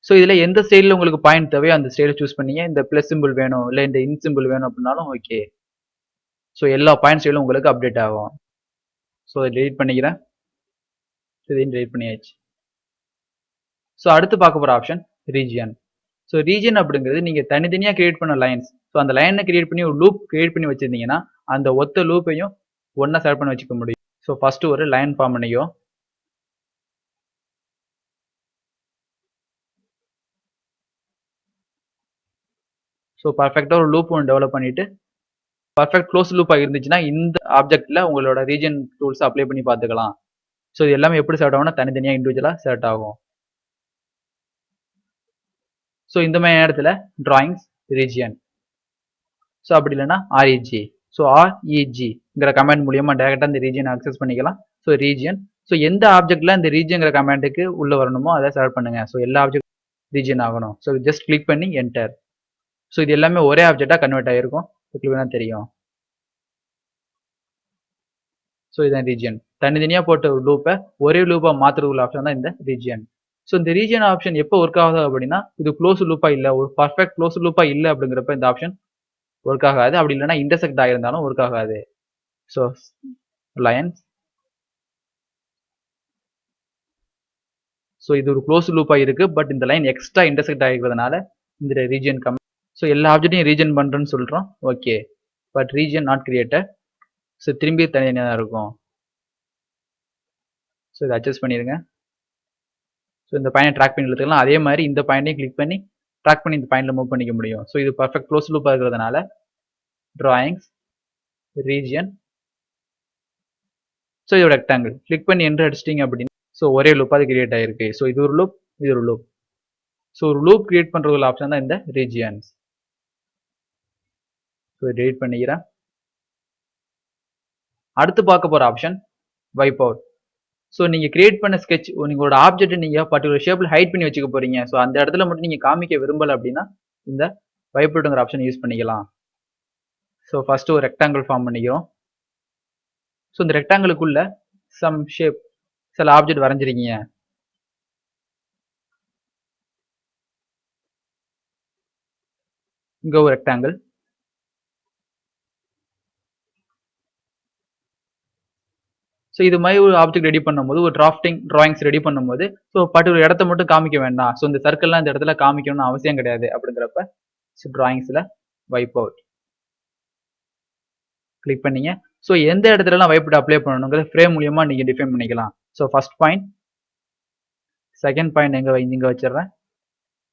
So இதில் எந்த ஸ்டைலில் உங்களுக்கு பாயிண்ட் தேவையோ அந்த ஸ்டைலை சூஸ் பண்ணீங்க. இந்த ப்ளஸ் சிம்பிள் வேணும் இல்லை இந்த இன் சிம்பிள் வேணும் அப்படின்னாலும் ஓகே. ஸோ எல்லா பாயிண்ட் ஸ்டைலும் உங்களுக்கு அப்டேட் ஆகும். ஸோ டெலிட் பண்ணிக்கிறேன். இதையும் டெலிட் பண்ணியாச்சு. ஸோ அடுத்து பார்க்க போகிற ஆப்ஷன் ரீஜியன். ஸோ ரீஜியன் அப்படிங்கிறது நீங்கள் தனித்தனியாக கிரியேட் பண்ண லைன்ஸ். ஸோ அந்த லைனை கிரியேட் பண்ணி ஒரு லூப் கிரியேட் பண்ணி வச்சிருந்தீங்கன்னா அந்த ஒத்த லூப்பையும் ஒன்றா செலக்ட் பண்ணி வச்சுக்க முடியும். ஸோ ஃபர்ஸ்ட் ஒரு லைன் ஃபார்ம் பண்ணிக்கோ. ஸோ பர்ஃபெக்டாக ஒரு லூப் ஒன்று டெவலப் பண்ணிட்டு பர்ஃபெக்ட் க்ளோஸ் லூப்பாக இருந்துச்சுன்னா இந்த ஆப்ஜெக்டில் உங்களோட ரீஜன் டூல்ஸ் அப்ளை பண்ணி பார்த்துக்கலாம். ஸோ இது எல்லாமே எப்படி செலக்ட் ஆகும்னா தனித்தனியாக இண்டிவிஜுவலாக செலக்ட் ஆகும். ஸோ இந்த மாதிரி நேரத்தில் டிராயிங்ஸ் ரீஜியன். ஸோ அப்படி இல்லைன்னா REG. ஸோ REGங்கிற கமெண்ட் மூலியமா டேரெக்டாக இந்த ரீஜியன் அக்சஸ் பண்ணிக்கலாம். So region. ஸோ எந்த ஆப்ஜெக்ட்ல இந்த ரீஜியன்ங்கிற கமெண்ட்டுக்கு உள்ள வரணுமோ அதை செலக்ட் பண்ணுங்க. ஸோ எல்லா ஆப்ஜெக்ட் ரீஜியன் ஆகணும். ஸோ ஜஸ்ட் கிளிக் பண்ணி என்டர். ஸோ இது எல்லாமே ஒரே ஆப்ஜெக்டாக கன்வெர்ட் ஆகிருக்கும். கிளிக் தெரியும். ஸோ இதுதான் ரீஜியன். தனித்தனியாக போட்ட ஒரு லூப்பை ஒரே லூப்பாக மாற்றுறதுக்குள்ள ஆப்ஷன் தான் இந்த ரீஜியன். ஸோ இந்த ரீஜியன் ஆப்ஷன் எப்போ ஒர்க் ஆகுது அப்படின்னா இது க்ளோஸ் லூப்பாக இல்லை, ஒரு பர்ஃபெக்ட் க்ளோஸ் லூப்பாக இல்லை அப்படிங்கிறப்ப இந்த ஆப்ஷன் ஒர்க் ஆகாது. அப்படி இல்லைன்னா இன்டர்செக்ட் ஆகியிருந்தாலும் ஒர்க் ஆகாது. So lines. ஸோ இது ஒரு க்ளோஸ் லூப்பாக இருக்குது. பட் இந்த லைன் எக்ஸ்ட்ரா இன்டர்செக்ட் ஆகிருக்கிறதுனால இந்த ரீஜன் கம்மி. ஸோ எல்லா ஆப்ஜெக்டையும் ரீஜன் பண்ணுறேன்னு சொல்கிறோம். Okay, but region not created. So திரும்பி தனியாக தான் இருக்கும். ஸோ இதை அட்ஜஸ்ட் பண்ணிடுங்க. ஸோ இந்த பாயிண்ட் ட்ராக் பண்ணி எடுத்துக்கலாம். அதே மாதிரி இந்த பாயிண்ட்டையும் கிளிக் பண்ணி ட்ராக் பண்ணி இந்த பாயிண்ட்ல மூவ் பண்ணிக்க முடியும். ஸோ இது பர்ஃபெக்ட் க்ளோஸ் லூப்பாக இருக்கிறதுனால டிராயிங்ஸ் ரீஜியன். ஸோ இது ரெக்டாங்கிள் கிளிக் பண்ணி என்ட்ரு அடிச்சிட்டிங்க அப்படின்னு ஸோ ஒரே லூப் அது கிரியேட் ஆயிருக்கு. ஸோ இது ஒரு லூப், இது ஒரு லூப். ஸோ ஒரு லூப் கிரியேட் பண்ற ஒரு ஆப்ஷன் தான் இந்த ரீஜியன்ஸ். ஸோ டெலிட் பண்ணிக்கிறேன். அடுத்து பார்க்க போற ஆப்ஷன் வைப் அவுட். ஸோ நீங்க கிரியேட் பண்ண ஸ்கெட்ச் உங்களோட ஆப்ஜெக்ட் நீங்க பர்டிகுலர் ஷேப்ல ஹைட் பண்ணி வச்சுக்க போறீங்க. ஸோ அந்த இடத்துல மட்டும் நீங்க காமிக்க விரும்பல அப்படின்னா இந்த வைப் அவுட்ங்கிற ஆப்ஷன் யூஸ் பண்ணிக்கலாம். ஸோ ஃபர்ஸ்ட் ஒரு ரெக்டாங்கிள் ஃபார்ம் பண்ணிக்கிறோம். ஸோ இந்த ரெக்டாங்கிளுக்குள்ள சம் ஷேப் சில ஆப்ஜெக்ட் வரைஞ்சிருக்கீங்க. இங்க ஒரு ரெக்டாங்கிள். ஸோ இது மாதிரி ஒரு ஆப்ஜெக்ட் ரெடி பண்ணும்போது ஒரு டிராயிங்ஸ் ரெடி பண்ணும்போது ஸோ பர்டிகுலர் இடத்த மட்டும் காமிக்க வேண்டாம். ஸோ இந்த சர்க்கிள்லாம் இந்த இடத்துல காமிக்கணும்னு அவசியம் கிடையாது. அப்படிங்கிறப்ப ஸோ டிராயிங்ஸ்ல வைப் அவுட் கிளிக் பண்ணீங்க. ஸோ எந்த இடத்துலலாம் வைப் அவுட் அப்ளை பண்ணணுங்கிறத ஃப்ரேம் மூலியமா நீங்க டிஃபைன் பண்ணிக்கலாம். So first point, second point இங்க வச்சிடுறேன்,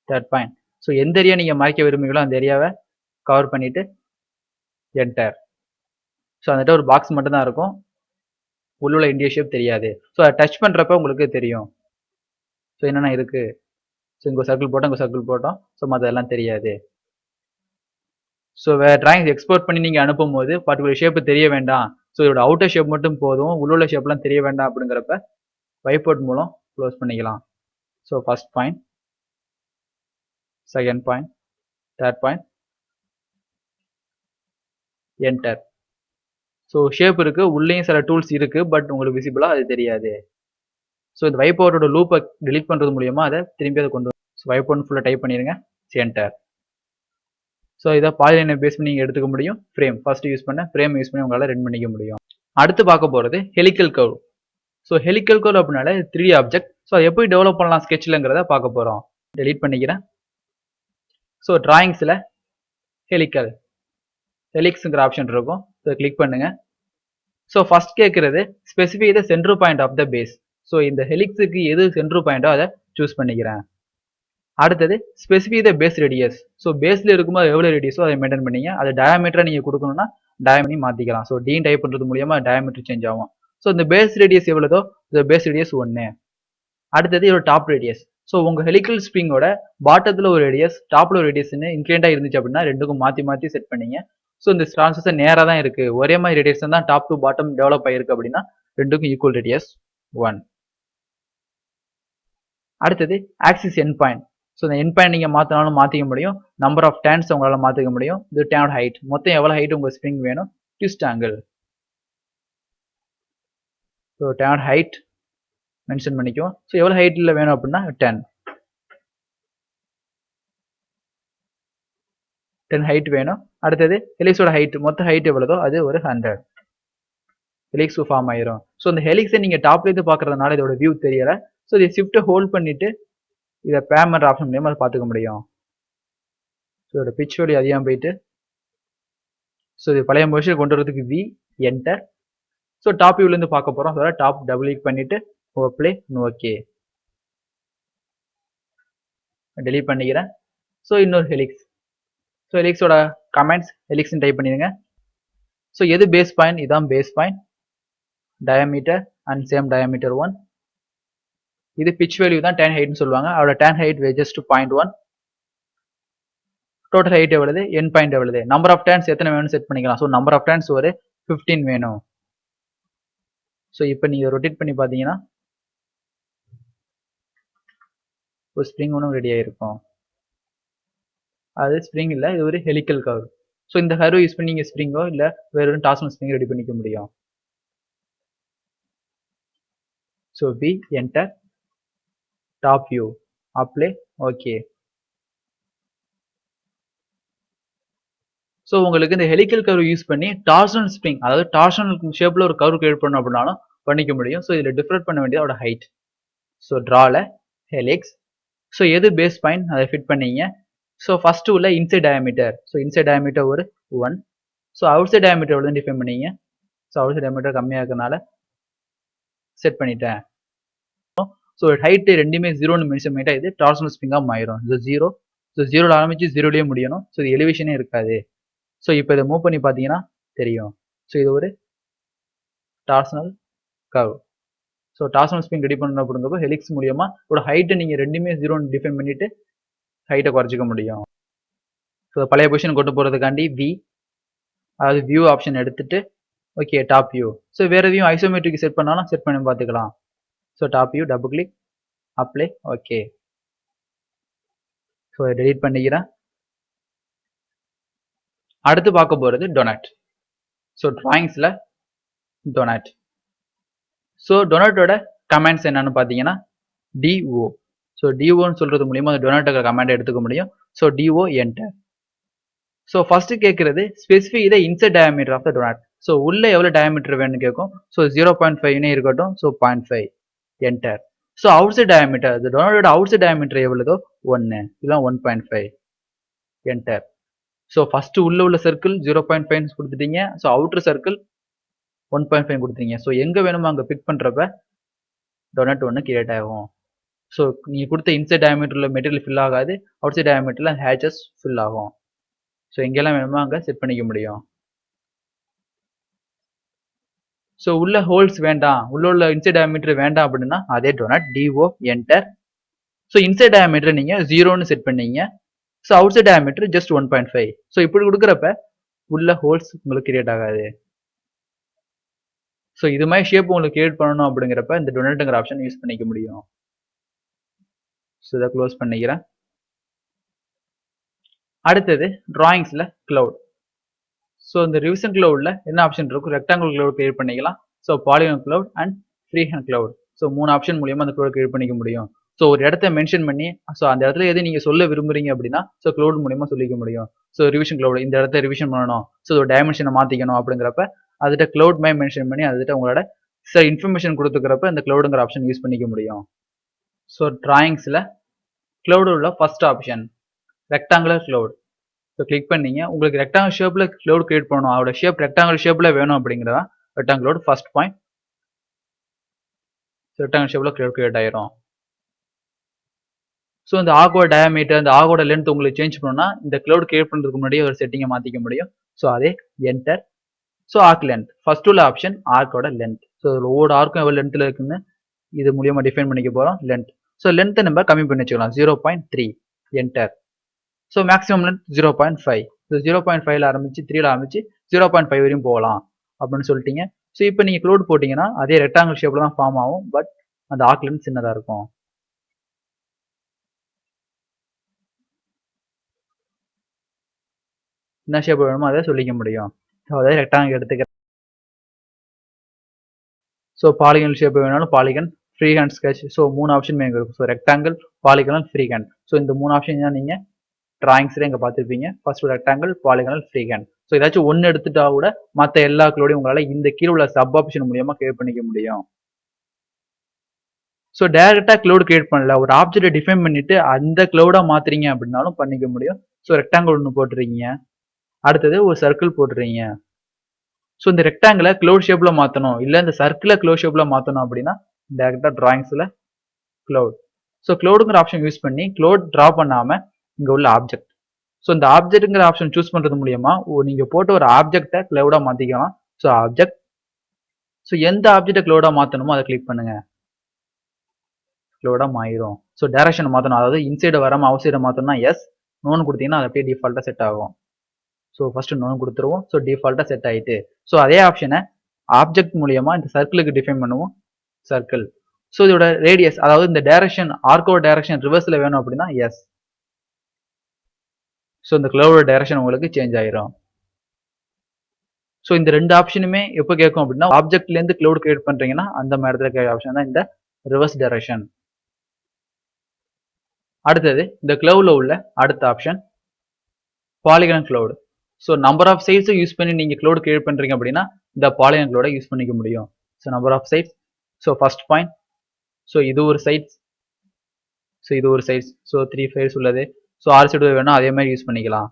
தேர்ட் பாயிண்ட். ஸோ எந்த ஏரியா நீங்க மறைக்க விரும்புகிறீங்களோ அந்த ஏரியாவை கவர் பண்ணிட்டு என்டர். ஸோ அந்த ஒரு பாக்ஸ் மட்டும் தான் இருக்கும், உள்ள இந்தியா ஷேப் தெரியாது. ஸோ அதை டச் பண்றப்ப உங்களுக்கு தெரியும் ஸோ என்னென்ன இருக்கு. ஸோ இங்கே சர்க்கிள் போட்டோம், இங்கே சர்க்கிள் போட்டோம். ஸோ மற்றதெல்லாம் தெரியாது. ஸோ வேற டிராயிங்ஸ் எக்ஸ்போர்ட் பண்ணி நீங்க அனுப்பும் போது பர்டிகுலர் ஷேப் தெரிய வேண்டாம், ஸோ இதோட அவுட்டர் ஷேப் மட்டும் போதும், உள்ள ஷேப்லாம் தெரிய வேண்டாம் அப்படிங்கிறப்ப வைப் அவுட் மூலம் க்ளோஸ் பண்ணிக்கலாம். So first point, second point, third point, enter. So shape இருக்கு, உள்ளேயும் சில டூல்ஸ் இருக்கு, பட் உங்களுக்கு விசிபிளா அது தெரியாது. ஸோ இந்த வைப் அவுட்டோட லூப்பை டெலிட் பண்றது மூலியமா அதை திரும்பி அதை கொண்டு வைப் அவுட் ஃபுல்லாக டைப் பண்ணிடுங்க, என்டர். ஸோ இதை பாலிலைனை பேஸ் பண்ணி நீங்கள் எடுத்துக்க முடியும். ஃப்ரேம் ஃபர்ஸ்ட் யூஸ் பண்ண ஃப்ரேம் யூஸ் பண்ணி உங்களால் ரன் பண்ணிக்க முடியும். அடுத்து பார்க்க போகிறது helical curve. So helical curve அப்படின்னால 3D ஆப்ஜெக்ட். ஸோ அதை எப்படி டெவலப் பண்ணலாம் ஸ்கெட்ச்லங்கிறத பார்க்க போகிறோம். டெலீட் பண்ணிக்கிறேன். ஸோ டிராயிங்ஸில் ஹெலிக்ஸுங்கிற ஆப்ஷன் இருக்கும். ஸோ கிளிக் பண்ணுங்க. ஸோ ஃபர்ஸ்ட் கேட்குறது specify the centre point of the base. So இந்த ஹெலிக்ஸுக்கு எது சென்டர் பாயிண்டோ அதை சூஸ் பண்ணிக்கிறேன். அடுத்தது specify the base radius. So பேஸ்ல இருக்கும்போது எவ்வளோ ரேடியஸோ அதை மெயின்டைன் பண்ணிங்க. அது டயாமீட்டரை நீங்கள் கொடுக்கணும்னா டயாமீட்டர் மாற்றிக்கலாம். ஸோ டீன் டைப் பண்ணுறது மூலியமா டயாமீட்டர் சேஞ்ச் ஆகும். ஸோ இந்த பேஸ் ரேடியஸ் எவ்வளோதோ இந்த பேஸ் ரேடியஸ் 1. அடுத்தது இதோட டாப் ரேடியஸ். ஸோ உங்கள் ஹெலிக்கல் ஸ்ப்ரிங்கோட பாட்டத்தில் ஒரு ரேடியஸ், டாப்ல ஒரு ரேடியஸ்னு இன்க்ளீண்டாக இருந்துச்சு அப்படின்னா ரெண்டுக்கும் மாற்றி செட் பண்ணிங்க. ஸோ இந்த டிரான்சிஷன் நேராக தான் இருக்கு, ஒரே மாதிரி ரேடியஸ் தான் டாப் டு பாட்டம் டெவலப் ஆயிருக்கு அப்படின்னா ரெண்டுக்கும் ஈக்குவல் ரேடியஸ் 1. அடுத்தது ஆக்சிஸ் எண்ட் பாயிண்ட். ஸோ இந்த எண்ட் பாயிண்ட் நீங்கள் மாற்றினாலும் மாற்றிக்க முடியும். நம்பர் ஆஃப் டேன்ஸ் உங்களால் மாற்றிக்க முடியும். இது டேனோட ஹைட், மொத்தம் எவ்வளோ ஹைட் உங்கள் ஸ்ப்ரிங் வேணும். Twist angle. ஸோ டேனோட ஹைட் மென்ஷன் பண்ணிக்குவோம். ஸோ எவ்வளோ ஹைட்டில் வேணும் அப்படின்னா 10 ஹைட் வேணும். அடுத்தது ஹெலிக்ஸோட ஹைட், மொத்த ஹைட் எவ்வளோ அது ஒரு 100. ஹெலிக்ஸ் ஃபார்ம் ஆயிரும். ஸோ இந்த ஹெலிக்ஸை நீங்கள் டாப்லேருந்து பார்க்கறதுனால இதோட வியூ தெரியலை. ஸோ இதை ஷிஃப்ட்டை ஹோல்ட் பண்ணிட்டு இதை பேமெண்ட் ஆப்ஷன் மூலியமா அதை பார்த்துக்க முடியும். ஸோ இதோட பிச் வேல்யூ அதிகமாக போயிட்டு ஸோ இது பழைய பொசிஷன் கொண்டு வரதுக்கு வி என்டர். ஸோ டாப் வியூலேருந்து பார்க்க போகிறோம். அதோட டாப் டபுள் கிளிக் பண்ணிட்டு ஓப்ளே ஓகே டெலீட் பண்ணிக்கிறேன். ஸோ இன்னொரு ஹெலிக்ஸ். ஸோ ஹெலிக்ஸோட கமெண்ட்ஸ் ஹெலிக்ஸ்ன்னு டைப் பண்ணிடுங்க. ஸோ எது பேஸ் பாயிண்ட், இதான் base point. Diameter and same diameter 1. இது பிச் வேல்யூ தான் tan ஹைட்னு சொல்லுவாங்க. அதோட tan height just 0.1. Total height எவ்வளவு, என் பாயிண்ட் எவ்வளவு, நம்பர் ஆஃப் டேன்ஸ் எத்தனை வேணும்னு செட் பண்ணிக்கலாம். ஸோ நம்பர் ஆஃப் டேன்ஸ் ஒரு 15 வேணும். ஸோ இப்போ நீங்கள் ரொட்டேட் பண்ணி பார்த்தீங்கன்னா ஒரு ஸ்ப்ரிங் ஒன்றும் ரெடி ஆகிருக்கும். அது ஸ்ப்ரிங் இல்லை, இது ஒரு ஹெலிக்கல் கர்வ். ஸோ இந்த கர்வ் யூஸ் பண்ணி நீங்கள் ஸ்ப்ரிங்கோ இல்லை வேற ஒரு டார்சனல் ஸ்ப்ரிங் ரெடி பண்ணிக்க முடியும். So V enter, top view apply okay. So உங்களுக்கு இந்த ஹெலிக்கல் கர்வ் யூஸ் பண்ணி டார்சனல் ஸ்ப்ரிங், அதாவது டார்சனல் ஷேப்ல ஒரு கர்வ் கிரியேட் பண்ணணும் அப்படின்னாலும் பண்ணிக்க முடியும். ஸோ இதில் டிஃபரெண்ட் பண்ண வேண்டியது அதோட ஹைட். ஸோ ட்ரால ஹெலிக்ஸ். ஸோ எது பேஸ் பாயிண்ட் அதை ஃபிட் பண்ணீங்க. ஸோ ஃபர்ஸ்ட் உள்ள inside diameter. So inside diameter ஒரு 1. ஸோ அவுட் சைட் டயாமீட்டர் எவ்வளோ டிஃபைன் பண்ணீங்க. ஸோ அவுட் சைட் டயாமீட்டர் கம்மியாக இருக்கிறதுனால செட் பண்ணிட்டேன். ஸோ ஹைட் ரெண்டுமே 0ன்னு மென்ஷன் பண்ணிட்டா இது டார்சனல் ஸ்ப்ரிங்காக மாறிடும். இது 0. ஸோ 0ல ஆரம்பிச்சு 0லயே முடியணும். ஸோ இது எலிவேஷனே இருக்காது. ஸோ இப்போ இதை மூவ் பண்ணி பார்த்தீங்கன்னா தெரியும். ஸோ இது ஒரு torsional curve. So torsional spring ready பண்ண அப்படிங்கிறப்போ ஹெலிக்ஸ் மூலியமா ஒரு ஹைட்டை நீங்கள் ரெண்டுமே 0ன்னு டிஃபைன் பண்ணிட்டு ஹைட்டை குறைச்சிக்க முடியும். ஸோ பழைய பொசிஷன் கொண்டு போகிறதுக்காண்டி வி, அதாவது வியூ ஆப்ஷன் எடுத்துட்டு ஓகே டாப் வியூ. ஸோ வேற வியூ ஐசோமெட்ரிக் செட் பண்ணாலும் செட் பண்ணி பார்த்துக்கலாம். So top view double click apply. Okay, so delete பண்ணிக்கிறேன். அடுத்து பார்க்க போகிறது donut. So டிராயிங்ஸில் donut. So டொனட்டோட comments என்னன்னு பார்த்தீங்கன்னா டிஓ. ஸோ டிஓன்னு சொல்றது மூலியமா அந்த டொனட்டோட கமெண்ட் எடுத்துக்க முடியும். So D O enter. So first கேட்கறது ஸ்பெசிஃபை இதை inside diameter of the donut. So உள்ள எவ்வளோ டயாமீட்டர் வேணும்னு கேட்கும். ஸோ 0.5 இருக்கட்டும். So 0.5 enter. So outside diameter, இந்த டொனட்டோட அவுட் சைட் டயாமீட்டர் எவ்வளோ 1, இதெல்லாம் 1.5 என்டர். ஸோ ஃபர்ஸ்ட் உள்ள சர்க்கிள் 0.5 கொடுத்துட்டீங்க. ஸோ அவுட்டர் சர்க்கிள் 1.5 கொடுத்தீங்க. ஸோ எங்க வேணுமோ அங்கே பிக் பண்றப்ப டொனட் ஒன்று கிரியேட் ஆகும். ஸோ நீங்க கொடுத்த இன்சைட் டயாமீட்டர்ல மெட்டீரியல் ஃபில் ஆகாது, அவுட் சைட் டயாமீட்டர்ல ஹேச்சஸ் ஃபில் ஆகும். ஸோ எங்கெல்லாம் வேணுமோ அங்கே செட் பண்ணிக்க முடியும். ஸோ உள்ள ஹோல்ஸ் வேண்டாம், உள்ள இன்சைட் டயாமீட்டர் வேண்டாம் அப்படின்னா அதே donut D O enter. So inside diameter நீங்க 0ன்னு செட் பண்ணீங்க. So outside diameter just 1.5. So இப்படி கொடுக்குறப்ப உள்ள ஹோல்ஸ் உங்களுக்கு கிரியேட் ஆகாது. ஸோ இது மாதிரி ஷேப் உங்களுக்கு கிரியேட் பண்ணணும் அப்படிங்கிறப்ப இந்த டொனட்டுங்கிற ஆப்ஷன் யூஸ் பண்ணிக்க முடியும். ஸோ இதை க்ளோஸ் பண்ணிக்கிறேன். அடுத்தது டிராயிங்ஸ்ல கிளவுட். ஸோ இந்த ரிவிஷன் கிளவுட்ல என்ன ஆப்ஷன் இருக்கும், ரெக்டாங்கிள் கிளவுட் கிரியேட் பண்ணிக்கலாம். So polygon cloud and free hand cloud. So 3 option மூலியமா அந்த கிளவுட் கிரியேட் பண்ணிக்க முடியும். ஸோ ஒரு இடத்த மென்ஷன் பண்ணி ஸோ அந்த இடத்துல எது நீங்க சொல்ல விரும்புறீங்க அப்படின்னா ஸோ கிளவுட் மூலியமா சொல்லிக்க முடியும். ஸோ ரிவிஷன் கிளவுட் இந்த இடத்த ரிவிஷன் பண்ணணும், ஸோ டைமென்ஷனை மாத்திக்கணும் அப்படிங்கிறப்ப அதுகிட்ட கிளவுட் மாதிரி மென்ஷன் பண்ணி அதுகிட்ட உங்களோட சார் இன்ஃபர்மேஷன் கொடுத்துக்கிறப்ப இந்த கிளவுடுங்கிற ஆப்ஷன் யூஸ் பண்ணிக்க முடியும். ஸோ டிராயிங்ஸ்ல கிளவுட் உள்ள first option rectangular cloud. So click பண்ணீங்க. உங்களுக்கு ரெக்டாங்கிள் ஷேப்ல கிளவுட் கிரியேட் பண்ணணும், அதோட ஷேப் ரெக்டாங்கிள் ஷேப்ல வேணும் அப்படிங்கிறதா ரெக்டாங்கிளோட ஃபர்ஸ்ட் பாயிண்ட். ரெக்டாங்கிள் ஷேப்ல கிளவுட் கிரியேட் ஆயிரும். ஸோ இந்த ஆகோட டயாமீட்டர், இந்த ஆகோட லென்த் உங்களுக்கு சேஞ்ச் பண்ணணும்னா இந்த கிளவுட் கிரியேட் பண்ணுறதுக்கு முன்னாடியே ஒரு செட்டிங்கை மாற்றிக்க முடியும். ஸோ அதே enter. So arc length first உள்ள ஆப்ஷன் ஆர்க்கோட லென்த். ஸோ ஒவ்வொரு ஆர்க்கும் எவ்வளோ லென்த்தில் இருக்குன்னு இது மூலியமா டிஃபைன் பண்ணிக்க போகிறோம் லென்த். ஸோ லென்த்தை நம்ம கம்மி பண்ணி வச்சுக்கலாம் 0.3 enter. So maximum length 0.5. So 0.5ல ஆரம்பிச்சு 3ல ஆரம்பிச்சு 0.5 வரையும் போகலாம் அப்படின்னு சொல்லிட்டீங்க. ஸோ இப்போ நீங்கள் கிளவுட் போட்டிங்கன்னா அதே ரெக்டாங்கிள் ஷேப்ல தான் ஃபார்ம் ஆகும், பட் அந்த ஆர்க் லென்த் சின்னதாக இருக்கும். என்ன ஷேப் வேணுமோ அதை சொல்லிக்க முடியும். ஸோ அதே ரெக்டாங்கிள் எடுத்துக்கிறேன். ஸோ பாலிகன் ஷேப் வேணாலும் polygon, free hand sketch. So 3 option இருக்கும். So rectangle, polygon, free hand. So இந்த 3 ஆப்ஷன் தான் நீங்கள் டிராயிங்ஸ்ல இங்கே பார்த்துருப்பீங்க. First rectangle, polygon, free hand. So ஏதாச்சும் ஒன்று எடுத்துட்டா கூட மற்ற எல்லா கிளவுடையும் உங்களால் இந்த கீழே உள்ள சப் ஆப்ஷன் மூலியமா கிரியேட் பண்ணிக்க முடியும். ஸோ டைரக்டா கிளவுட் கிரியேட் பண்ணல, ஒரு ஆப்ஜெக்டை டிஃபைன் பண்ணிட்டு அந்த கிளவுடா மாத்துறீங்க அப்படின்னாலும் பண்ணிக்க முடியும். ஸோ ரெக்டாங்கிள் ஒன்று போட்டுறீங்க, அடுத்தது ஒரு சர்க்கிள் போட்டுறீங்க. ஸோ இந்த ரெக்டாங்கிளை கிளவுட் ஷேப்ல மாற்றணும், இல்லை இந்த சர்க்கிளை கிளவுட் ஷேப்ல மாற்றணும் அப்படின்னா டைரக்டா டிராயிங்ஸ்ல கிளவுட். ஸோ கிளவுடுங்கிற ஆப்ஷன் யூஸ் பண்ணி கிளவுட் டிரா பண்ணாம இங்க உள்ள ஆப்ஜெக்ட். ஸோ இந்த ஆப்ஜெக்ட்ங்கிற ஆப்ஷன் சூஸ் பண்றது மூலியமா நீங்க போட்ட ஒரு ஆப்ஜெக்டை கிளவுடா மாத்திக்கலாம். So object. ஸோ எந்த ஆப்ஜெக்டை கிளவுடா மாத்தணுமோ அதை கிளிக் பண்ணுங்க, கிளவுடா மாறிடும். ஸோ டைரக்ஷன் மாற்றணும், அதாவது இன்சைடு வராமல் அவுட் சைடை மாற்றணும்னா எஸ், நோன் கொடுத்தீங்கன்னா அது அப்படியே டிஃபால்ட்டாக செட் ஆகும். ஸோ ஃபர்ஸ்ட் நோன் கொடுத்துருவோம். ஸோ டிஃபால்ட்டாக செட் ஆகிட்டு ஸோ அதே ஆப்ஷனை ஆப்ஜெக்ட் மூலியமா இந்த சர்க்கிளுக்கு டிஃபைன் பண்ணுவோம், சர்க்கிள். ஸோ இதோட ரேடியஸ், அதாவது இந்த டைரக்ஷன் ஆர்க்கோட டைரக்ஷன் ரிவர்ஸில் வேணும் அப்படின்னா எஸ். ஸோ இந்த கிளவுடோட டைரக்ஷன் உங்களுக்கு சேஞ்ச் ஆயிரும். ஸோ இந்த 2 ஆப்ஷனுமே எப்போ கேட்கும் அப்படின்னா ஆப்ஜெக்ட்லேருந்து கிளவுட் கிரியேட் பண்ணுறீங்கன்னா அந்த மாதிரி கேட்குற ஆப்ஷன் தான் இந்த ரிவர்ஸ் டைரக்ஷன். அடுத்தது இந்த கிளவுட்ல உள்ள அடுத்த option polygon cloud. So number of சைட்ஸை யூஸ் பண்ணி நீங்கள் க்ளவுட் கிரியேட் பண்ணுறீங்க அப்படின்னா இந்த பாலிகன் க்ளவுடை யூஸ் பண்ணிக்க முடியும். So number of sides, so first point, so இது ஒரு சைட்ஸ், ஸோ இது ஒரு சைட்ஸ், ஸோ 3 ஃபைல்ஸ் உள்ளது. ஸோ 6 சைடு வேணும் அதே மாதிரி யூஸ் பண்ணிக்கலாம்.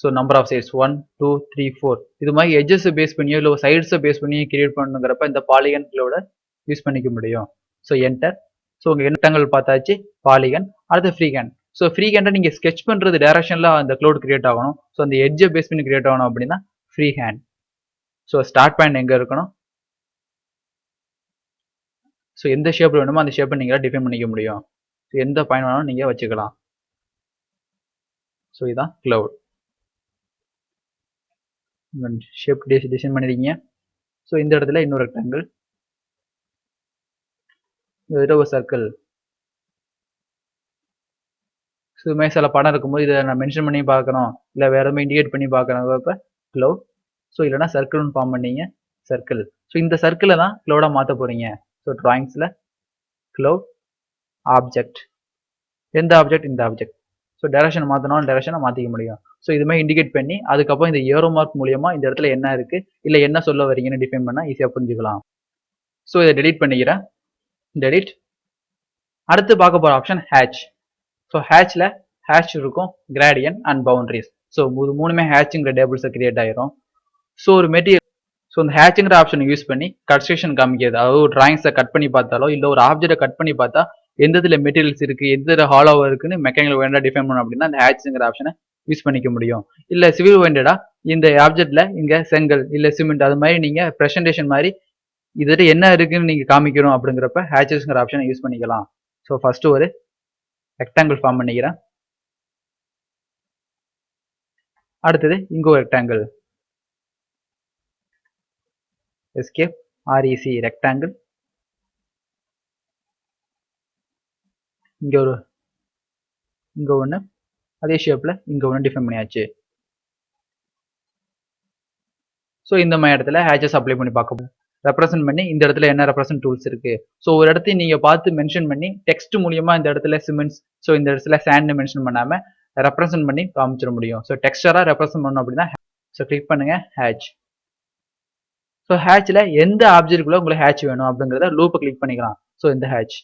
ஸோ நம்பர் ஆஃப் சைட்ஸ் 1 2 3 4 இது மாதிரி எட்ஜஸ் பேஸ் பண்ணியோ இல்லை சைட்ஸை பேஸ் பண்ணி கிரியேட் பண்ணுங்கிறப்ப இந்த பாலிகன் க்ளவுடை யூஸ் பண்ணிக்க முடியும். So enter. ஸோ உங்கள் எண்ணங்கள் பார்த்தாச்சு பாலிகன். அடுத்து ஃப்ரீ ஹேண்ட். ஸோ ஃப்ரீ ஹேண்டை நீங்கள் ஸ்கெச் பண்ணுறது டேரக்ஷனில் அந்த க்ளவுட் கிரியேட் ஆகணும். ஸோ அந்த எட்ஜை பேஸ் பண்ணி கிரியேட் ஆகணும் அப்படின்னா free hand. So start point எங்கே இருக்கணும், ஸோ எந்த ஷேப்பில் வேணுமோ அந்த ஷேப்பை நீங்கள் டிஃபைன் பண்ணிக்க முடியும். ஸோ எந்த பாயிண்ட் வேணாலும் நீங்கள் வச்சுக்கலாம். ஸோ இதுதான் க்ளவுட். ஷேப் டிசைன் பண்ணிருக்கீங்க. ஸோ இந்த இடத்துல இன்னொரு ரெக்டாங்கிள், ஒரு சர்க்கிள். ஸோ இது மாதிரி சில படம் இருக்கும்போது இதை நான் மென்ஷன் பண்ணி பார்க்கணும், இல்லை வேற எதுவும் இண்டிகேட் பண்ணி பார்க்குறப்ப க்ளவுட். ஸோ இல்லைனா சர்க்கிள்னு ஃபார்ம் பண்ணீங்க, சர்க்கிள். ஸோ இந்த சர்க்கிளை தான் க்ளவுடாக மாற்ற போறீங்க. ஸோ ட்ராயிங்ஸில் க்ளவுட் ஆப்ஜெக்ட், எந்த ஆப்ஜெக்ட், இந்த ஆப்ஜெக்ட். ஸோ டைரக்ஷன் மாற்றணும், டைரக்ஷனை மாற்றிக்க முடியும். ஸோ இது மாதிரி இண்டிகேட் பண்ணி அதுக்கப்புறம் இந்த ஏரோ மார்க் மூலியமா இந்த இடத்துல என்ன இருக்கு இல்லை என்ன சொல்ல வரீங்கன்னு டிஃபைன் பண்ணால் ஈஸியாக புரிஞ்சுக்கலாம். ஸோ இதை டெலீட் பண்ணிக்கிறேன், டெலீட். அடுத்து பார்க்க போகிற ஆப்ஷன் ஹேட்ச். ஸோ ஹேட்ச்ல ஹேட்ச் இருக்கும், கிரேடியன்ட் அண்ட் பவுண்டரிஸ். ஸோ இது மூணுமே ஹேட்ச்ங்கிற டேபிள்ஸை கிரியேட் ஆயிரும். ஸோ ஒரு மெட்டீரியல், ஸோ இந்த ஹேட்ச்ங்கிற ஆப்ஷனை யூஸ் பண்ணி கட் செக்ஷன் காமிக்கிறது. அதாவது ஒரு டிராயிங்ஸை கட் பண்ணி பார்த்தாலோ இல்லை ஒரு ஆப்ஜெக்டை கட் பண்ணி பார்த்தா எந்த இதில் மெட்டீரியல்ஸ் இருக்கு, எந்த ஹாலோவாக இருக்குன்னு மெக்கானிக்கல் ஓரியண்டா டிஃபைன் பண்ணணும் அப்படின்னா அந்த ஹேட்ச்ங்கிற ஆப்ஷனை யூஸ் பண்ணிக்க முடியும். இல்லை சிவில் ஓரியண்டா இந்த ஆப்ஜெக்ட்ல இங்கே செங்கல் இல்லை சிமெண்ட் அது மாதிரி நீங்கள் ப்ரெசன்டேஷன் மாதிரி இதில் என்ன இருக்குன்னு நீங்கள் காமிக்கணும் அப்படிங்கிறப்ப ஹேட்சஸ்ங்கிற ஆப்ஷனை யூஸ் பண்ணிக்கலாம். ஸோ ஃபர்ஸ்ட் ஒரு ரெக்டாங்கிள் ஃபார்ம் பண்ணிக்கிறேன். அடுத்தது இங்க ஒரு ரெக்டாங்கிள், எஸ்கேப் ஆர்இசி ரெக்டாங்கிள். இங்க ஒன்று அதே ஷேப்ல இங்க ஒன்று டிஃபைன் பண்ணியாச்சு. ஸோ இந்த மாதிரி இடத்துல ஹேச்சஸ் அப்ளை பண்ணி பார்க்க ரெப்ரசென்ட் பண்ணி இந்த இடத்துல என்ன ரெப்ரசென்ட் டூல்ஸ் இருக்கு. ஸோ ஒரு இடத்தையும் நீங்க பார்த்து மென்ஷன் பண்ணி டெக்ஸ்ட் மூலியமா இந்த இடத்துல சிமெண்ட்ஸ், ஸோ இந்த இடத்துல சாண்ட் மென்ஷன் பண்ணாம ரெப்ரசென்ட் பண்ணி காமிச்சிட முடியும். ஸோ டெக்ஸ்டரா ரெப்ரசென்ட் பண்ணணும் அப்படின்னா ஸோ கிளிக் பண்ணுங்க ஹேட்ச். ஸோ ஹேட்ச்ல எந்த ஆப்ஜெக்ட்குள்ள உங்களுக்கு ஹேட்ச் வேணும் அப்படிங்கிறத லூப்பை கிளிக் பண்ணிக்கலாம். ஸோ இந்த ஹேட்ச்,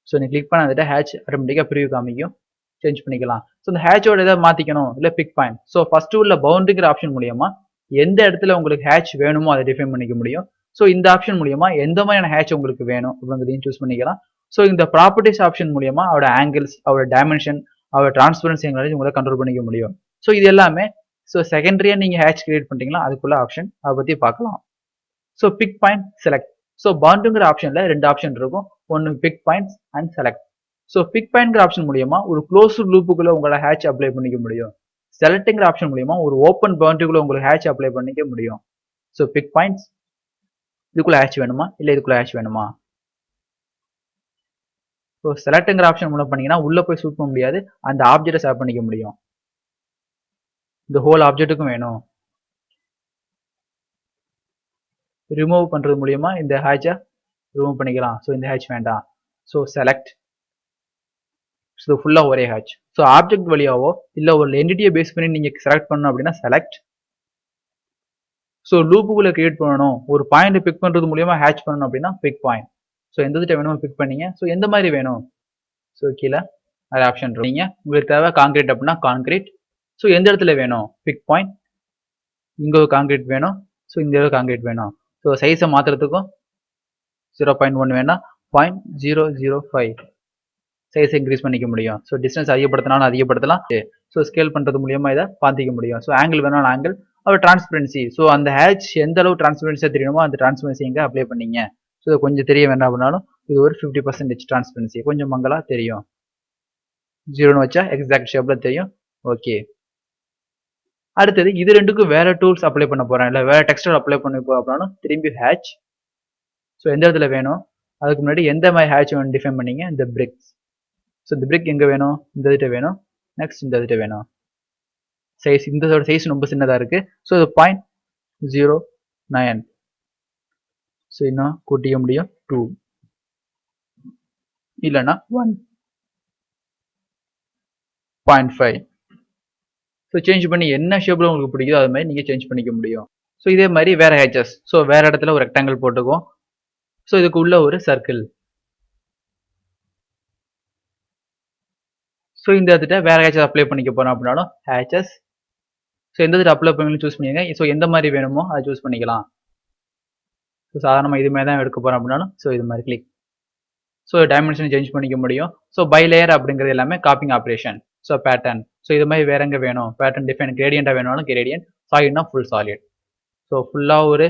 ஸோ நீ கிளிக் பண்ண ஹேட்ச் ஆட்டோமேட்டிக்காக ப்ரிவியூ காமிக்கும், சேஞ்ச் பண்ணிக்கலாம். ஸோ இந்த ஹேட்சோட எதாவது மாற்றிக்கணும் இல்லை பிக் பாயிண்ட். ஸோ ஃபர்ஸ்ட் உள்ள பவுண்டரிங்கிற ஆப்ஷன் மூலியமா எந்த இடத்துல உங்களுக்கு ஹேட்ச் வேணுமோ அதை டிஃபைன் பண்ணிக்க முடியும். ஸோ இந்த ஆப்ஷன் மூலியமா எந்த மாதிரியான ஹேட்ச் உங்களுக்கு வேணும் அப்படிங்கிறதையும் சூஸ் பண்ணிக்கலாம். ஸோ இந்த ப்ராப்பர்ட்டிஸ் ஆப்ஷன் மூலியமா அவரோட ஆங்கிள்ஸ், அவரோட டைமென்ஷன், அவரோட டிரான்ஸ்பரன்சி உங்களை கண்ட்ரோல் பண்ணிக்க முடியும். ஸோ இது எல்லாமே ஸோ செகண்டரியா நீங்க ஹேட்ச் கிரியேட் பண்ணிட்டீங்களா அதுக்குள்ள ஆப்ஷன், அதை பத்தி பார்க்கலாம். So pick point, select. So பவுண்டரிங்கிற ஆப்ஷன்ல ரெண்டு ஆப்ஷன் இருக்கும், ஒன்று pick points and select. So pick பாயிண்ட்ங்கிற ஆப்ஷன் மூலியமா ஒரு க்ளோஸ்டு லூப்புக்குள்ள உங்களோட ஹேட்ச் அப்ளை பண்ணிக்க முடியும். செலக்ட்ங்கிற ஆப்ஷன் மூலியமா ஒரு ஓப்பன் பவுண்டரிக்குள்ள உங்களுக்கு ஹேட்ச் அப்ளை பண்ணிக்க முடியும். ஸோ பிக் பாயிண்ட்ஸ், இதுக்குள்ள ஹேட்ச் வேணுமா இல்லை இதுக்குள்ள ஹேட்ச் வேணுமா. ஸோ செலக்ட்ங்கிற ஆப்ஷன் மூலம் பண்ணீங்கன்னா உள்ள போய் சூட் பண்ண முடியாது, அந்த ஆப்ஜெக்டை செலக்ட் பண்ணிக்க முடியும். இந்த ஹோல் ஆப்ஜெக்ட்டுக்கும் வேணும். ரிமூவ் பண்றது மூலியமா இந்த ஹேட்சை ரிமூவ் பண்ணிக்கலாம். ஸோ இந்த ஹேட்ச் வேண்டாம். ஸோ செலக்ட், ஸோ ஃபுல்லா ஒரே ஹேட்ச். ஸோ ஆப்ஜெக்ட் வழியாவோ இல்லை ஒரு என்டிட்டியை பேஸ் பண்ணி நீங்க செலக்ட் பண்ணணும் அப்படின்னா செலக்ட். ஸோ லூப்புக்குள்ள கிரியேட் பண்ணணும், ஒரு பாயிண்ட் பிக் பண்றது மூலியமா ஹேட்ச் பண்ணணும் அப்படின்னா பிக் பாயிண்ட். ஸோ எந்த திட்டம் வேணும் பிக் பண்ணீங்க. ஸோ எந்த மாதிரி வேணும், ஸோ கீழே அது ஆப்ஷன் நீங்க உங்களுக்கு தேவை கான்கிரீட் அப்படின்னா கான்கிரீட். ஸோ எந்த இடத்துல வேணும் பிக் பாயிண்ட், இங்க ஒரு கான்கிரீட் வேணும், ஸோ இந்த இடத்துல கான்கிரீட் வேணும். ஸோ சைஸை மாத்துறதுக்கும் 0.1 வேணா 0.005 சைஸ் இன்க்ரீஸ் பண்ணிக்க முடியும். ஸோ டிஸ்டன்ஸ் அதிகப்படுத்தினாலும் அதிகப்படுத்தலாம். ஸோ ஸ்கேல் பண்றது மூலியமா இதை பார்த்திக்க முடியும். ஸோ ஆங்கிள் வேணாலும் ஆங்கிள், அவர் டிரான்ஸ்பரன்சி. ஸோ அந்த ஹேட்ச் எந்த அளவு டிரான்ஸ்பரன்சியா தெரியணுமோ அந்த டிரான்ஸ்பரன்சி இங்கே அப்ளை பண்ணீங்க. ஸோ கொஞ்சம் தெரிய வேண்டாம் அப்படின்னாலும் இது ஒரு 50% டிரான்ஸ்பரன்சி, கொஞ்சம் மங்களா தெரியும். 0ன்னு வச்சா எக்ஸாக்ட் ஷேப்ல தெரியும். ஓகே, அடுத்தது இது ரெண்டுக்கும் வேற டூல்ஸ் அப்ளை பண்ண போறேன், இல்லை வேற டெக்ஸ்டர் அப்ளை பண்ண போறோம் அப்படின்னாலும் திரும்பி ஹேட்ச். ஸோ எந்த இடத்துல வேணும், அதுக்கு முன்னாடி எந்த மாதிரி ஹேட்ச் வேணும் டிஃபைன் பண்ணீங்க, இந்த பிரிக்ஸ். ஸோ இந்த பிரிக் எங்க வேணும், இந்த இதுட்ட வேணும், நெக்ஸ்ட் இந்த இதுட்ட வேணும். சைஸ், இந்த சைஸ் ரொம்ப சின்னதா இருக்கு. ஸோ இது 0.09. ஸோ இன்னும் கூட்டிக்க முடியும் 2 இல்லைன்னா 1. 0.5. ஸோ சேஞ்ச் பண்ணி என்ன ஷேப்பில் உங்களுக்கு பிடிக்குதோ அது மாதிரி நீங்கள் சேஞ்ச் பண்ணிக்க முடியும். ஸோ இதே மாதிரி வேறு ஹேச்சஸ். ஸோ வேறு இடத்துல ஒரு ரெக்டாங்கிள் போட்டுக்குவோம். ஸோ இதுக்கு உள்ள ஒரு சர்க்கிள். ஸோ இந்த இடத்துல வேறு ஹேச்சஸ் அப்ளை பண்ணிக்க போகிறோம் அப்படின்னாலும் ஹேச்சஸ். ஸோ எந்த இடத்துல அப்ளை பண்ணி சூஸ் பண்ணிங்க. ஸோ எந்த மாதிரி வேணுமோ அதை சூஸ் பண்ணிக்கலாம். ஸோ சாதாரணமாக இது மாதிரி தான் எடுக்க போகிறோம் அப்படின்னாலும் ஸோ இது மாதிரி கிளிக். ஸோ டைமென்ஷன் சேஞ்ச் பண்ணிக்க முடியும். ஸோ பை லேயர் அப்படிங்கிறது எல்லாமே copying operation. So pattern. So இது மாதிரி வேற எங்கே வேணும், பேட்டர்ன் டிஃபைன் கிரேடியண்டாக வேணும்னாலும் கிரேடியன்ட், சாலிட்னா ஃபுல் சாலிட். ஸோ ஃபுல்லாக ஒரு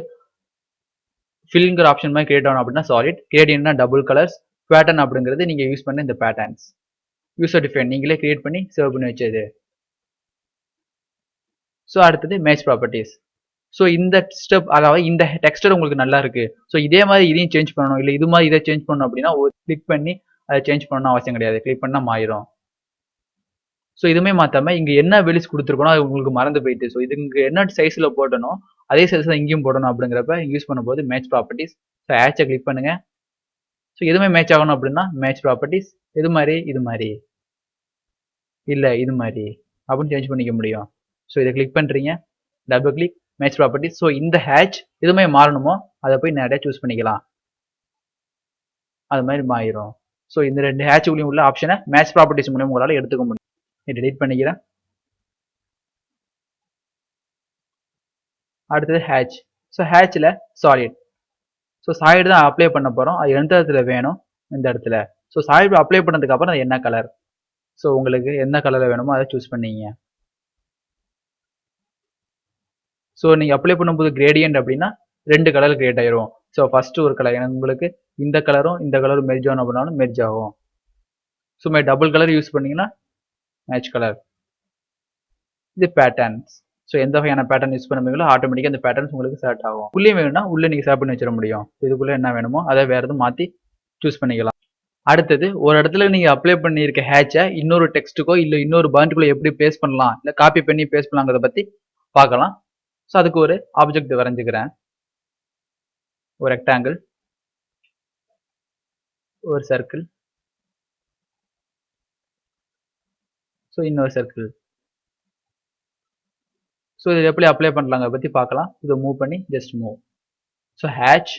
ஃபில்ங்கிற ஆப்ஷன் மாதிரி கிரியேட் ஆகணும் அப்படின்னா சாலிட், கிரேடியன்ட்னா டபுள் கலர்ஸ், பேட்டர்ன் அப்படிங்கிறது நீங்கள் யூஸ் பண்ண இந்த பேட்டர்ன்ஸ். யூசர் டிஃபைன் நீங்களே கிரியேட் பண்ணி சேவ் பண்ணி வச்சது. ஸோ அடுத்தது மேட்ச் ப்ராப்பர்ட்டிஸ். ஸோ இந்த ஸ்டெப், அதாவது இந்த டெக்ஸ்டர் உங்களுக்கு நல்லா இருக்கு, ஸோ இதே மாதிரி இதையும் சேஞ்ச் பண்ணணும், இல்லை இது மாதிரி இதை சேஞ்ச் பண்ணணும் அப்படின்னா ஒரு கிளிக் பண்ணி அதை சேஞ்ச் பண்ணணும் அவசியம் கிடையாது. கிளிக் பண்ணால் மாறிடும். ஸோ இதுவுமே மாற்றாம இங்கே என்ன வெளிஸ் கொடுத்துருக்கணும் அது உங்களுக்கு மறந்து போயிட்டு, ஸோ இது இங்கே என்ன சைஸில் போடணும் அதே சைஸ் தான் இங்கேயும் போடணும் அப்படிங்கிறப்ப யூஸ் பண்ணும்போது மேட்ச் ப்ராப்பர்ட்டிஸ். ஸோ ஹேட்சை கிளிக் பண்ணுங்க. ஸோ எதுவுமே மேட்ச் ஆகணும் அப்படின்னா மேட்ச் ப்ராப்பர்ட்டிஸ். இது மாதிரி இது மாதிரி இல்லை இது மாதிரி அப்படின்னு சேஞ்ச் பண்ணிக்க முடியும். ஸோ இதை கிளிக் பண்ணுறீங்க, double click, match properties. So இந்த ஹேட்ச் எதுவுமே மாறணுமோ அதை போய் நிறைய சூஸ் பண்ணிக்கலாம், அது மாதிரி மாறிடும். ஸோ இந்த ரெண்டு ஹேட்சுக்குள்ளேயும் உள்ள ஆப்ஷனை மேட்ச் ப்ராப்பர்ட்டிஸ் மூலியம் உங்களால் எடுத்துக்க முடியும். டெலீட் பண்ணிக்கிறேன். அடுத்தது ஹேட்ச். ஸோ ஹேட்சில் சாலிட். ஸோ சாலிட் தான் அப்ளை பண்ண போகிறோம். அது எந்த இடத்துல வேணும், இந்த இடத்துல. ஸோ சாலிட் அப்ளை பண்ணதுக்கு அப்புறம் அது என்ன கலர், ஸோ உங்களுக்கு எந்த கலரில் வேணுமோ அதை சூஸ் பண்ணிங்க. ஸோ நீங்கள் அப்ளை பண்ணும்போது கிரேடியன்ட் அப்படின்னா ரெண்டு கலர் கிரியேட் ஆயிரும். ஸோ ஃபர்ஸ்ட் ஒரு கலர் உங்களுக்கு இந்த கலரும் இந்த கலரும் மெர்ஜ் ஆகணும் அப்படின்னாலும் மெர்ஜ் ஆகும். ஸோ மாதிரி டபுள் கலர் யூஸ் பண்ணீங்கன்னா மேட்ச் கலர். இது பேட்டர்ன்ஸ். ஸோ எந்த வகையான பேட்டர்ன் யூஸ் பண்ணுவீங்களோ ஆட்டோமேட்டிக்காக அந்த பேட்டர்ன்ஸ் உங்களுக்கு செலக்ட் ஆகும். உள்ளே வேணும்னா உள்ளே நீங்கள் செலக்ட் பண்ணி வச்சிட முடியும். இதுக்குள்ளே என்ன வேணுமோ அதை வேறு எதுவும் மாற்றி சூஸ் பண்ணிக்கலாம். அடுத்தது ஒரு இடத்துல நீங்கள் அப்ளை பண்ணியிருக்க ஹேட்சை இன்னொரு டெக்ஸ்ட்டுக்கோ இல்லை இன்னொரு பாயிண்ட்டுக்குள்ளே எப்படி பேஸ்ட் பண்ணலாம், இல்லை காப்பி பண்ணி பேஸ்ட் பண்ணலாங்கிறத பற்றி பார்க்கலாம். ஸோ அதுக்கு ஒரு ஆப்ஜெக்ட் வரைஞ்சிக்கிறேன். ஒரு ரெக்டாங்கிள், ஒரு சர்க்கிள், ஸோ இன்னொரு சர்க்கிள். ஸோ இது எப்படி அப்ளை பண்ணலாங்க பற்றி பார்க்கலாம். இதை மூவ் பண்ணி just move. So hatch.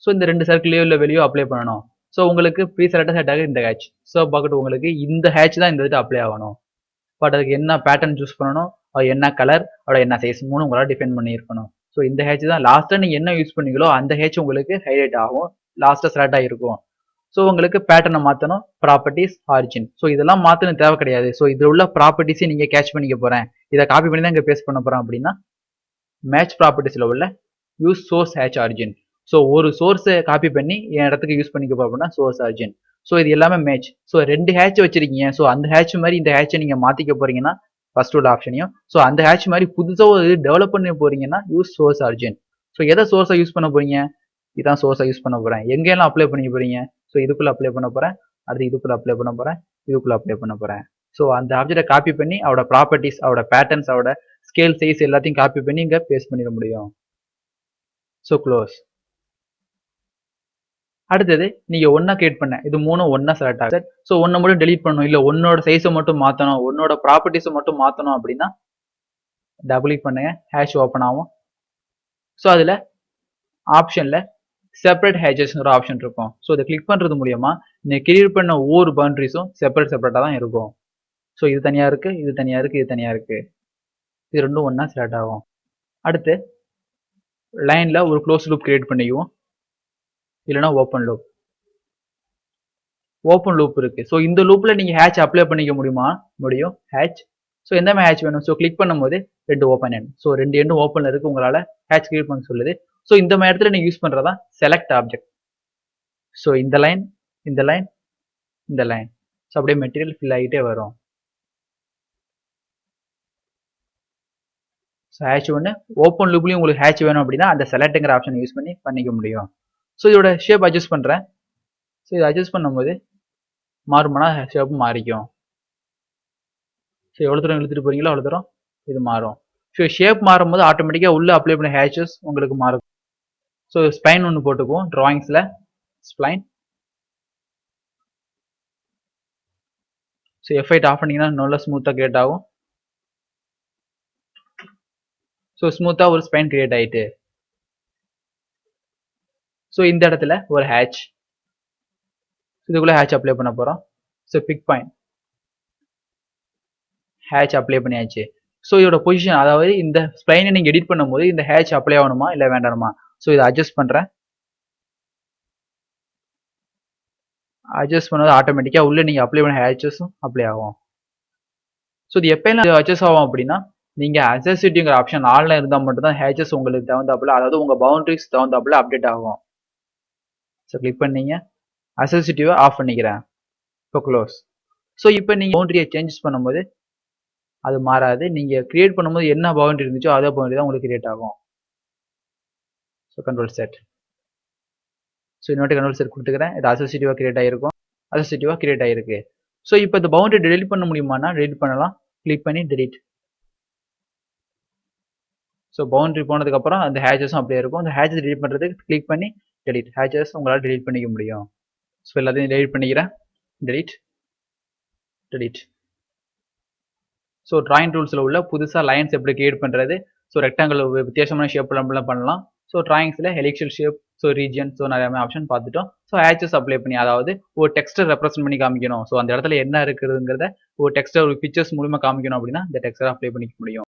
So இந்த ரெண்டு சர்க்கிளையோ இல்லை வெளியோ அப்ளை பண்ணணும். ஸோ உங்களுக்கு ப்ரீ செலக்டாக செட் ஆகுது இந்த ஹேட்ச். ஸோ பார்க்கட்டும் உங்களுக்கு இந்த ஹேட்ச் தான் இந்த இதுக்கு அப்ளை ஆகணும். பட் அதுக்கு என்ன பேட்டர்ன் சூஸ் பண்ணணும், அது என்ன கலர், அதோட என்ன சைஸ், மூணு உங்களால் டிஃபைன் பண்ணியிருக்கணும். ஸோ இந்த ஹேட்ச் தான் லாஸ்ட்டாக நீங்கள் என்ன யூஸ் பண்ணீங்களோ அந்த ஹேட்ச் உங்களுக்கு ஹைலைட் ஆகும், லாஸ்ட்டாக செலக்ட் ஆகிருக்கும். ஸோ உங்களுக்கு பேட்டர்னை மாற்றணும், ப்ராப்பர்ட்டிஸ், ஆரிஜின். ஸோ இதெல்லாம் மாற்றணும் தேவை கிடையாது. ஸோ இதில் உள்ள ப்ராப்பர்ட்டிஸை நீங்கள் கேட்ச் பண்ணிக்க போகிறேன், இதை காப்பி பண்ணி தான் இங்கே பேஸ்ட் பண்ண போகிறேன் அப்படின்னா மேட்ச் ப்ராப்பர்ட்டிஸில் உள்ள use source hatch origin. So ஒரு சோர்ஸை காப்பி பண்ணி என் இடத்துக்கு யூஸ் பண்ணிக்க போகிறோம் அப்படின்னா சோர்ஸ் ஆரிஜின். ஸோ இது எல்லாமே மேட்ச். ஸோ ரெண்டு ஹேட்ச் வச்சிருக்கீங்க, ஸோ அந்த ஹேட்ச் மாதிரி இந்த ஹேட்சை நீங்கள் மாற்றிக்க போகிறீங்கன்னா ஃபர்ஸ்ட் உள்ள ஆப்ஷனையும், ஸோ அந்த ஹேட்ச் மாதிரி புதுசாக ஒரு டெவலப் பண்ணி போகிறீங்கன்னா யூஸ் சோர்ஸ் ஆரிஜின். ஸோ எதை சோர்ஸை யூஸ் பண்ண போகிறீங்க, இதான் சோர்ஸை யூஸ் பண்ண போகிறேன். எங்கெல்லாம் அப்ளை பண்ணி போகிறீங்க, ஸோ இதுக்குள்ளே அப்ளை பண்ண போகிறேன், அடுத்து இதுக்குள்ளே அப்ளை பண்ண போகிறேன், இதுக்குள்ளே அப்ளை பண்ண போகிறேன். ஸோ அந்த ஆப்ஜெக்டை காப்பி பண்ணி அவரோட ப்ராப்பர்ட்டிஸ், அவரோட பேட்டர்ன்ஸ், அவரோட ஸ்கேல், சைஸ் எல்லாத்தையும் காப்பி பண்ணி இங்கே பேஸ்ட் பண்ணிட முடியும். So close. அடுத்தது நீங்கள் ஒன்றா கிரியேட் பண்ண இது மூணும் ஒன்றா செலக்ட் ஆகுது. ஸோ ஒன்றை மட்டும் டெலீட் பண்ணணும், இல்லை ஒன்னோட சைஸை மட்டும் மாற்றணும், ஒன்னோட ப்ராப்பர்ட்டிஸை மட்டும் மாற்றணும் அப்படின்னா டபுள் கிளிக் பண்ணுங்க, ஹேஷ் ஓப்பன் ஆகும். ஸோ அதில் ஆப்ஷனில் செப்பரேட் ஹேச்சஸ்ங்கிற ஆப்ஷன் இருக்கும். ஸோ இதை கிளிக் பண்ணுறது மூலியமா நீங்கள் கிரியேட் பண்ண ஒவ்வொரு பவுண்டரிஸும் செப்பரேட்டாக தான் இருக்கும். ஸோ இது தனியாக இருக்குது, இது தனியாக இருக்குது, இது தனியாக இருக்குது, இது ரெண்டும் ஒன்றா செலக்ட் ஆகும். அடுத்து லைனில் ஒரு க்ளோஸ் லூப் கிரியேட் பண்ணிக்குவோம், இல்லைனா ஓப்பன் லூப். ஓப்பன் லூப் இருக்குது. ஸோ இந்த லூப்பில் நீங்கள் ஹேட்ச் அப்ளை பண்ணிக்க முடியும் ஹேட்ச். ஸோ எந்த மாதிரி ஹேட்ச் வேணும், ஸோ கிளிக் பண்ணும்போது ரெண்டு ஓப்பன் எண்ட். ஸோ ரெண்டு எண்டும் ஓப்பனில் இருக்குது, உங்களால் ஹேட்ச் கிரியேட் பண்ண சொல்லுது. ஸோ இந்த மாதிரி இடத்துல நீங்கள் யூஸ் பண்ணுறதா செலக்ட் ஆப்ஜெக்ட். ஸோ இந்த லைன், இந்த லைன், இந்த லைன். ஸோ அப்படியே மெட்டீரியல் ஃபில் ஆகிட்டே வரும். ஸோ ஹேட்ச் ஒன்று ஓப்பன் லூப்லேயும் உங்களுக்கு ஹேட்ச் வேணும் அப்படின்னா அந்த செலக்ட்டுங்கிற ஆப்ஷன் யூஸ் பண்ணி பண்ணிக்க முடியும். ஸோ இதோட ஷேப் அட்ஜஸ்ட் பண்ணுறேன். ஸோ இதை அட்ஜஸ்ட் பண்ணும்போது மாறுமானா ஷேப் மாறிக்கும். ஸோ எவ்வளோ தூரம் இழுத்துட்டு போகிறீங்களோ அவ்வளோ தூரம் இது மாறும். ஸோ ஷேப் மாறும்போது ஆட்டோமேட்டிக்காக உள்ளே அப்ளை பண்ண ஹேச்சஸ் உங்களுக்கு மாறும். ஸோ ஸ்பைன் ஒன்று போட்டுக்குவோம் ட்ராயிங்ஸில், ஸ்ப்ளைன். ஸோ F8 ஆஃப் பண்ணிங்கன்னா நல்லா ஸ்மூத்தாக கிரியேட் ஆகும். ஸோ ஸ்மூத்தாக ஒரு ஸ்பைன் கிரியேட் ஆகிட்டு, ஸோ இந்த இடத்துல ஒரு ஹேட்ச், இதுக்குள்ளே ஹேட்ச் அப்ளை பண்ண போகிறோம். So pick point hatch apply பண்ணியாச்சு. ஸோ இதோட பொசிஷன், அதாவது இந்த ஸ்ப்ளைனை நீங்கள் எடிட் பண்ணும்போது இந்த ஹேட்ச் அப்ளை ஆகணுமா இல்லை வேண்டாமா? ஸோ இதை அட்ஜஸ்ட் பண்ணுறேன். அட்ஜஸ்ட் பண்ணது ஆட்டோமேட்டிக்காக உள்ளே நீங்கள் அப்ளை பண்ண ஹேச்சஸும் அப்ளை ஆகும். ஸோ இது எப்போலாம் அட்ஜஸ்ட் ஆகும் அப்படின்னா, நீங்கள் அசசிட்டிங்கிற ஆப்ஷன் ஆன்ல இருந்தால் மட்டும்தான் ஹேச்சஸ் உங்களுக்கு தகுந்தாப்புல, அதாவது உங்கள் பவுண்டரிஸ் தகுந்தாப்புல அப்டேட் ஆகும். ஸோ கிளிக் பண்ணீங்க, அசசிட்டிவை ஆஃப் பண்ணிக்கிறேன். இப்போ க்ளோஸ். ஸோ இப்போ நீங்கள் பவுண்டரியை சேஞ்சஸ் பண்ணும்போது அது மாறாது. நீங்கள் கிரியேட் பண்ணும்போது என்ன பவுண்டரி இருந்துச்சோ அதே பவுண்டரி தான் உங்களுக்கு கிரியேட் ஆகும். So control set. ஸோ இன்னொரு கண்ட்ரோல் செட் கொடுத்துக்கிறேன். இது அசோசிட்டிவாக கிரியேட் ஆகிருக்கும். அசோசிட்டிவாக கிரியேட் ஆகிருக்கு. ஸோ இப்போ இந்த பவுண்டரி டெலிட் பண்ண முடியுமானா டெலிட் பண்ணலாம். கிளிக் பண்ணி டெலிட். ஸோ பவுண்டரி போனதுக்கப்புறம் அந்த ஹேச்சஸும் அப்படியே இருக்கும். அந்த ஹேச்சஸ் டெலிட் பண்ணுறதுக்கு கிளிக் பண்ணி டெலிட். ஹேச்சஸ் உங்களால் டெலிட் பண்ணிக்க முடியும். ஸோ எல்லாத்தையும் டெலிட் பண்ணிக்கிறேன். Delete delete. ஸோ டிராயிங் டூல்ஸில் உள்ள புதுசாக லைன்ஸ் எப்படி கிரியேட் பண்ணுறது, ஸோ ரெக்டாங்கிள் வித்தியாசமான ஷேப்பில் நம்மளாம் பண்ணலாம். ஸோ டிராயிங்ஸில் helical shape, so region, so நிறைய ஆப்ஷன் பார்த்துட்டோம். ஸோ ஹேச்சஸ் அப்ளை பண்ணி, அதாவது ஒரு டெக்ஸ்டை ரெப்ரசென்ட் பண்ணி காமிக்கணும். ஸோ அந்த இடத்துல என்ன இருக்குதுங்கிறத ஒரு டெக்ஸ்டை ஒரு பிக்சர்ஸ் மூலமாக காமிக்கணும் அப்படின்னா இந்த டெக்ஸ்டை அப்ளை பண்ணிக்க முடியும்.